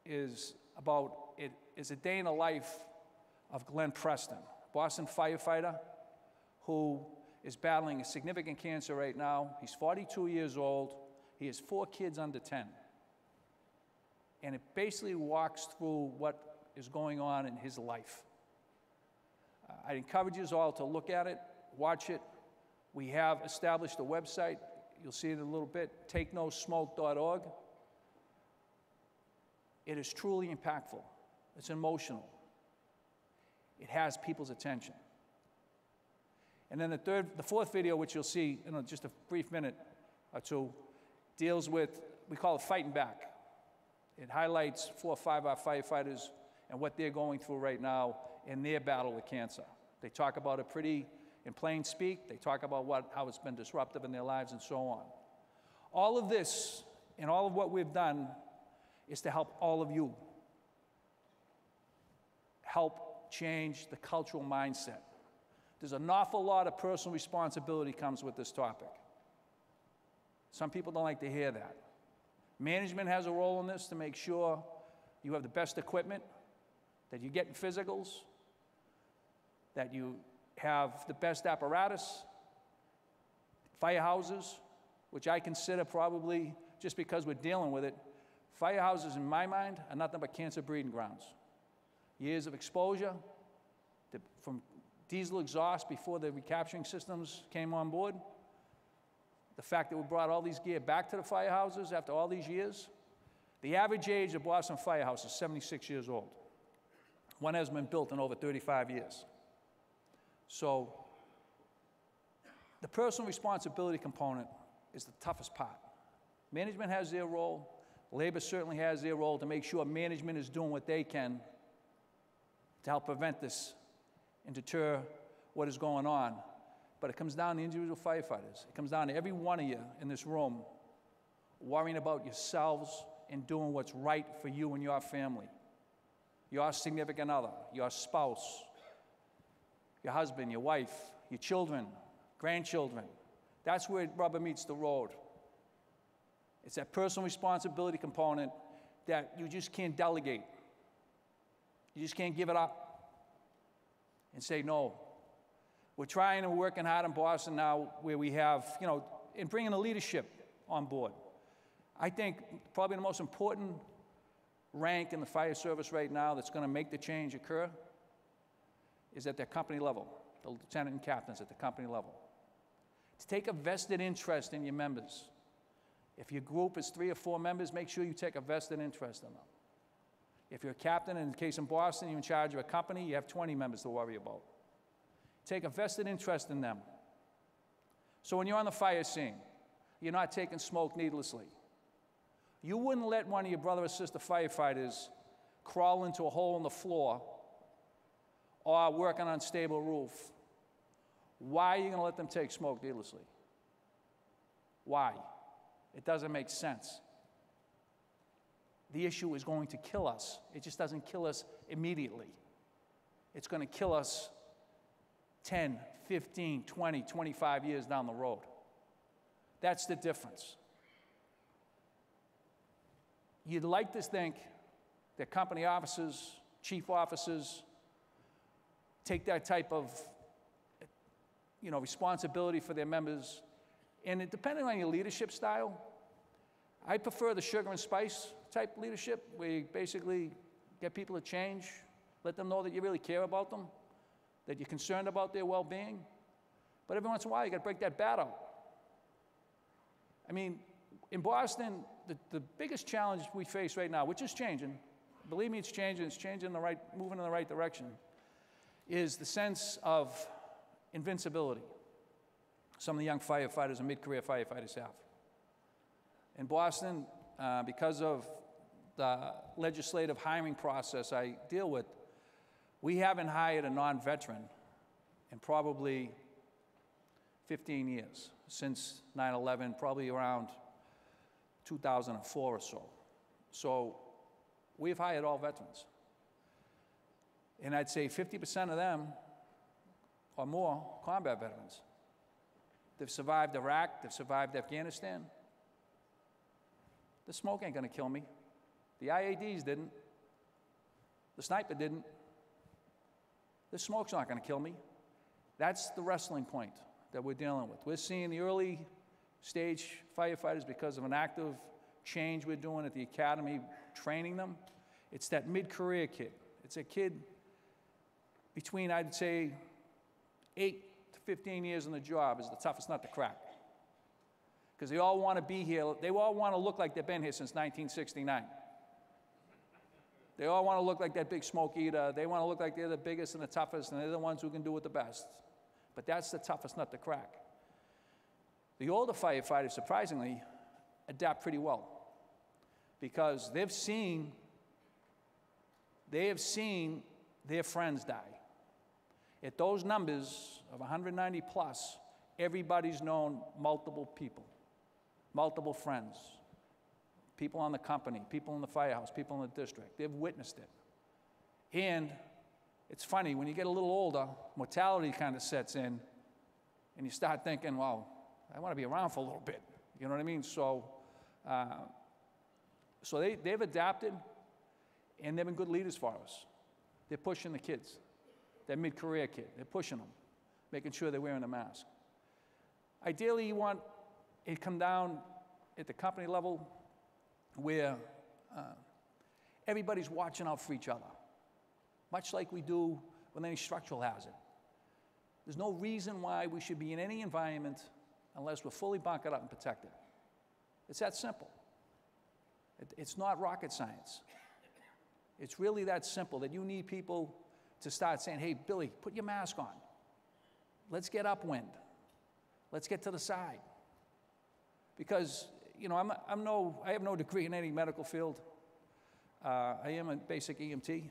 is a day in the life of Glenn Preston, Boston firefighter who is battling a significant cancer right now. He's 42 years old. He has 4 kids under 10. And it basically walks through what is going on in his life. I encourage you all to look at it, watch it. We have established a website. You'll see it in a little bit, takenosmoke.org. It is truly impactful. It's emotional. It has people's attention. And then the 4th video, which you'll see in just a brief minute or 2, deals with, we call it fighting back. It highlights 4 or 5 of our firefighters and what they're going through right now in their battle with cancer. They talk about it pretty in plain speak. They talk about how it's been disruptive in their lives and so on. All of this and all of what we've done is to help all of you help change the cultural mindset. There's an awful lot of personal responsibility comes with this topic. Some people don't like to hear that. Management has a role in this to make sure you have the best equipment, that you get in physicals, that you have the best apparatus, firehouses, which I consider probably, just because we're dealing with it, firehouses in my mind are nothing but cancer breeding grounds. Years of exposure from diesel exhaust before the recapturing systems came on board. The fact that we brought all these gear back to the firehouses after all these years. The average age of Boston Firehouse is 76 years old. One hasn't been built in over 35 years. So the personal responsibility component is the toughest part. Management has their role. Labor certainly has their role to make sure management is doing what they can to help prevent this and deter what is going on. But it comes down to individual firefighters. It comes down to every one of you in this room worrying about yourselves and doing what's right for you and your family. your significant other, your spouse, your husband, your wife, your children, grandchildren. That's where rubber meets the road. It's that personal responsibility component that you just can't delegate. You just can't give it up and say no. We're trying and working hard in Boston now where we have, and bringing the leadership on board. I think probably the most important rank in the fire service right now that's going to make the change occur is at the company level, the lieutenant and captains at the company level. To take a vested interest in your members. If your group is 3 or 4 members, make sure you take a vested interest in them. If you're a captain, in the case in Boston, you're in charge of a company, you have 20 members to worry about. Take a vested interest in them. So when you're on the fire scene, you're not taking smoke needlessly. You wouldn't let one of your brother or sister firefighters crawl into a hole in the floor or work on an unstable roof. Why are you going to let them take smoke needlessly? Why? It doesn't make sense. The issue is going to kill us. It just doesn't kill us immediately. It's going to kill us 10, 15, 20, 25 years down the road. That's the difference. You'd like to think that company officers, chief officers, take that type of responsibility for their members. And depending on your leadership style, I prefer the sugar and spice type leadership, where you basically get people to change, let them know that you really care about them, that you're concerned about their well-being. But every once in a while, you got to break that bat out. I mean, in Boston, the biggest challenge we face right now, which is changing, believe me, it's changing moving in the right direction, is the sense of invincibility some of the young firefighters and mid-career firefighters have. In Boston, because of the legislative hiring process I deal with, we haven't hired a non-veteran in probably 15 years, since 9/11, probably around 2004 or so. So we've hired all veterans. And I'd say 50% of them or more combat veterans. They've survived Iraq, they've survived Afghanistan. The smoke ain't gonna kill me. The IADs didn't. The sniper didn't. The smoke's not gonna kill me. That's the wrestling point that we're dealing with. We're seeing the early stage firefighters because of an active change we're doing at the academy, training them. It's that mid-career kid. It's a kid between, I'd say, 8 to 15 years on the job is the toughest nut to crack. Because they all want to be here. They all want to look like they've been here since 1969. They all want to look like that big smoke eater. They want to look like they're the biggest and the toughest, and they're the ones who can do it the best. But that's the toughest nut to crack. The older firefighters, surprisingly, adapt pretty well because they have seen their friends die. At those numbers of 190 plus, everybody's known multiple people, multiple friends, people on the company, people in the firehouse, people in the district. They've witnessed it. And it's funny, when you get a little older, mortality kind of sets in, and you start thinking, well, I want to be around for a little bit. You know what I mean? So they've adapted, and they've been good leaders for us. They're pushing the kids. That mid-career kid, they're pushing them, making sure they're wearing a mask. Ideally, you want it to come down at the company level where everybody's watching out for each other, much like we do with any structural hazard. There's no reason why we should be in any environment unless we're fully bunkered up and protected. It's that simple. It's not rocket science. It's really that simple that you need people to start saying, hey, Billy, put your mask on. Let's get upwind. Let's get to the side. Because, I have no degree in any medical field. I am a basic EMT,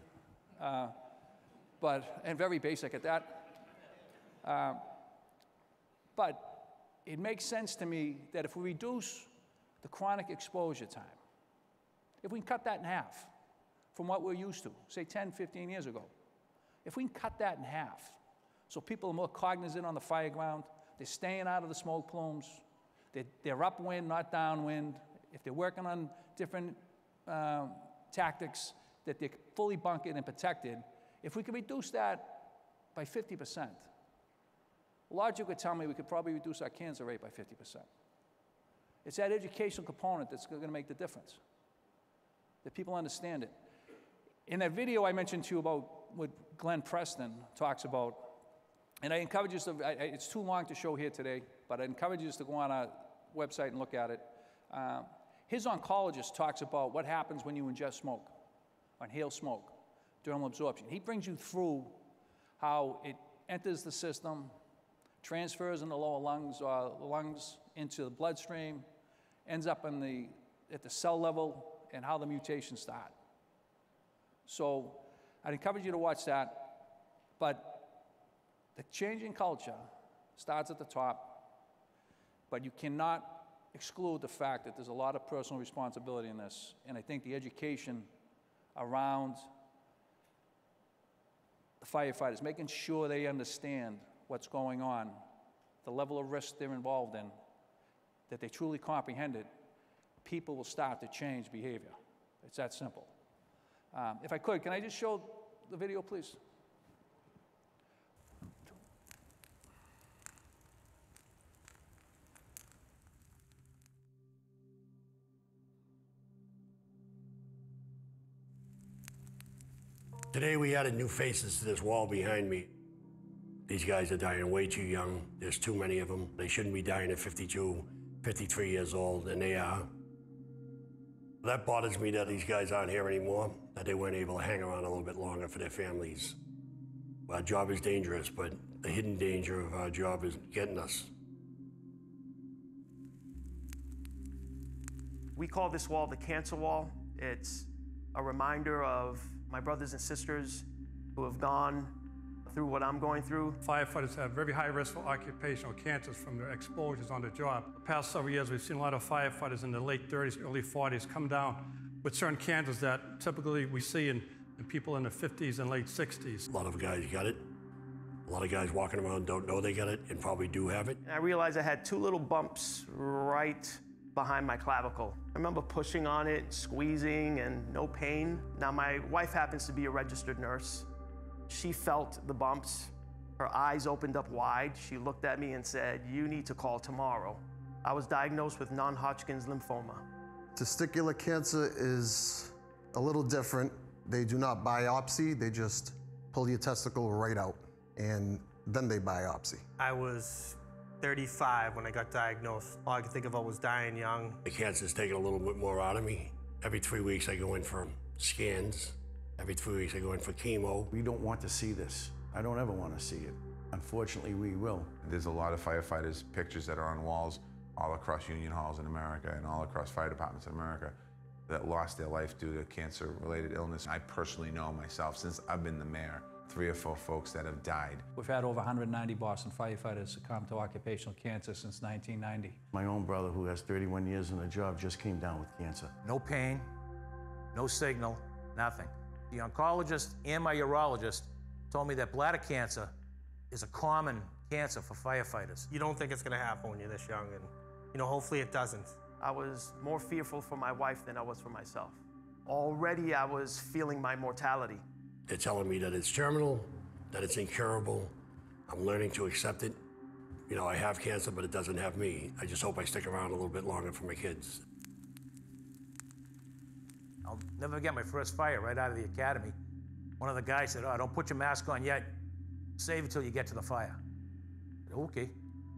and very basic at that. But it makes sense to me that if we reduce the chronic exposure time, if we can cut that in half, from what we're used to, say 10, 15 years ago. If we can cut that in half, so people are more cognizant on the fire ground, they're staying out of the smoke plumes, they're upwind, not downwind. If they're working on different tactics, that they're fully bunkered and protected, if we could reduce that by 50%, logic would tell me we could probably reduce our cancer rate by 50%. It's that educational component that's going to make the difference, that people understand it. In that video I mentioned to you about what Glenn Preston talks about, and I encourage you to, it's too long to show here today, but I encourage you to go on our website and look at it. His oncologist talks about what happens when you ingest smoke, or inhale smoke, dermal absorption. He brings you through how it enters the system, transfers in the lower lungs, or the lungs into the bloodstream, ends up in at the cell level, and how the mutations start. So I'd encourage you to watch that, but the changing culture starts at the top, but you cannot exclude the fact that there's a lot of personal responsibility in this, and I think the education around the firefighters, making sure they understand what's going on, the level of risk they're involved in, that they truly comprehend it, people will start to change behavior. It's that simple. If I could, can I just show the video, please? Today we added new faces to this wall behind me. These guys are dying way too young. There's too many of them. They shouldn't be dying at 52, 53 years old, and they are. That bothers me that these guys aren't here anymore, that they weren't able to hang around a little bit longer for their families. Our job is dangerous, but the hidden danger of our job is getting us. We call this wall the cancer wall. It's a reminder of my brothers and sisters who have gone through what I'm going through. Firefighters have very high risk for occupational cancers from their exposures on the job. The past several years, we've seen a lot of firefighters in the late 30s, early 40s come down with certain cancers that typically we see in people in the 50s and late 60s. A lot of guys got it. A lot of guys walking around don't know they got it and probably do have it. And I realized I had two little bumps right behind my clavicle. I remember pushing on it, squeezing, and no pain. Now, my wife happens to be a registered nurse. She felt the bumps. Her eyes opened up wide. She looked at me and said, "You need to call tomorrow." I was diagnosed with non-Hodgkin's lymphoma. Testicular cancer is a little different. They do not biopsy, they just pull your testicle right out, and then they biopsy. I was 35 when I got diagnosed. All I could think about was dying young. The cancer's taking a little bit more out of me. Every 3 weeks I go in for scans. Every 3 weeks I go in for chemo. We don't want to see this. I don't ever want to see it. Unfortunately, we will. There's a lot of firefighters' pictures that are on walls all across union halls in America and all across fire departments in America that lost their life due to cancer-related illness. I personally know myself, since I've been the mayor, 3 or 4 folks that have died. We've had over 190 Boston firefighters succumb to occupational cancer since 1990. My own brother, who has 31 years in the job, just came down with cancer. No pain, no signal, nothing. The oncologist and my urologist told me that bladder cancer is a common cancer for firefighters. You don't think it's gonna happen when you're this young, and hopefully it doesn't. I was more fearful for my wife than I was for myself. Already I was feeling my mortality. They're telling me that it's terminal, that it's incurable. I'm learning to accept it. I have cancer, but it doesn't have me. I just hope I stick around a little bit longer for my kids. I'll never forget my first fire right out of the academy. One of the guys said, "Oh, don't put your mask on yet. Save it till you get to the fire." I said, "Okay."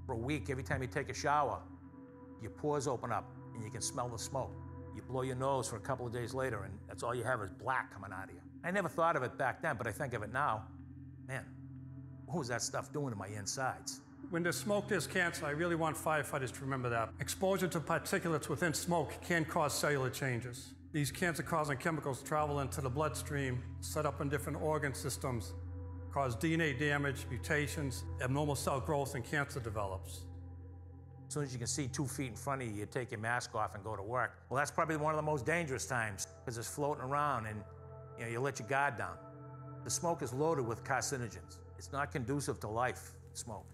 For a week, every time you take a shower, your pores open up and you can smell the smoke. You blow your nose for a couple of days later and that's all you have is black coming out of you. I never thought of it back then, but I think of it now. Man, what was that stuff doing to my insides? When there's smoke, there's cancer. I really want firefighters to remember that. Exposure to particulates within smoke can cause cellular changes. These cancer-causing chemicals travel into the bloodstream, set up in different organ systems, cause DNA damage, mutations, abnormal cell growth, and cancer develops. As soon as you can see 2 feet in front of you, you take your mask off and go to work. Well, that's probably one of the most dangerous times because it's floating around and You know, you let your guard down. The smoke is loaded with carcinogens. It's not conducive to life, smoke.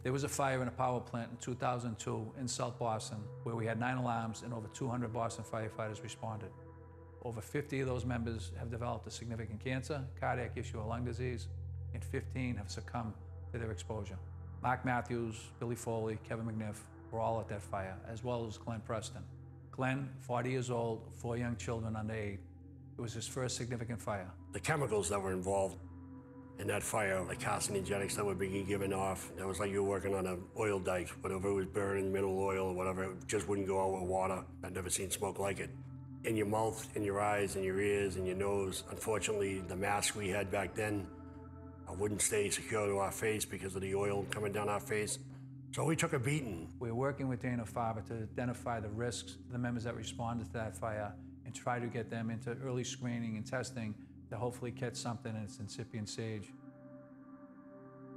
There was a fire in a power plant in 2002 in South Boston where we had 9 alarms and over 200 Boston firefighters responded. Over 50 of those members have developed a significant cancer, cardiac issue, or lung disease, and 15 have succumbed to their exposure. Mark Matthews, Billy Foley, Kevin McNiff were all at that fire, as well as Glenn Preston. Glenn, 40 years old, 4 young children under 8. It was his first significant fire. The chemicals that were involved in that fire, the carcinogenics that were being given off, it was like you were working on an oil dike. Whatever was burning, mineral oil or whatever, it just wouldn't go out with water. I'd never seen smoke like it. In your mouth, in your eyes, in your ears, in your nose. Unfortunately, the mask we had back then wouldn't stay secure to our face because of the oil coming down our face. So we took a beating. We're working with Dana-Farber to identify the risks to the members that responded to that fire and try to get them into early screening and testing to hopefully catch something in its incipient stage.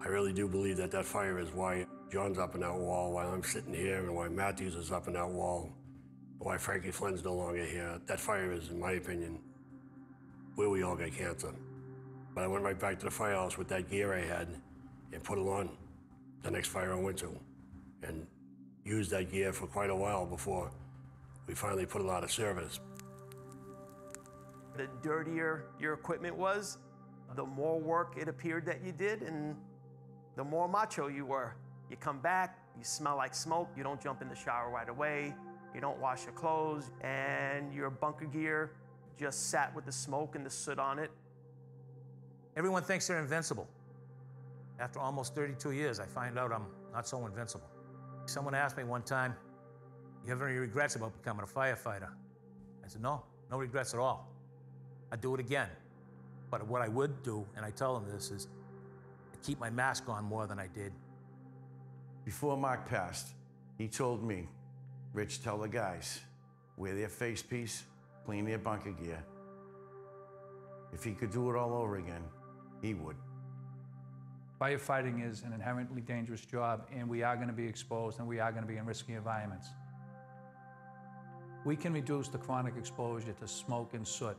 I really do believe that that fire is why John's up in that wall, why I'm sitting here, and why Matthews is up in that wall, why Frankie Flynn's no longer here. That fire is, in my opinion, where we all got cancer. But I went right back to the firehouse with that gear I had and put it on the next fire I went to and used that gear for quite a while before we finally put it out of service. The dirtier your equipment was, the more work it appeared that you did, and the more macho you were. You come back, you smell like smoke, you don't jump in the shower right away, you don't wash your clothes, and your bunker gear just sat with the smoke and the soot on it. Everyone thinks they're invincible. After almost 32 years, I find out I'm not so invincible. Someone asked me one time, "You have any regrets about becoming a firefighter?" I said, no regrets at all. I'd do it again. But what I would do, and I tell them this, is keep my mask on more than I did. Before Mark passed, he told me, "Rich, tell the guys, wear their face piece, clean their bunker gear." If he could do it all over again, he would. Firefighting is an inherently dangerous job, and we are going to be exposed, and we are going to be in risky environments. We can reduce the chronic exposure to smoke and soot.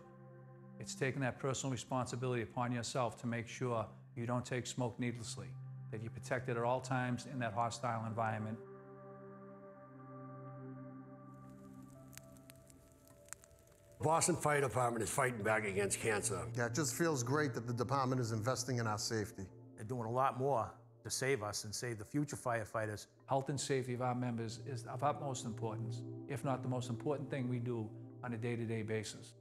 It's taking that personal responsibility upon yourself to make sure you don't take smoke needlessly, that you're protected at all times in that hostile environment. Boston Fire Department is fighting back against cancer. Yeah, it just feels great that the department is investing in our safety. They're doing a lot more to save us and save the future firefighters. Health and safety of our members is of utmost importance, if not the most important thing we do on a day-to-day basis.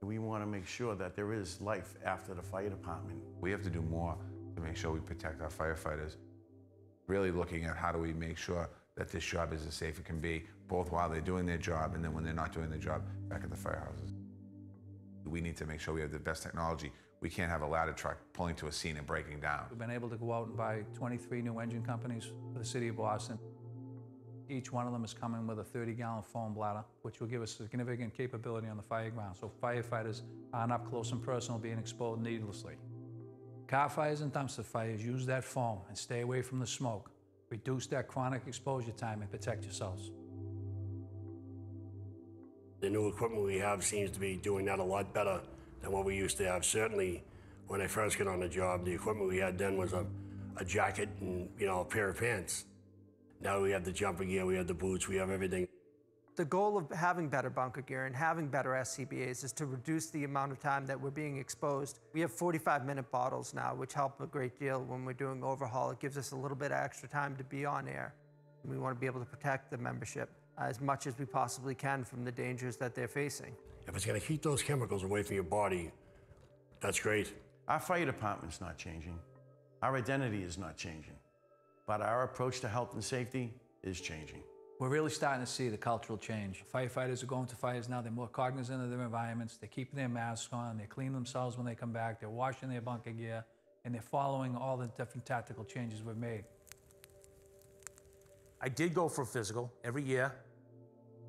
We want to make sure that there is life after the fire department. We have to do more to make sure we protect our firefighters. Really looking at how do we make sure that this job is as safe as it can be, both while they're doing their job and then when they're not doing their job back at the firehouses. We need to make sure we have the best technology. We can't have a ladder truck pulling to a scene and breaking down. We've been able to go out and buy 23 new engine companies for the city of Boston. Each one of them is coming with a 30-gallon foam bladder, which will give us significant capability on the fire ground, so firefighters aren't up close and personal being exposed needlessly. Car fires and dumpster fires use that foam and stay away from the smoke. Reduce that chronic exposure time and protect yourselves. The new equipment we have seems to be doing that a lot better than what we used to have. Certainly, when I first got on the job, the equipment we had then was a jacket and, a pair of pants. Now we have the jumper gear, we have the boots, we have everything. The goal of having better bunker gear and having better SCBAs is to reduce the amount of time that we're being exposed. We have 45-minute bottles now, which help a great deal when we're doing overhaul. It gives us a little bit of extra time to be on air. We want to be able to protect the membership as much as we possibly can from the dangers that they're facing. If it's going to keep those chemicals away from your body, that's great. Our fire department's not changing. Our identity is not changing. But our approach to health and safety is changing. We're really starting to see the cultural change. Firefighters are going to fires now. They're more cognizant of their environments. They're keeping their masks on. They clean themselves when they come back. They're washing their bunker gear. And they're following all the different tactical changes we've made. I did go for a physical every year,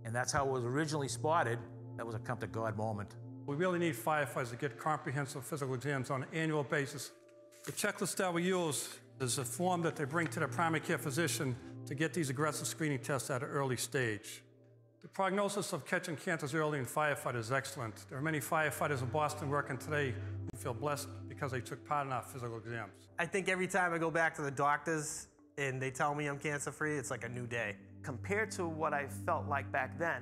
and that's how it was originally spotted. That was a come to God moment. We really need firefighters to get comprehensive physical exams on an annual basis. The checklist that we use is a form that they bring to their primary care physician to get these aggressive screening tests at an early stage. The prognosis of catching cancers early in firefighters is excellent. There are many firefighters in Boston working today who feel blessed because they took part in our physical exams. I think every time I go back to the doctors and they tell me I'm cancer-free, it's like a new day. Compared to what I felt like back then,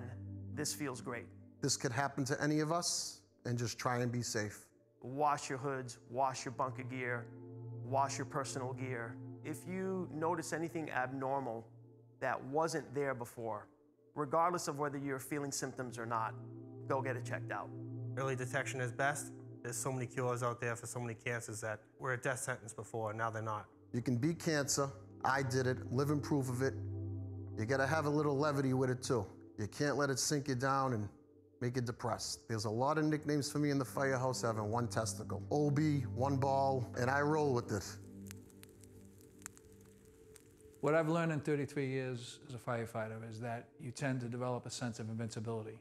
this feels great. This could happen to any of us, and just try and be safe. Wash your hoods, wash your bunker gear, wash your personal gear. If you notice anything abnormal that wasn't there before, regardless of whether you're feeling symptoms or not, go get it checked out. Early detection is best. There's so many cures out there for so many cancers that were a death sentence before, and now they're not. You can beat cancer. I did it, living proof of it. You gotta have a little levity with it too. You can't let it sink you down and make you depressed. There's a lot of nicknames for me in the firehouse having one testicle. OB, one ball, and I roll with it. What I've learned in 33 years as a firefighter is that you tend to develop a sense of invincibility.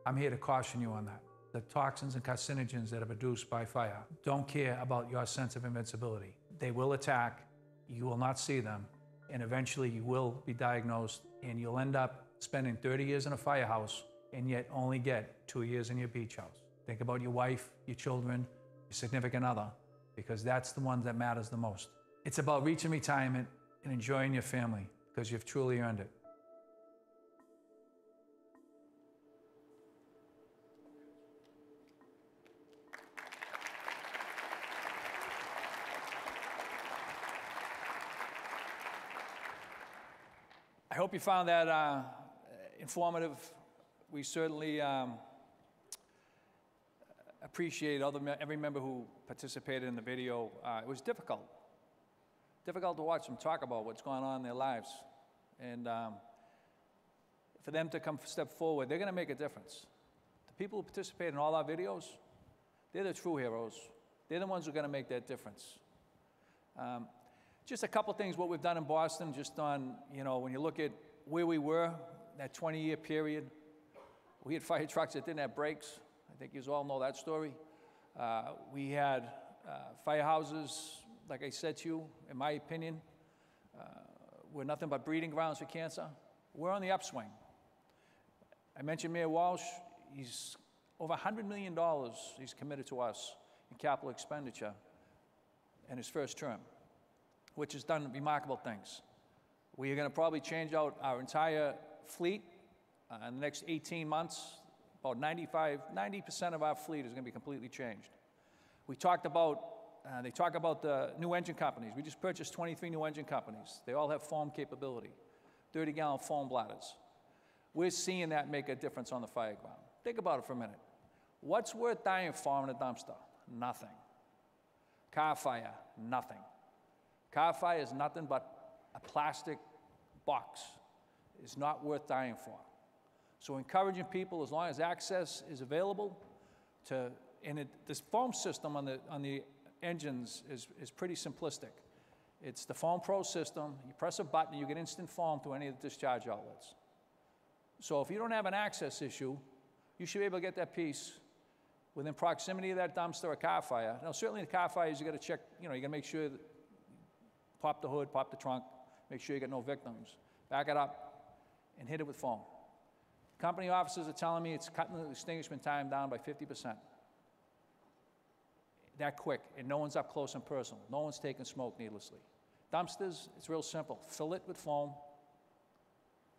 I'm here to caution you on that. The toxins and carcinogens that are produced by fire don't care about your sense of invincibility. They will attack, you will not see them, and eventually you will be diagnosed and you'll end up spending 30 years in a firehouse and yet only get 2 years in your beach house. Think about your wife, your children, your significant other, because that's the one that matters the most. It's about reaching retirement and enjoying your family, because you've truly earned it. I hope you found that informative. We certainly appreciate every member who participated in the video. It was difficult to watch them talk about what's going on in their lives. And for them to step forward, they're going to make a difference. The people who participate in all our videos, they're the true heroes. They're the ones who are going to make that difference. Just a couple things what we've done in Boston, just on, when you look at where we were, that 20-year period, we had fire trucks that didn't have brakes. I think you all know that story. We had firehouses, like I said to you, in my opinion, were nothing but breeding grounds for cancer. We're on the upswing. I mentioned Mayor Walsh. He's over $100 million he's committed to us in capital expenditure in his first term, which has done remarkable things. We are going to probably change out our entire fleet in the next 18 months. About 90% of our fleet is going to be completely changed. We talked about, they talk about the new engine companies. We just purchased 23 new engine companies. They all have foam capability, 30-gallon foam bladders. We're seeing that make a difference on the fire ground. Think about it for a minute. What's worth dying for in a dumpster? Nothing. Car fire, nothing. Car fire is nothing but a plastic box. It's not worth dying for. So encouraging people, as long as access is available to, this foam system on the engines is pretty simplistic. It's the Foam Pro system. You press a button, you get instant foam through any of the discharge outlets. So if you don't have an access issue, you should be able to get that piece within proximity of that dumpster or car fire. Now, certainly the car fires, you got to check, you got to make sure that pop the hood, pop the trunk, make sure you get no victims. Back it up and hit it with foam. Company officers are telling me it's cutting the extinguishment time down by 50%. That quick, and no one's up close and personal. No one's taking smoke needlessly. Dumpsters, it's real simple. Fill it with foam.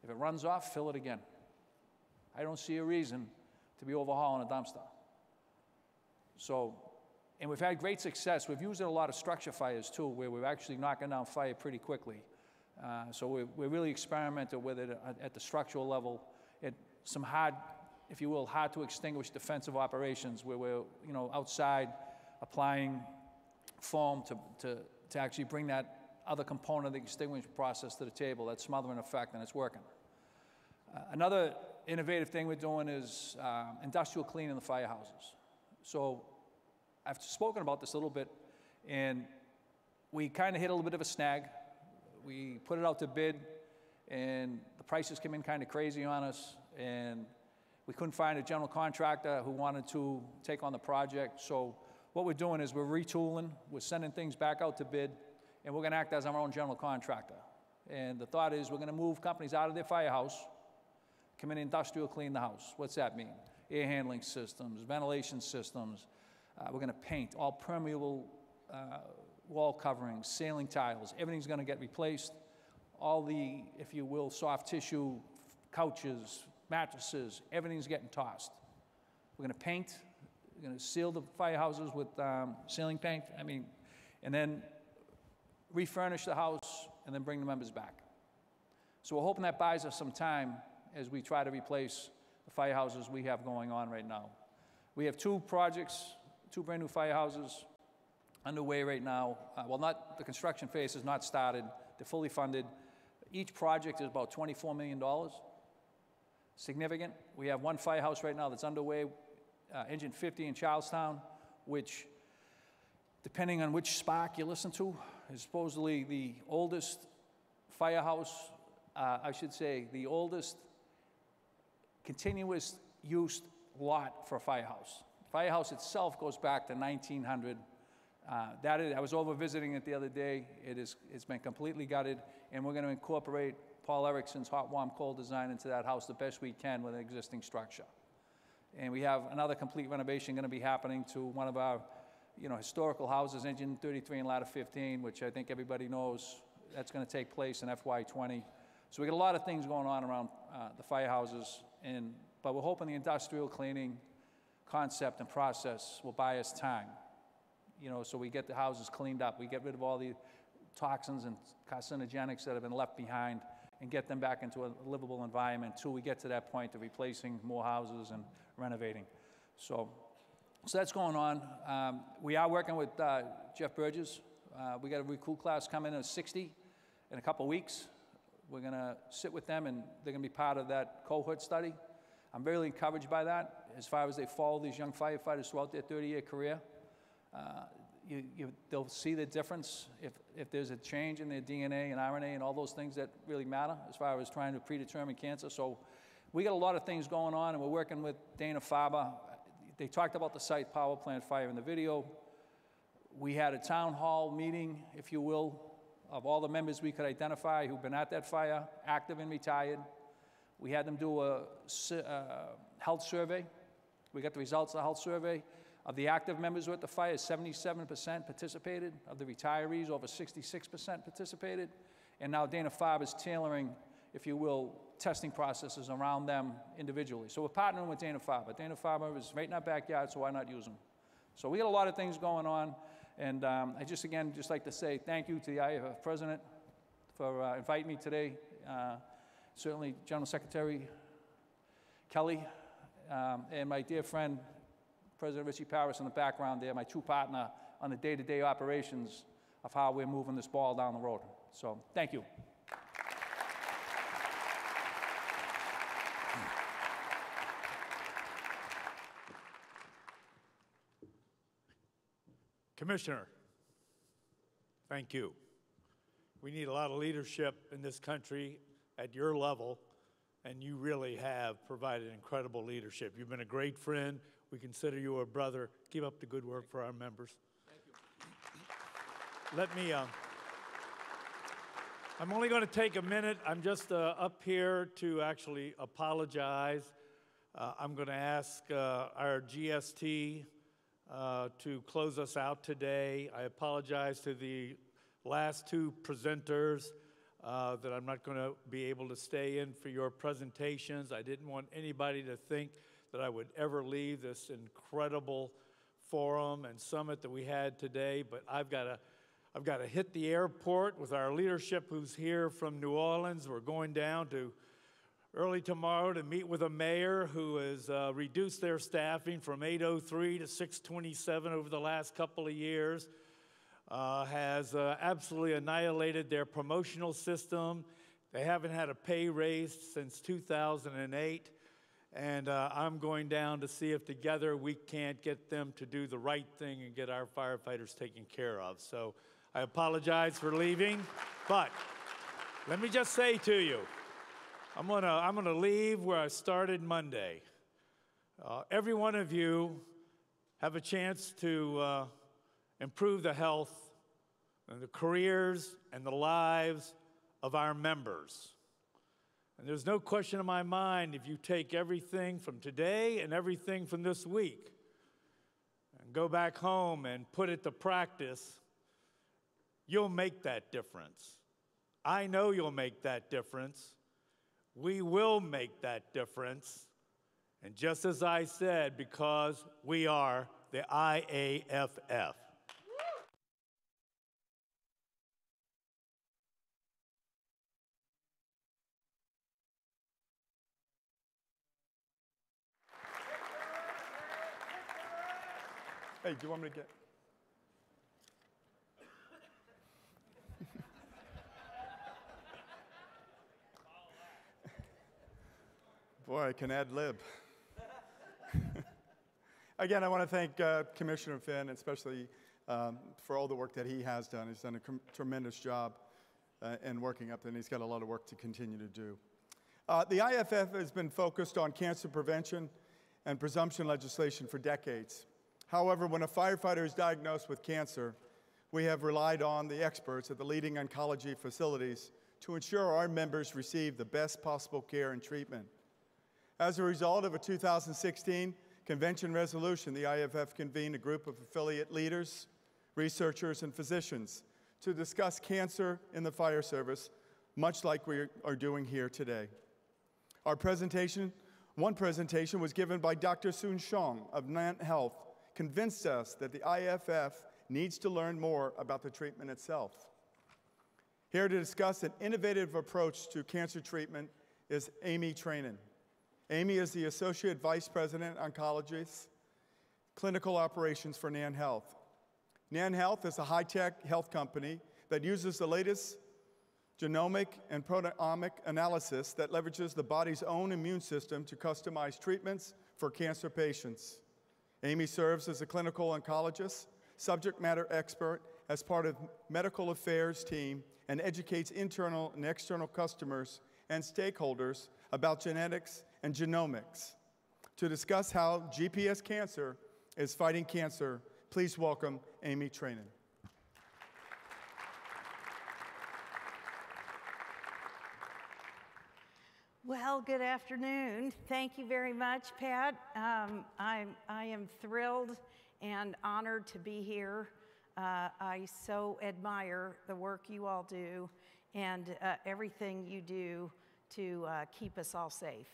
If it runs off, fill it again. I don't see a reason to be overhauling a dumpster. So, and we've had great success. We've used it in a lot of structure fires too, where we're actually knocking down fire pretty quickly. So we're really experimenting with it at the structural level. At some hard, if you will, hard to extinguish defensive operations where we're outside applying foam to actually bring that other component of the extinguishing process to the table, that smothering effect, and it's working. Another innovative thing we're doing is industrial cleaning in the firehouses. So I've spoken about this a little bit, and we kind of hit a little bit of a snag. We put it out to bid, and the prices came in kind of crazy on us, and we couldn't find a general contractor who wanted to take on the project. So what we're doing is we're retooling, we're sending things back out to bid, and we're going to act as our own general contractor. And the thought is we're going to move companies out of their firehouse, come in industrial clean the house. What's that mean? Air handling systems, ventilation systems. We're going to paint all permeable wall coverings, ceiling tiles. Everything's going to get replaced. All the, if you will, soft tissue, couches, mattresses, everything's getting tossed. We're going to paint. We're going to seal the firehouses with ceiling paint. I mean, and then refurnish the house and then bring the members back. So we're hoping that buys us some time as we try to replace the firehouses we have going on right now. We have 2 projects, 2 brand new firehouses underway right now. Well, not the construction phase has not started. They're fully funded. Each project is about $24 million. Significant. We have 1 firehouse right now that's underway, Engine 50 in Charlestown, which, depending on which spark you listen to, is supposedly the oldest firehouse, I should say, the oldest continuous use lot for a firehouse. Firehouse itself goes back to 1900. I was over visiting it the other day. It's been completely gutted, and we're going to incorporate Paul Erickson's hot, warm, cold design into that house the best we can with an existing structure. And we have another complete renovation going to be happening to one of our, historical houses, Engine 33 and Ladder 15, which I think everybody knows that's going to take place in FY20. So we got a lot of things going on around the firehouses, but we're hoping the industrial cleaning concept and process will buy us time. So we get the houses cleaned up, we get rid of all the toxins and carcinogenics that have been left behind and get them back into a livable environment until we get to that point of replacing more houses and renovating. So that's going on. We are working with Jeff Burgess. We got a recruit class coming in at 60 in a couple weeks. We're going to sit with them, and they're going to be part of that cohort study. I'm really encouraged by that as far as they follow these young firefighters throughout their 30-year career. They'll see the difference if there's a change in their DNA and RNA and all those things that really matter as far as trying to predetermine cancer. So we got a lot of things going on, and we're working with Dana-Farber. They talked about the site power plant fire in the video. We had a town hall meeting, if you will, of all the members we could identify who've been at that fire, active and retired. We had them do a health survey. We got the results of the health survey. Of the active members who were at the fire, 77% participated. Of the retirees, over 66% participated. And now Dana-Farber is tailoring, if you will, testing processes around them individually. So we're partnering with Dana-Farber. Dana-Farber is right in our backyard, so why not use them? So we got a lot of things going on. And I just like to say thank you to the IAFF president for inviting me today. Certainly General Secretary Kelly and my dear friend, President Richie Paris in the background there, my true partner on the day-to-day operations of how we're moving this ball down the road. So thank you. Commissioner, thank you. We need a lot of leadership in this country at your level, and you really have provided incredible leadership. You've been a great friend. We consider you a brother. Keep up the good work for our members. Thank you. Let me, I'm only going to take a minute. I'm just up here to actually apologize. I'm going to ask our GST to close us out today. I apologize to the last 2 presenters that I'm not going to be able to stay in for your presentations. I didn't want anybody to think that I would ever leave this incredible forum and summit that we had today, but I've got to hit the airport with our leadership who's here from New Orleans. We're going down to early tomorrow to meet with a mayor who has reduced their staffing from 803 to 627 over the last couple of years, has absolutely annihilated their promotional system. They haven't had a pay raise since 2008. And I'm going down to see if together we can't get them to do the right thing and get our firefighters taken care of. So I apologize for leaving, but let me just say to you, I'm gonna leave where I started Monday. Every one of you have a chance to improve the health and the careers and the lives of our members. And there's no question in my mind, if you take everything from today and everything from this week and go back home and put it to practice, you'll make that difference. I know you'll make that difference. We will make that difference. And just as I said, because we are the IAFF. Hey, do you want me to get? Boy, I can ad lib. Again, I want to thank Commissioner Finn, especially for all the work that he has done. He's done a tremendous job in working up there, and he's got a lot of work to continue to do. The IAFF has been focused on cancer prevention and presumption legislation for decades. However, when a firefighter is diagnosed with cancer, we have relied on the experts at the leading oncology facilities to ensure our members receive the best possible care and treatment. As a result of a 2016 convention resolution, the IAFF convened a group of affiliate leaders, researchers, and physicians to discuss cancer in the fire service, much like we are doing here today. One presentation was given by Dr. Soon Shong of Nant Health, convinced us that the IAFF needs to learn more about the treatment itself. Here to discuss an innovative approach to cancer treatment is Amy Trainin. Amy is the Associate Vice President, Oncologist, Clinical Operations for Nant Health. Nant Health is a high-tech health company that uses the latest genomic and proteomic analysis that leverages the body's own immune system to customize treatments for cancer patients. Amy serves as a clinical oncologist, subject matter expert as part of medical affairs team, and educates internal and external customers and stakeholders about genetics and genomics. To discuss how GPS Cancer is fighting cancer, please welcome Amy Trainin. Well, good afternoon. Thank you very much, Pat. I am thrilled and honored to be here. I so admire the work you all do and everything you do to keep us all safe.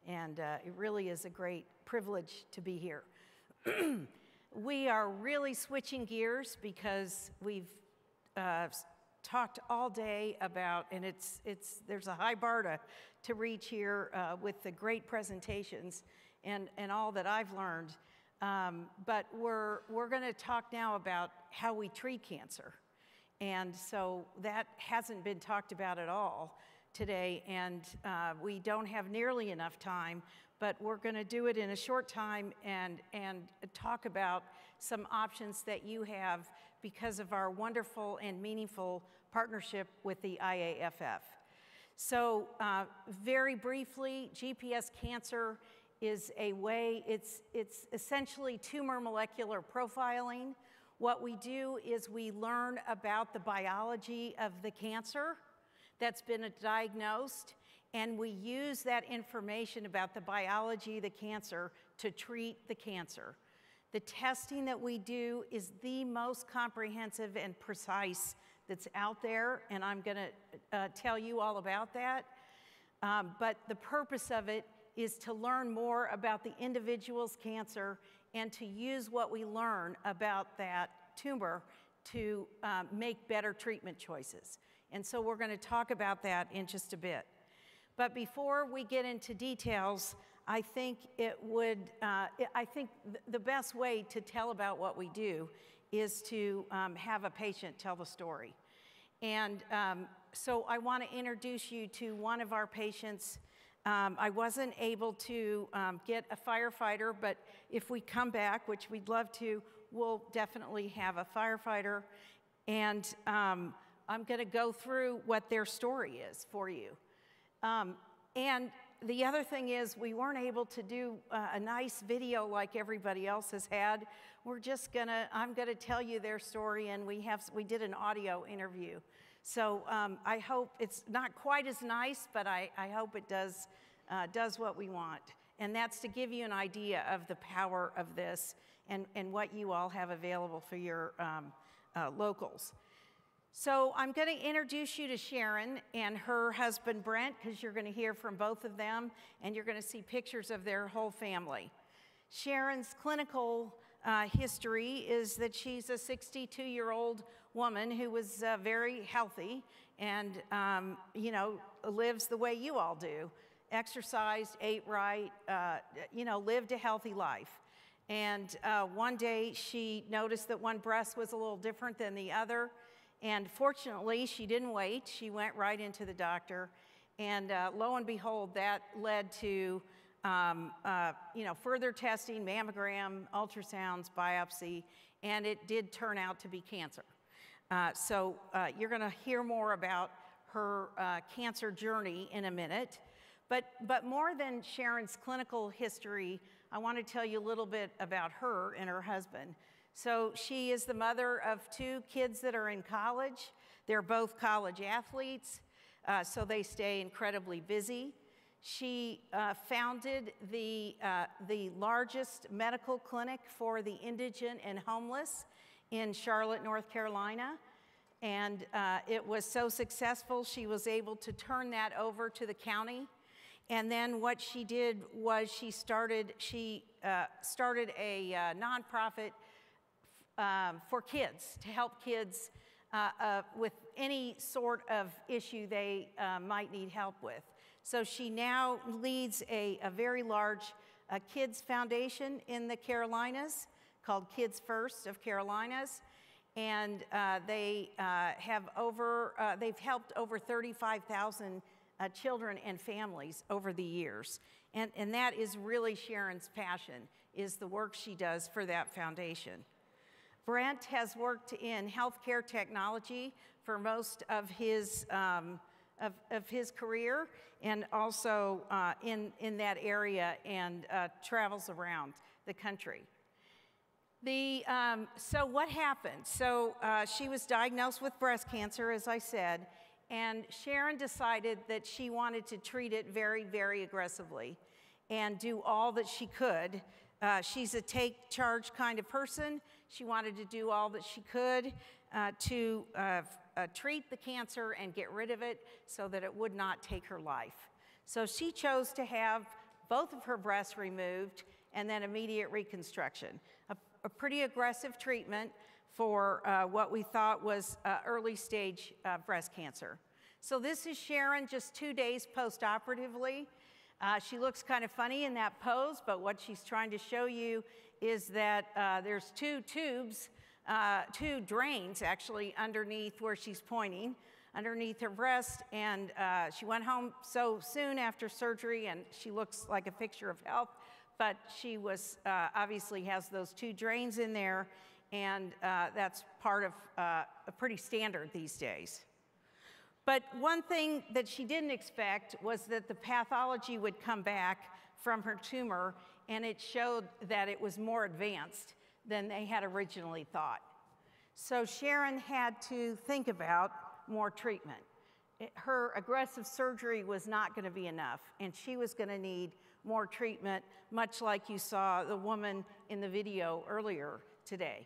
And it really is a great privilege to be here. We are really switching gears because we've talked all day about, and there's a high bar to reach here with the great presentations and all that I've learned. But we're going to talk now about how we treat cancer. And so that hasn't been talked about at all today, and we don't have nearly enough time, but we're going to do it in a short time and talk about some options that you have because of our wonderful and meaningful partnership with the IAFF. So very briefly, GPS Cancer is a way, it's essentially tumor molecular profiling. What we do is we learn about the biology of the cancer that's been diagnosed, and we use that information about the biology of the cancer to treat the cancer. The testing that we do is the most comprehensive and precise that's out there, and I'm going to tell you all about that. But the purpose of it is to learn more about the individual's cancer and to use what we learn about that tumor to make better treatment choices. And so we're going to talk about that in just a bit. But before we get into details, I think the best way to tell about what we do is to have a patient tell the story. And so I want to introduce you to one of our patients. I wasn't able to get a firefighter, but if we come back, which we'd love to, we'll definitely have a firefighter. And I'm going to go through what their story is for you. And the other thing is we weren't able to do a nice video like everybody else has had. I'm going to tell you their story, and we did an audio interview. So I hope it's not quite as nice, but I hope it does what we want. And that's to give you an idea of the power of this and what you all have available for your locals. So I'm going to introduce you to Sharon and her husband Brent, because you're going to hear from both of them, and you're going to see pictures of their whole family. Sharon's clinical history is that she's a 62-year-old woman who was very healthy and, you know, lives the way you all do. Exercised, ate right, you know, lived a healthy life. And one day she noticed that one breast was a little different than the other. And fortunately, she didn't wait. She went right into the doctor. And lo and behold, that led to you know, further testing, mammogram, ultrasounds, biopsy, and it did turn out to be cancer. So you're going to hear more about her cancer journey in a minute. But more than Sharon's clinical history, I want to tell you a little bit about her and her husband. So she is the mother of 2 kids that are in college. They're both college athletes, so they stay incredibly busy. She founded the largest medical clinic for the indigent and homeless in Charlotte, North Carolina. And it was so successful, she was able to turn that over to the county. And then what she did was she started a nonprofit for kids, to help kids with any sort of issue they might need help with. So she now leads a very large kids foundation in the Carolinas called Kids First of Carolinas. And they've helped over 35,000 children and families over the years. And that is really Sharon's passion, is the work she does for that foundation. Brent has worked in healthcare technology for most of his career, and also in that area, and travels around the country. So what happened? So she was diagnosed with breast cancer, as I said, and Sharon decided that she wanted to treat it very, very aggressively and do all that she could. She's a take charge kind of person. She wanted to do all that she could to treat the cancer and get rid of it so that it would not take her life. So she chose to have both of her breasts removed and then immediate reconstruction. A pretty aggressive treatment for what we thought was early stage breast cancer. So this is Sharon just 2 days post-operatively. She looks kind of funny in that pose, but what she's trying to show you is that there's 2 tubes, 2 drains actually underneath where she's pointing, underneath her breast, and she went home so soon after surgery, and she looks like a picture of health, but she was obviously has those 2 drains in there, and that's part of pretty standard these days. But one thing that she didn't expect was that the pathology would come back from her tumor, and it showed that it was more advanced than they had originally thought. So Sharon had to think about more treatment. Her aggressive surgery was not going to be enough, and she was going to need more treatment, much like you saw the woman in the video earlier today.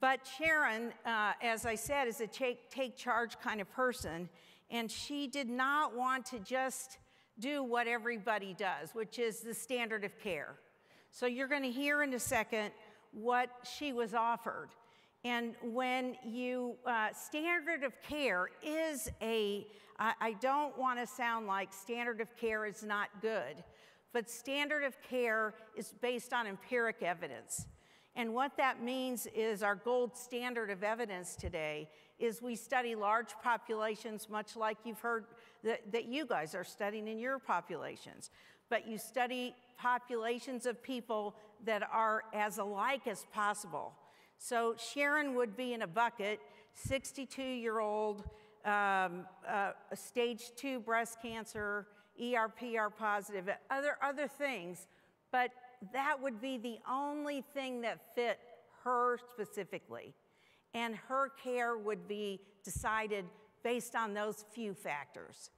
But Sharon, as I said, is a take charge kind of person, and she did not want to just do what everybody does, which is the standard of care. So you're going to hear in a second what she was offered. And when you, standard of care is I don't want to sound like standard of care is not good, but standard of care is based on empiric evidence. And what that means is our gold standard of evidence today is we study large populations, much like you've heard that you guys are studying in your populations. But you study populations of people that are as alike as possible. So Sharon would be in a bucket, 62-year-old, stage 2 breast cancer, ER/PR positive, other things, but that would be the only thing that fit her specifically. and her care would be decided based on those few factors.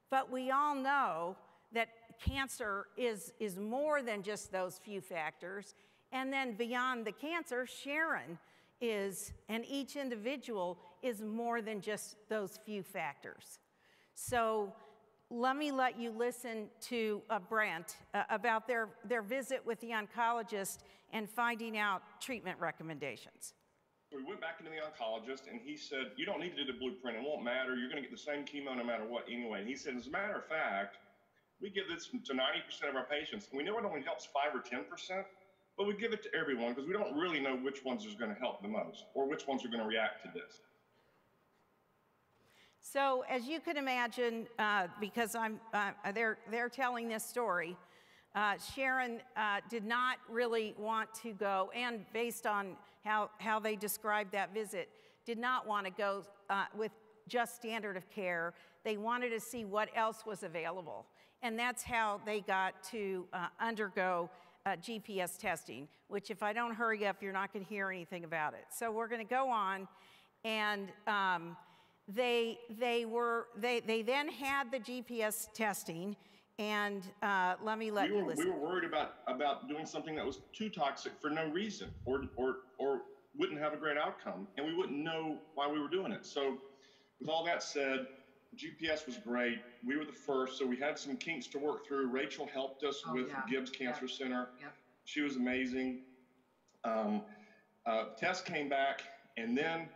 But we all know that cancer is more than just those few factors, and then beyond the cancer, Sharon is, and each individual is more than just those few factors. So let me let you listen to Brent about their visit with the oncologist and finding out treatment recommendations. So we went back into the oncologist and he said, you don't need to do the blueprint, it won't matter, you're gonna get the same chemo no matter what anyway. And he said, as a matter of fact, we give this to 90% of our patients, and we know it only helps 5 or 10%, but we give it to everyone because we don't really know which ones is gonna help the most or which ones are gonna react to this. So as you can imagine, because they're telling this story, Sharon did not really want to go, and based on how they described that visit, did not want to go with just standard of care. They wanted to see what else was available. And that's how they got to undergo GPS testing, which if I don't hurry up, you're not going to hear anything about it. So we're going to go on, and they then had the GPS testing, and let me let you listen. We were worried about doing something that was too toxic for no reason, or wouldn't have a great outcome, and we wouldn't know why we were doing it. So with all that said, GPS was great. We were the first, so we had some kinks to work through. Rachel helped us with Gibbs Cancer Center. She was amazing. Test came back, and then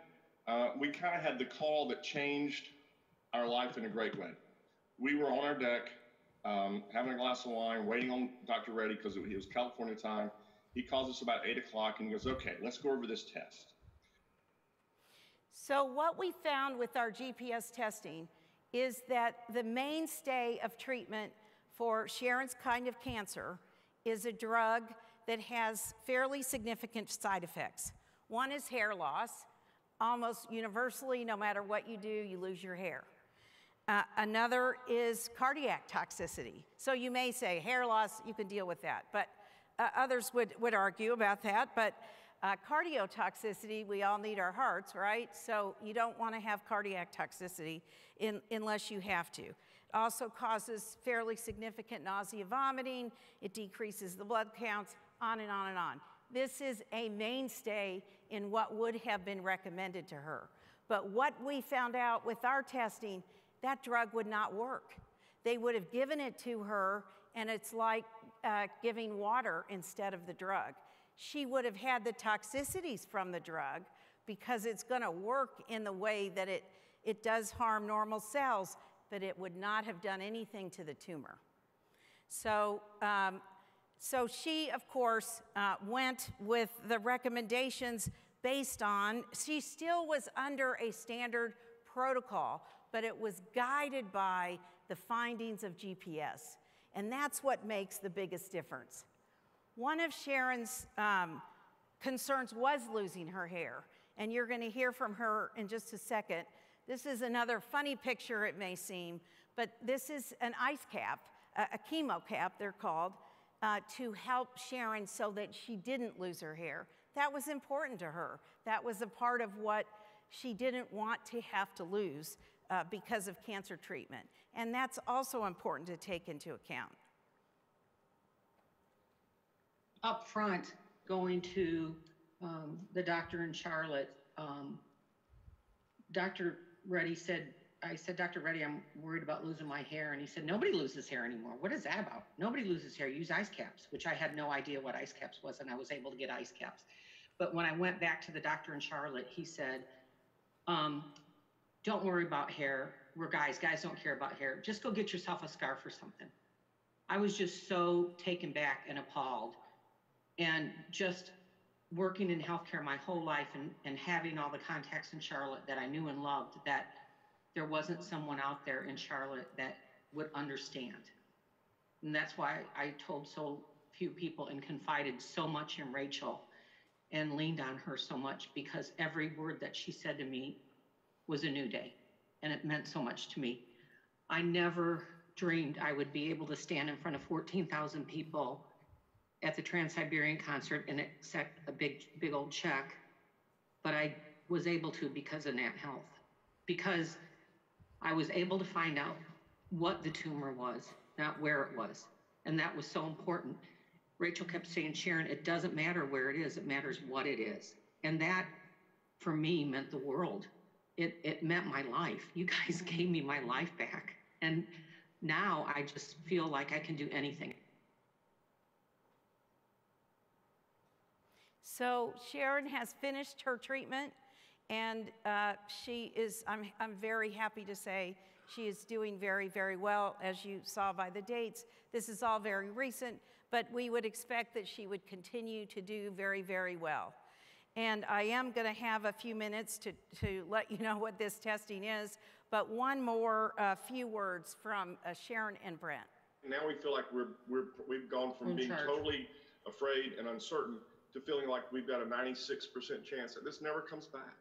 we kind of had the call that changed our life in a great way. We were on our deck, having a glass of wine, waiting on Dr. Reddy because it was California time. He calls us about 8 o'clock and he goes, okay, let's go over this test. So what we found with our GPS testing is that the mainstay of treatment for Sharon's kind of cancer is a drug that has fairly significant side effects. One is hair loss. Almost universally, no matter what you do, you lose your hair. Another is cardiac toxicity. So you may say hair loss, you can deal with that, but others would argue about that. But cardiotoxicity, we all need our hearts, right? So you don't want to have cardiac toxicity unless you have to. It also causes fairly significant nausea, vomiting. It decreases the blood counts, on and on and on. This is a mainstay in what would have been recommended to her. But what we found out with our testing, that drug would not work. They would have given it to her, and it's like giving water instead of the drug. She would have had the toxicities from the drug because it's going to work in the way that it does harm normal cells, but it would not have done anything to the tumor. So she, of course, went with the recommendations based on, she still was under a standard protocol, but it was guided by the findings of GPS. And that's what makes the biggest difference. One of Sharon's concerns was losing her hair, and you're going to hear from her in just a second. This is another funny picture, it may seem, but this is an ice cap, a chemo cap, they're called, to help Sharon so that she didn't lose her hair. That was important to her. That was a part of what she didn't want to have to lose because of cancer treatment. And that's also important to take into account. Up front, going to the doctor in Charlotte, Dr. Reddy said, I said, Dr. Reddy, I'm worried about losing my hair. And he said, nobody loses hair anymore. What is that about? Nobody loses hair. Use ice caps, which I had no idea what ice caps was, and I was able to get ice caps. But when I went back to the doctor in Charlotte, he said, don't worry about hair. We're guys. Guys don't care about hair. Just go get yourself a scarf or something. I was just so taken back and appalled. And just working in healthcare my whole life and having all the contacts in Charlotte that I knew and loved, that there wasn't someone out there in Charlotte that would understand. And that's why I told so few people and confided so much in Rachel and leaned on her so much, because every word that she said to me was a new day, and it meant so much to me. I never dreamed I would be able to stand in front of 14,000 people at the Trans-Siberian concert and accept a big old check, but I was able to because of Nat Health, because I was able to find out what the tumor was, not where it was. And that was so important. Rachel kept saying, Sharon, it doesn't matter where it is, it matters what it is. And that, for me, meant the world. It meant my life. You guys gave me my life back. And now I just feel like I can do anything. So Sharon has finished her treatment, and she is, I'm very happy to say, she is doing very, very well, as you saw by the dates. This is all very recent, but we would expect that she would continue to do very, very well. And I am going to have a few minutes to let you know what this testing is, but one more few words from Sharon and Brent. Now we feel like we've gone from being totally afraid and uncertain to feeling like we've got a 96% chance that this never comes back.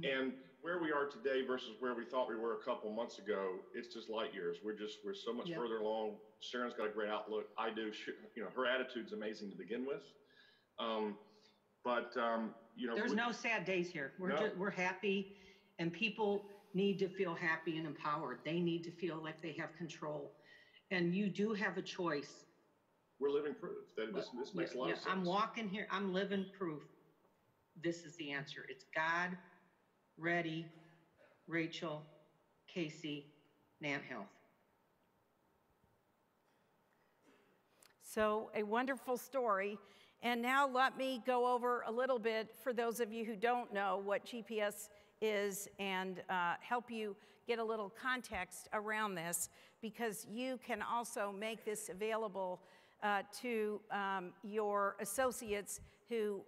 And where we are today versus where we thought we were a couple months ago, it's just light years. We're so much further along. Sharon's got a great outlook. I do. You know, her attitude's amazing to begin with. You know, there's no sad days here. We're happy, and people need to feel happy and empowered. They need to feel like they have control, and you do have a choice. We're living proof that this makes a lot of sense. I'm walking here. I'm living proof. This is the answer. It's God, Reddy, Rachel, Casey, Nat Health. So a wonderful story. And now let me go over a little bit, for those of you who don't know what GPS is, and help you get a little context around this, because you can also make this available to your associates who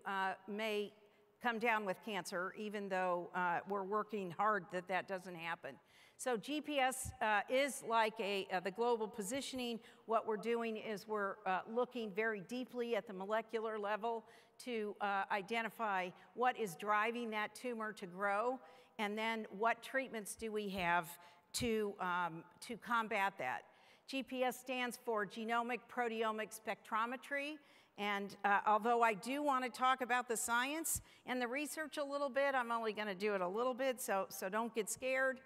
may come down with cancer, even though we're working hard that that doesn't happen. So GPS is like the global positioning. What we're doing is we're looking very deeply at the molecular level to identify what is driving that tumor to grow, and then what treatments do we have to combat that. GPS stands for genomic proteomic spectrometry. And although I do want to talk about the science and the research a little bit, I'm only going to do it a little bit, so don't get scared.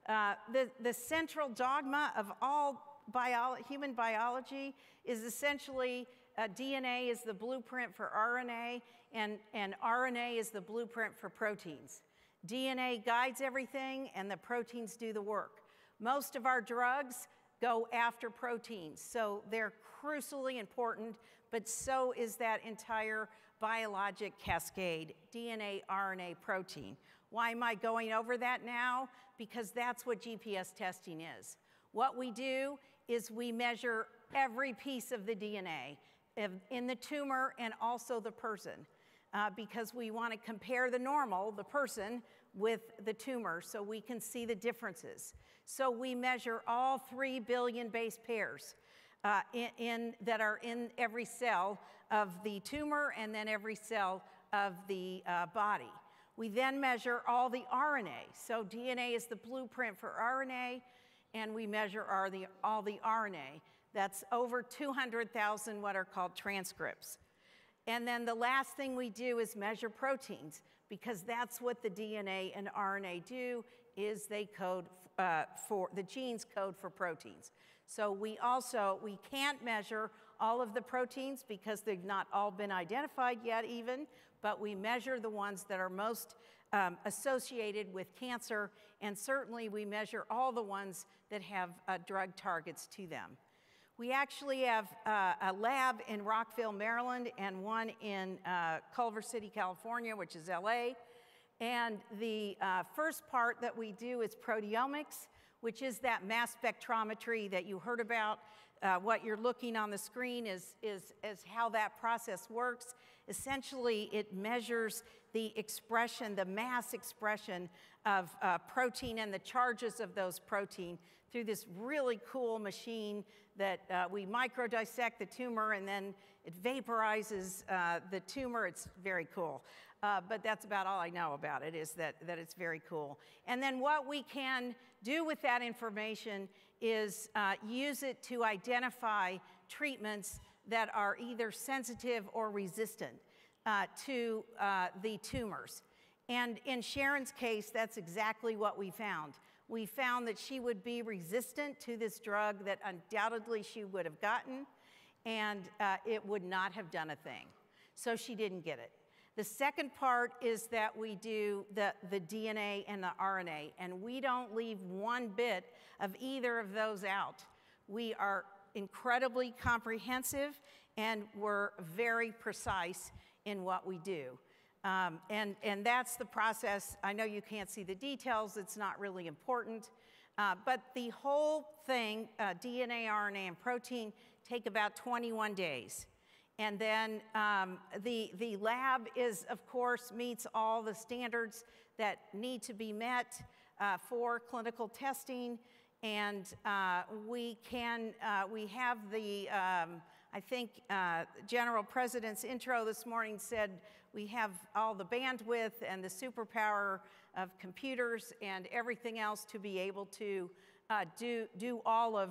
The central dogma of all human biology is essentially DNA is the blueprint for RNA, and RNA is the blueprint for proteins. DNA guides everything, and the proteins do the work. Most of our drugs go after proteins, so they're crucially important, but so is that entire biologic cascade, DNA, RNA, protein. Why am I going over that now? Because that's what GPS testing is. What we do is we measure every piece of the DNA in the tumor and also the person, because we want to compare the normal, the person, with the tumor so we can see the differences. So we measure all 3 billion base pairs that are in every cell of the tumor and then every cell of the body. We then measure all the RNA. So DNA is the blueprint for RNA, and we measure all the RNA. That's over 200,000 what are called transcripts. And then the last thing we do is measure proteins, because that's what the DNA and RNA do, is they code the genes code for proteins. So we can't measure all of the proteins because they've not all been identified yet even, but we measure the ones that are most associated with cancer, and certainly we measure all the ones that have drug targets to them. We actually have a lab in Rockville, Maryland, and one in Culver City, California, which is LA. And the first part that we do is proteomics, which is that mass spectrometry that you heard about. What you're looking on the screen is how that process works. Essentially, it measures the expression, the mass expression of protein and the charges of those protein through this really cool machine that we microdissect the tumor, and then it vaporizes the tumor. It's very cool. But that's about all I know about it, is that it's very cool. And then what we can do with that information is use it to identify treatments that are either sensitive or resistant to the tumors. And in Sharon's case, that's exactly what we found. We found that she would be resistant to this drug that undoubtedly she would have gotten, and it would not have done a thing. So she didn't get it. The second part is that we do the DNA and the RNA, and we don't leave one bit of either of those out. We are incredibly comprehensive, and we're very precise in what we do. And that's the process. I know you can't see the details. It's not really important. But the whole thing, DNA, RNA, and protein, take about 21 days. And then the lab of course, meets all the standards that need to be met for clinical testing. And we have the, I think General President's intro this morning said we have all the bandwidth and the superpower of computers and everything else to be able to do all of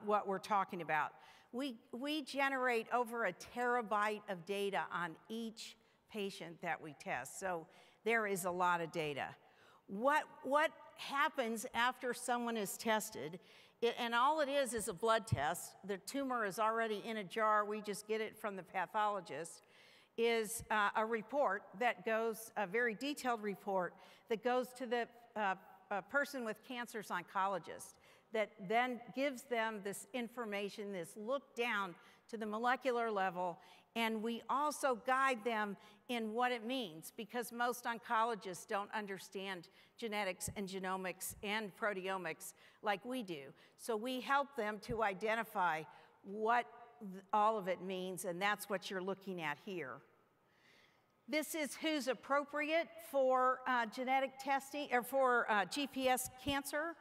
what we're talking about. We generate over 1 terabyte of data on each patient that we test, so there is a lot of data. What happens after someone is tested, and all it is a blood test, the tumor is already in a jar, we just get it from the pathologist, is a report that goes, a very detailed report that goes to the person with cancer's oncologist, that then gives them this information, this look down to the molecular level, and we also guide them in what it means, because most oncologists don't understand genetics and genomics and proteomics like we do. So we help them to identify what all of it means, and that's what you're looking at here. This is who's appropriate for genetic testing, or for GPS cancer.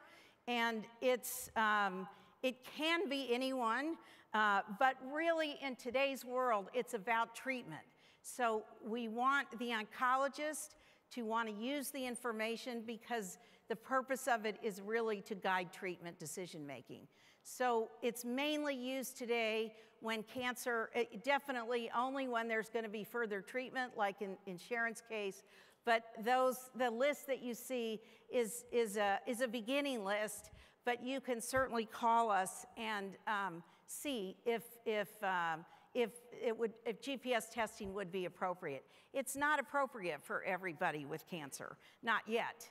And it can be anyone, but really in today's world, it's about treatment. So we want the oncologist to want to use the information, because the purpose of it is really to guide treatment decision making. So it's mainly used today when cancer, definitely only when there's going to be further treatment, like in Sharon's case. But the list that you see is a beginning list, but you can certainly call us and see if GPS testing would be appropriate. It's not appropriate for everybody with cancer, not yet.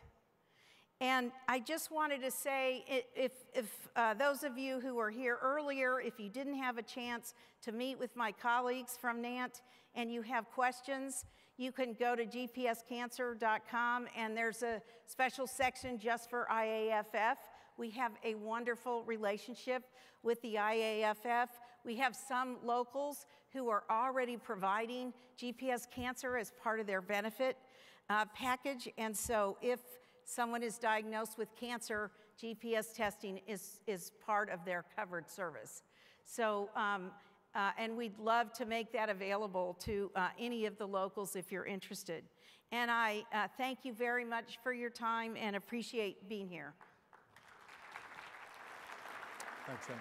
And I just wanted to say, if those of you who were here earlier, if you didn't have a chance to meet with my colleagues from NANT and you have questions, you can go to gpscancer.com, and there's a special section just for IAFF. We have a wonderful relationship with the IAFF. We have some locals who are already providing GPS Cancer as part of their benefit package, and so if someone is diagnosed with cancer, GPS testing is part of their covered service. So, and we'd love to make that available to any of the locals if you're interested. And I thank you very much for your time and appreciate being here. Thanks, Amy.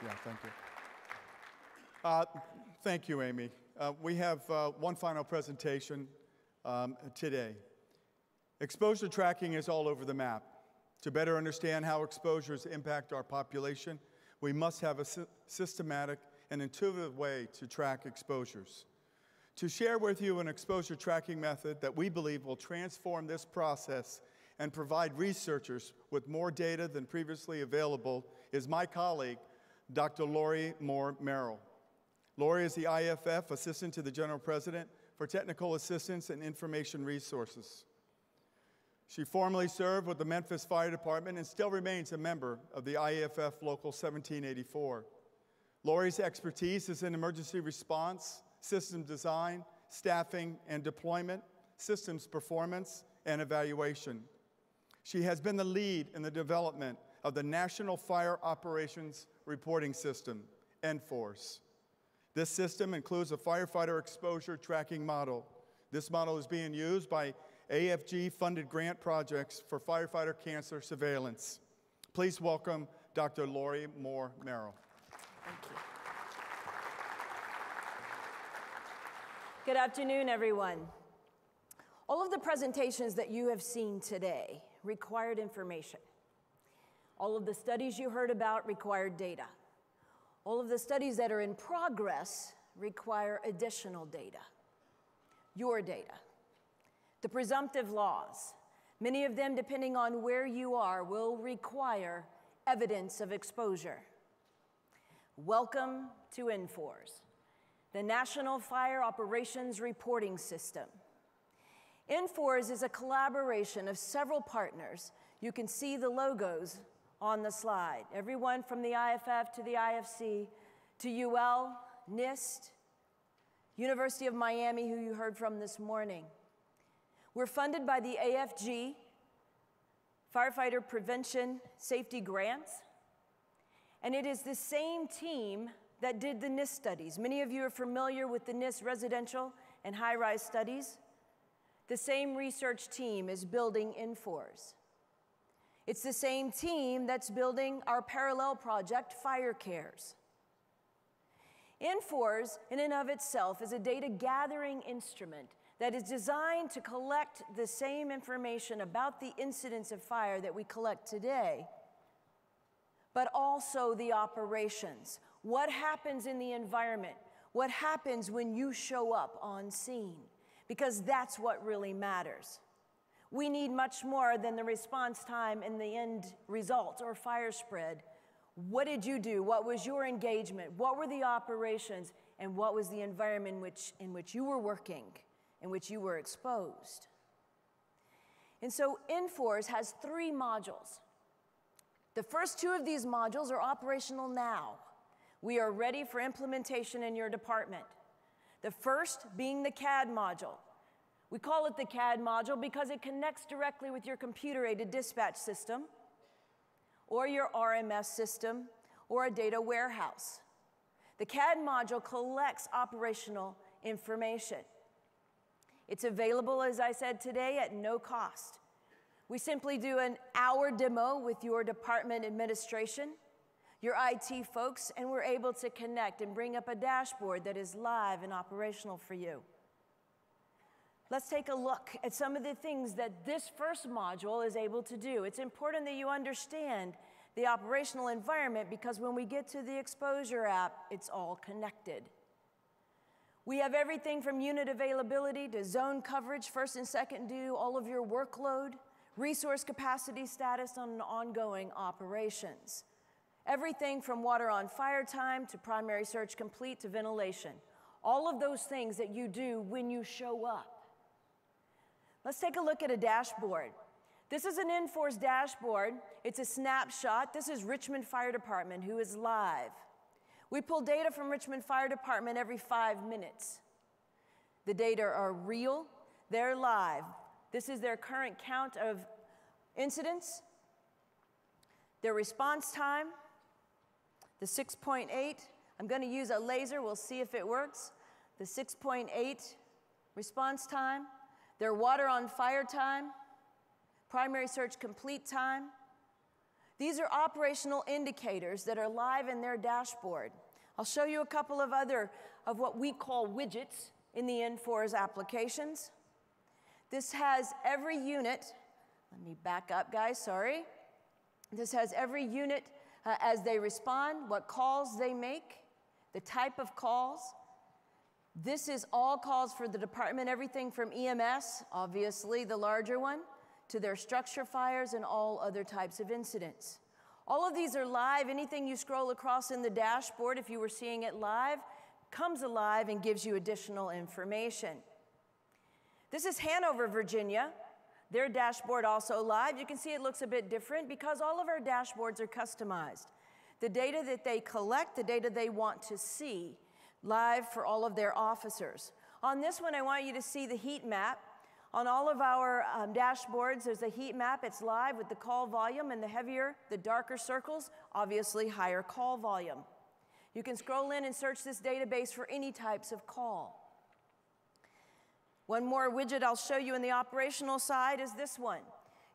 Yeah, thank you. Thank you, Amy. We have one final presentation today. Exposure tracking is all over the map. To better understand how exposures impact our population, we must have a systematic and intuitive way to track exposures. To share with you an exposure tracking method that we believe will transform this process and provide researchers with more data than previously available is my colleague, Dr. Lori Moore Merrill. Lori is the IAFF Assistant to the General President for Technical Assistance and Information Resources. She formerly served with the Memphis Fire Department and still remains a member of the IAFF Local 1784. Lori's expertise is in emergency response, system design, staffing and deployment, systems performance, and evaluation. She has been the lead in the development of the National Fire Operations Reporting System, NFORS. This system includes a firefighter exposure tracking model. This model is being used by AFG-funded grant projects for firefighter cancer surveillance. Please welcome Dr. Lori Moore Merrill. Thank you. Good afternoon, everyone. All of the presentations that you have seen today required information. All of the studies you heard about required data. All of the studies that are in progress require additional data. Your data. The presumptive laws, many of them, depending on where you are, will require evidence of exposure. Welcome to NFORS, the National Fire Operations Reporting System. NFORS is a collaboration of several partners. You can see the logos on the slide. Everyone from the IAFF to the IFC to UL, NIST, University of Miami, who you heard from this morning. We're funded by the AFG, Firefighter Prevention Safety Grants, and it is the same team that did the NIST studies. Many of you are familiar with the NIST residential and high-rise studies. The same research team is building NFORS. It's the same team that's building our parallel project, Fire Cares. NFORS, in and of itself, is a data gathering instrument that is designed to collect the same information about the incidents of fire that we collect today, but also the operations. What happens in the environment? What happens when you show up on scene? Because that's what really matters. We need much more than the response time and the end result or fire spread. What did you do? What was your engagement? What were the operations? And what was the environment in which you were working, in which you were exposed? And so NFORS has 3 modules. The first 2 of these modules are operational now. We are ready for implementation in your department. The first being the CAD module. We call it the CAD module because it connects directly with your computer-aided dispatch system or your RMS system or a data warehouse. The CAD module collects operational information. It's available, as I said today, at no cost. We simply do an hour demo with your department administration, your IT folks, and we're able to connect and bring up a dashboard that is live and operational for you. Let's take a look at some of the things that this first module is able to do. It's important that you understand the operational environment because when we get to the exposure app, it's all connected. We have everything from unit availability to zone coverage, first and second due, all of your workload, resource capacity status on ongoing operations. Everything from water on fire time to primary search complete to ventilation. All of those things that you do when you show up. Let's take a look at a dashboard. This is an NFORS dashboard. It's a snapshot. This is Richmond Fire Department, who is live. We pull data from Richmond Fire Department every 5 minutes. The data are real. They're live. This is their current count of incidents, their response time, the 6.8. I'm going to use a laser. We'll see if it works. The 6.8 response time, their water on fire time, primary search complete time. These are operational indicators that are live in their dashboard. I'll show you a couple of other of what we call widgets in the NFORS applications. This has every unit. Let me back up, guys, sorry. This has every unit as they respond, what calls they make, the type of calls. This is all calls for the department, everything from EMS, obviously the larger one, to their structure fires and all other types of incidents. All of these are live. Anything you scroll across in the dashboard, if you were seeing it live, comes alive and gives you additional information. This is Hanover, Virginia. Their dashboard also live. You can see it looks a bit different because all of our dashboards are customized. The data that they collect, the data they want to see, live for all of their officers. On this one, I want you to see the heat map. On all of our dashboards, there's a heat map. It's live with the call volume, and the heavier, the darker circles, obviously higher call volume. You can scroll in and search this database for any types of call. One more widget I'll show you in the operational side is this one.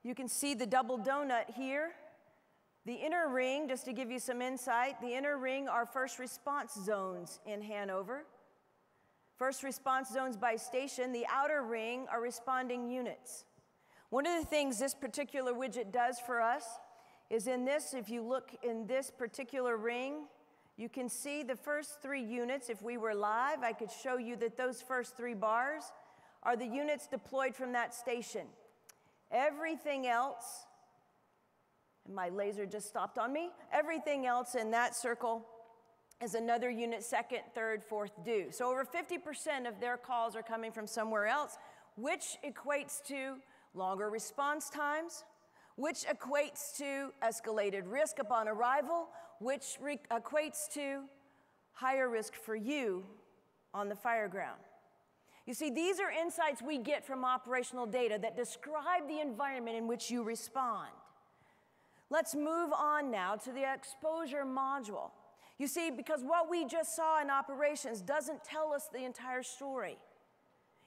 You can see the double donut here. The inner ring, just to give you some insight, the inner ring are first response zones in Hanover. First response zones by station, the outer ring are responding units. One of the things this particular widget does for us is in this, if you look in this particular ring, you can see the first 3 units. If we were live, I could show you that those first 3 bars are the units deployed from that station. Everything else, and my laser just stopped on me, everything else in that circle is another unit, second, third, fourth due. So over 50% of their calls are coming from somewhere else, which equates to longer response times, which equates to escalated risk upon arrival, which equates to higher risk for you on the fire ground. You see, these are insights we get from operational data that describe the environment in which you respond. Let's move on now to the exposure module. You see, because what we just saw in operations doesn't tell us the entire story.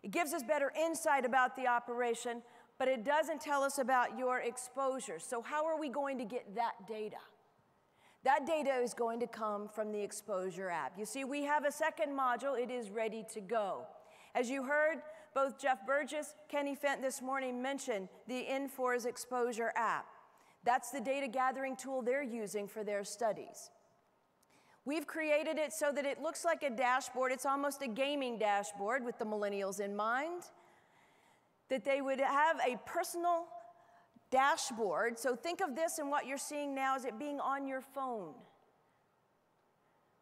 It gives us better insight about the operation, but it doesn't tell us about your exposure. So how are we going to get that data? That data is going to come from the exposure app. You see, we have a second module. It is ready to go. As you heard, both Jeff Burgess, Kenny Fent this morning mention the Infor's exposure app. That's the data gathering tool they're using for their studies. We've created it so that it looks like a dashboard. It's almost a gaming dashboard with the millennials in mind, that they would have a personal dashboard. So think of this and what you're seeing now as it being on your phone.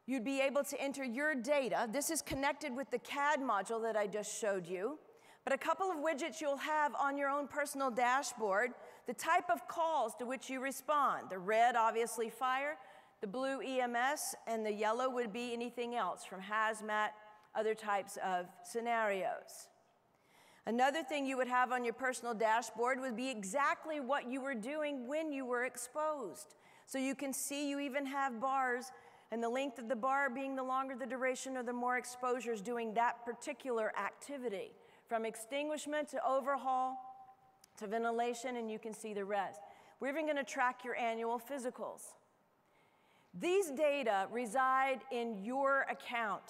You'd be able to enter your data. This is connected with the CAD module that I just showed you. But a couple of widgets you'll have on your own personal dashboard, the type of calls to which you respond. The red, obviously, fire. The blue, EMS. And the yellow would be anything else from hazmat, other types of scenarios. Another thing you would have on your personal dashboard would be exactly what you were doing when you were exposed. So you can see you even have bars, and the length of the bar being the longer the duration or the more exposures doing that particular activity, from extinguishment to overhaul to ventilation, and you can see the rest. We're even going to track your annual physicals. These data reside in your account.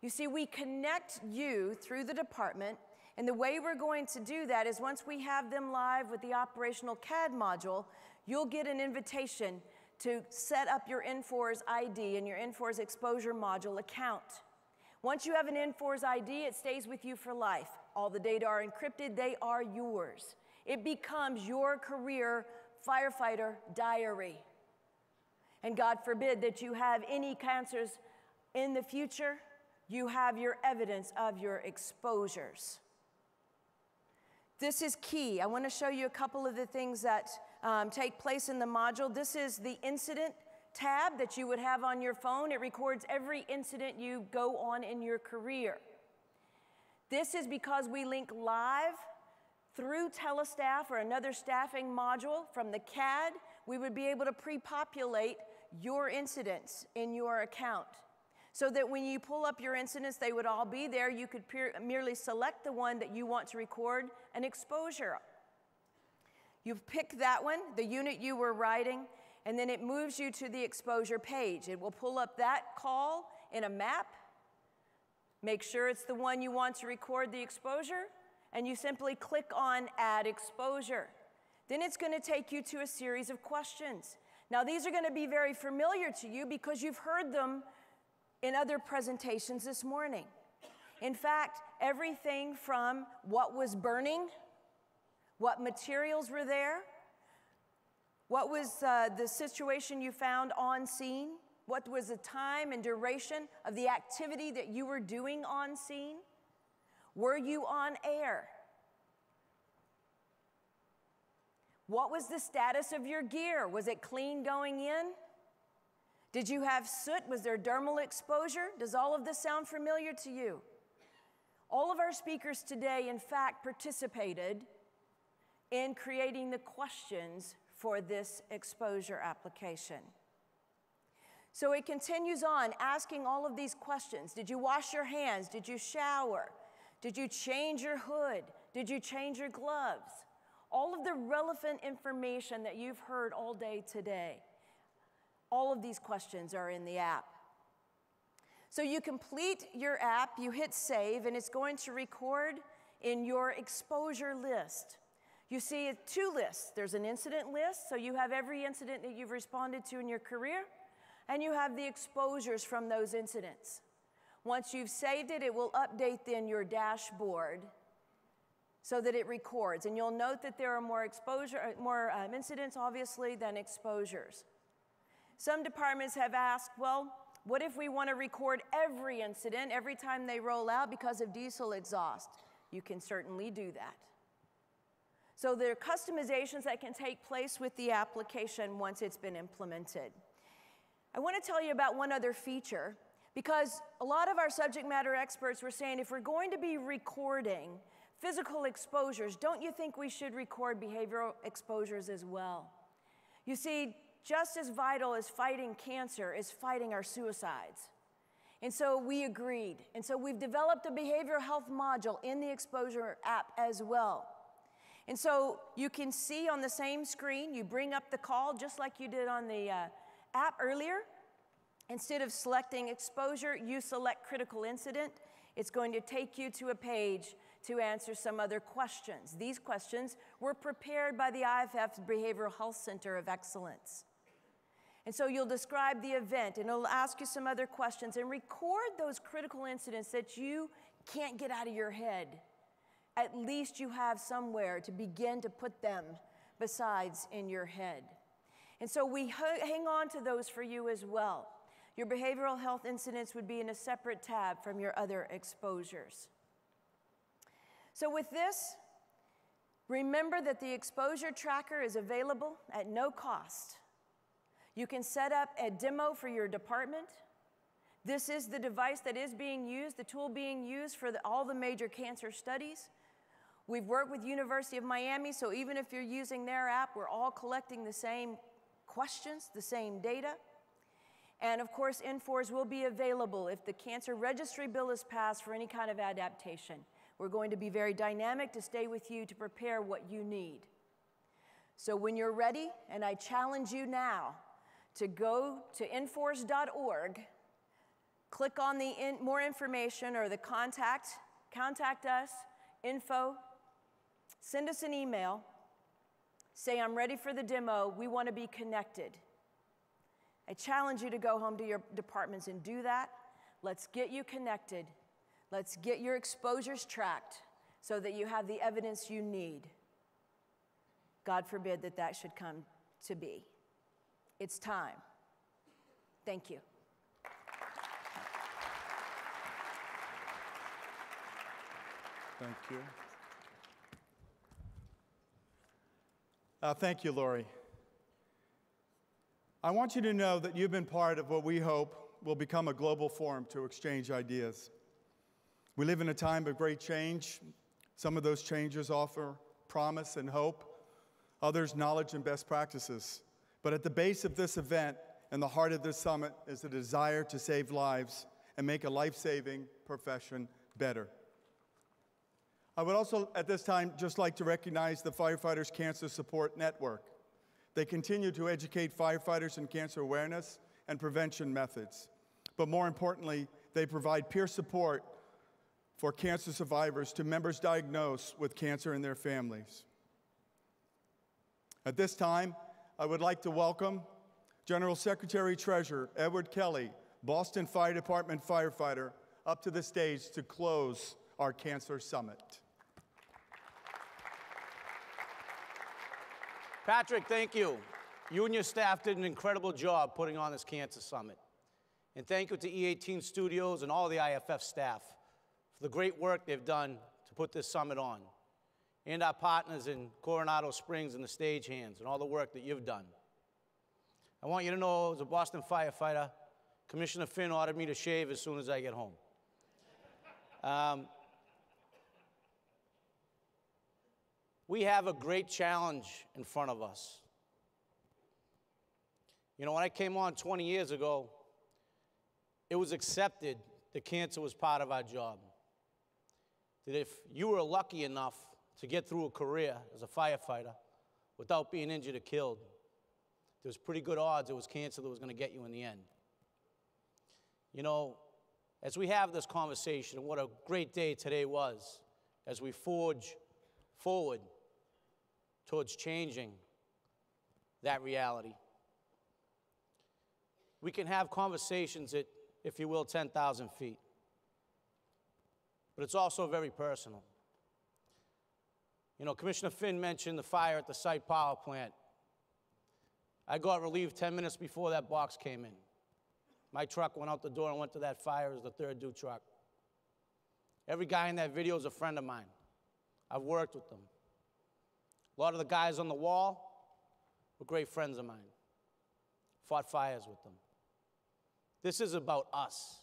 You see, we connect you through the department, and the way we're going to do that is once we have them live with the operational CAD module, you'll get an invitation to set up your Infor's ID and your Infor's exposure module account. Once you have an Infor's ID, it stays with you for life. All the data are encrypted, they are yours. It becomes your career firefighter diary. And God forbid that you have any cancers in the future, you have your evidence of your exposures. This is key. I want to show you a couple of the things that take place in the module. This is the incident tab that you would have on your phone. It records every incident you go on in your career. This is because we link live through Telestaff or another staffing module from the CAD. We would be able to pre-populate your incidents in your account, so that when you pull up your incidents, they would all be there. You could merely select the one that you want to record an exposure. You pick that one, the unit you were writing, and then it moves you to the exposure page. It will pull up that call in a map, make sure it's the one you want to record the exposure, and you simply click on Add Exposure. Then it's going to take you to a series of questions. Now, these are going to be very familiar to you because you've heard them in other presentations this morning. In fact, everything from what was burning, what materials were there, what was the situation you found on scene, what was the time and duration of the activity that you were doing on scene, were you on air? What was the status of your gear? Was it clean going in? Did you have soot? Was there dermal exposure? Does all of this sound familiar to you? All of our speakers today, in fact, participated in creating the questions for this exposure application. So it continues on asking all of these questions. Did you wash your hands? Did you shower? Did you change your hood? Did you change your gloves? All of the relevant information that you've heard all day today. All of these questions are in the app. So you complete your app, you hit save, and it's going to record in your exposure list. You see two lists. There's an incident list, so you have every incident that you've responded to in your career, and you have the exposures from those incidents. Once you've saved it, it will update then your dashboard so that it records. And you'll note that there are more incidents, obviously, than exposures. Some departments have asked, well, what if we want to record every incident every time they roll out because of diesel exhaust? You can certainly do that. So there are customizations that can take place with the application once it's been implemented. I want to tell you about one other feature, because a lot of our subject matter experts were saying if we're going to be recording physical exposures, don't you think we should record behavioral exposures as well? You see, just as vital as fighting cancer is fighting our suicides. And so we agreed. And so we've developed a behavioral health module in the exposure app as well. And so you can see on the same screen, you bring up the call just like you did on the app earlier. Instead of selecting exposure, you select critical incident. It's going to take you to a page to answer some other questions. These questions were prepared by the IAFF's Behavioral Health Center of Excellence. And so you'll describe the event, and it'll ask you some other questions, and record those critical incidents that you can't get out of your head. At least you have somewhere to begin to put them besides in your head. And so we hang on to those for you as well. Your behavioral health incidents would be in a separate tab from your other exposures. So with this, remember that the exposure tracker is available at no cost. You can set up a demo for your department. This is the device that is being used, the tool being used for all the major cancer studies. We've worked with University of Miami, so even if you're using their app, we're all collecting the same questions, the same data. And of course, N4s will be available if the cancer registry bill is passed for any kind of adaptation. We're going to be very dynamic to stay with you to prepare what you need. So when you're ready, and I challenge you now to go to nforce.org, click on the more information or the contact us, info, send us an email, say I'm ready for the demo, we want to be connected. I challenge you to go home to your departments and do that. Let's get you connected. Let's get your exposures tracked so that you have the evidence you need. God forbid that that should come to be. It's time. Thank you. Thank you. Thank you, Lori. I want you to know that you've been part of what we hope will become a global forum to exchange ideas. We live in a time of great change. Some of those changes offer promise and hope, others knowledge and best practices. But at the base of this event and the heart of this summit is the desire to save lives and make a life-saving profession better. I would also, at this time, just like to recognize the Firefighters Cancer Support Network. They continue to educate firefighters in cancer awareness and prevention methods. But more importantly, they provide peer support for cancer survivors to members diagnosed with cancer and their families. At this time, I would like to welcome General Secretary Treasurer Edward Kelly, Boston Fire Department firefighter, up to the stage to close our Cancer Summit. Patrick, thank you. You and your staff did an incredible job putting on this Cancer Summit. And thank you to E18 Studios and all the IAFF staff for the great work they've done to put this summit on. And our partners in Coronado Springs and the stagehands and all the work that you've done. I want you to know, as a Boston firefighter, Commissioner Finn ordered me to shave as soon as I get home. We have a great challenge in front of us. You know, when I came on 20 years ago, it was accepted that cancer was part of our job. That if you were lucky enough to get through a career as a firefighter without being injured or killed, there was pretty good odds it was cancer that was going to get you in the end. You know, As we have this conversation, and what a great day today was, as we forge forward towards changing that reality. We can have conversations at, if you will, 10,000 feet. But it's also very personal. You know, Commissioner Finn mentioned the fire at the site power plant. I got relieved 10 minutes before that box came in. My truck went out the door and went to that fire as the third due truck. Every guy in that video is a friend of mine. I've worked with them. A lot of the guys on the wall were great friends of mine. Fought fires with them. This is about us.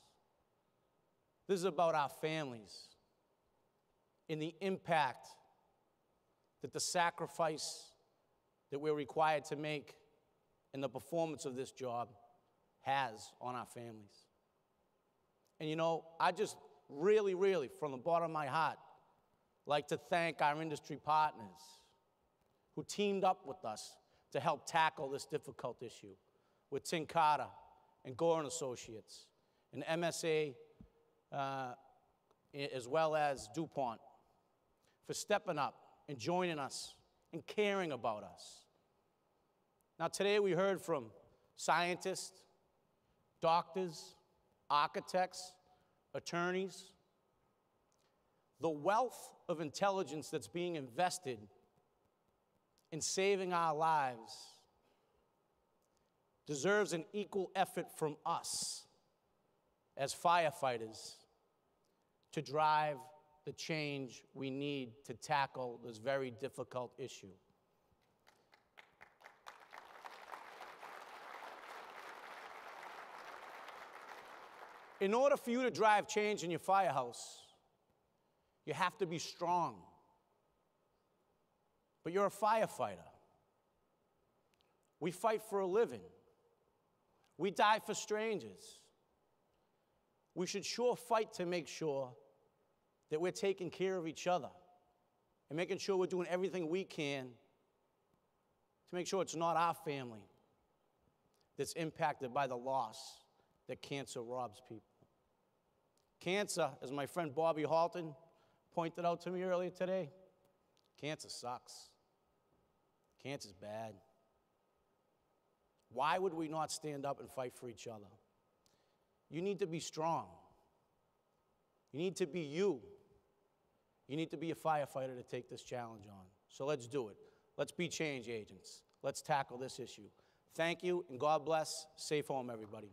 This is about our families and the impact that the sacrifice that we're required to make in the performance of this job has on our families. And you know, I just really, really, from the bottom of my heart, like to thank our industry partners who teamed up with us to help tackle this difficult issue, with Tincata and Gore & Associates, and MSA, as well as DuPont, for stepping up and joining us and caring about us. Now today we heard from scientists, doctors, architects, attorneys. The wealth of intelligence that's being invested in saving our lives deserves an equal effort from us as firefighters to drive the change we need to tackle this very difficult issue. In order for you to drive change in your firehouse, you have to be strong. But you're a firefighter. We fight for a living. We die for strangers. We should sure fight to make sure that we're taking care of each other and making sure we're doing everything we can to make sure it's not our family that's impacted by the loss that cancer robs people. Cancer, as my friend Bobby Halton pointed out to me earlier today, cancer sucks. Cancer's bad. Why would we not stand up and fight for each other? You need to be strong. You need to be you. You need to be a firefighter to take this challenge on. So let's do it. Let's be change agents. Let's tackle this issue. Thank you, and God bless. Safe home, everybody.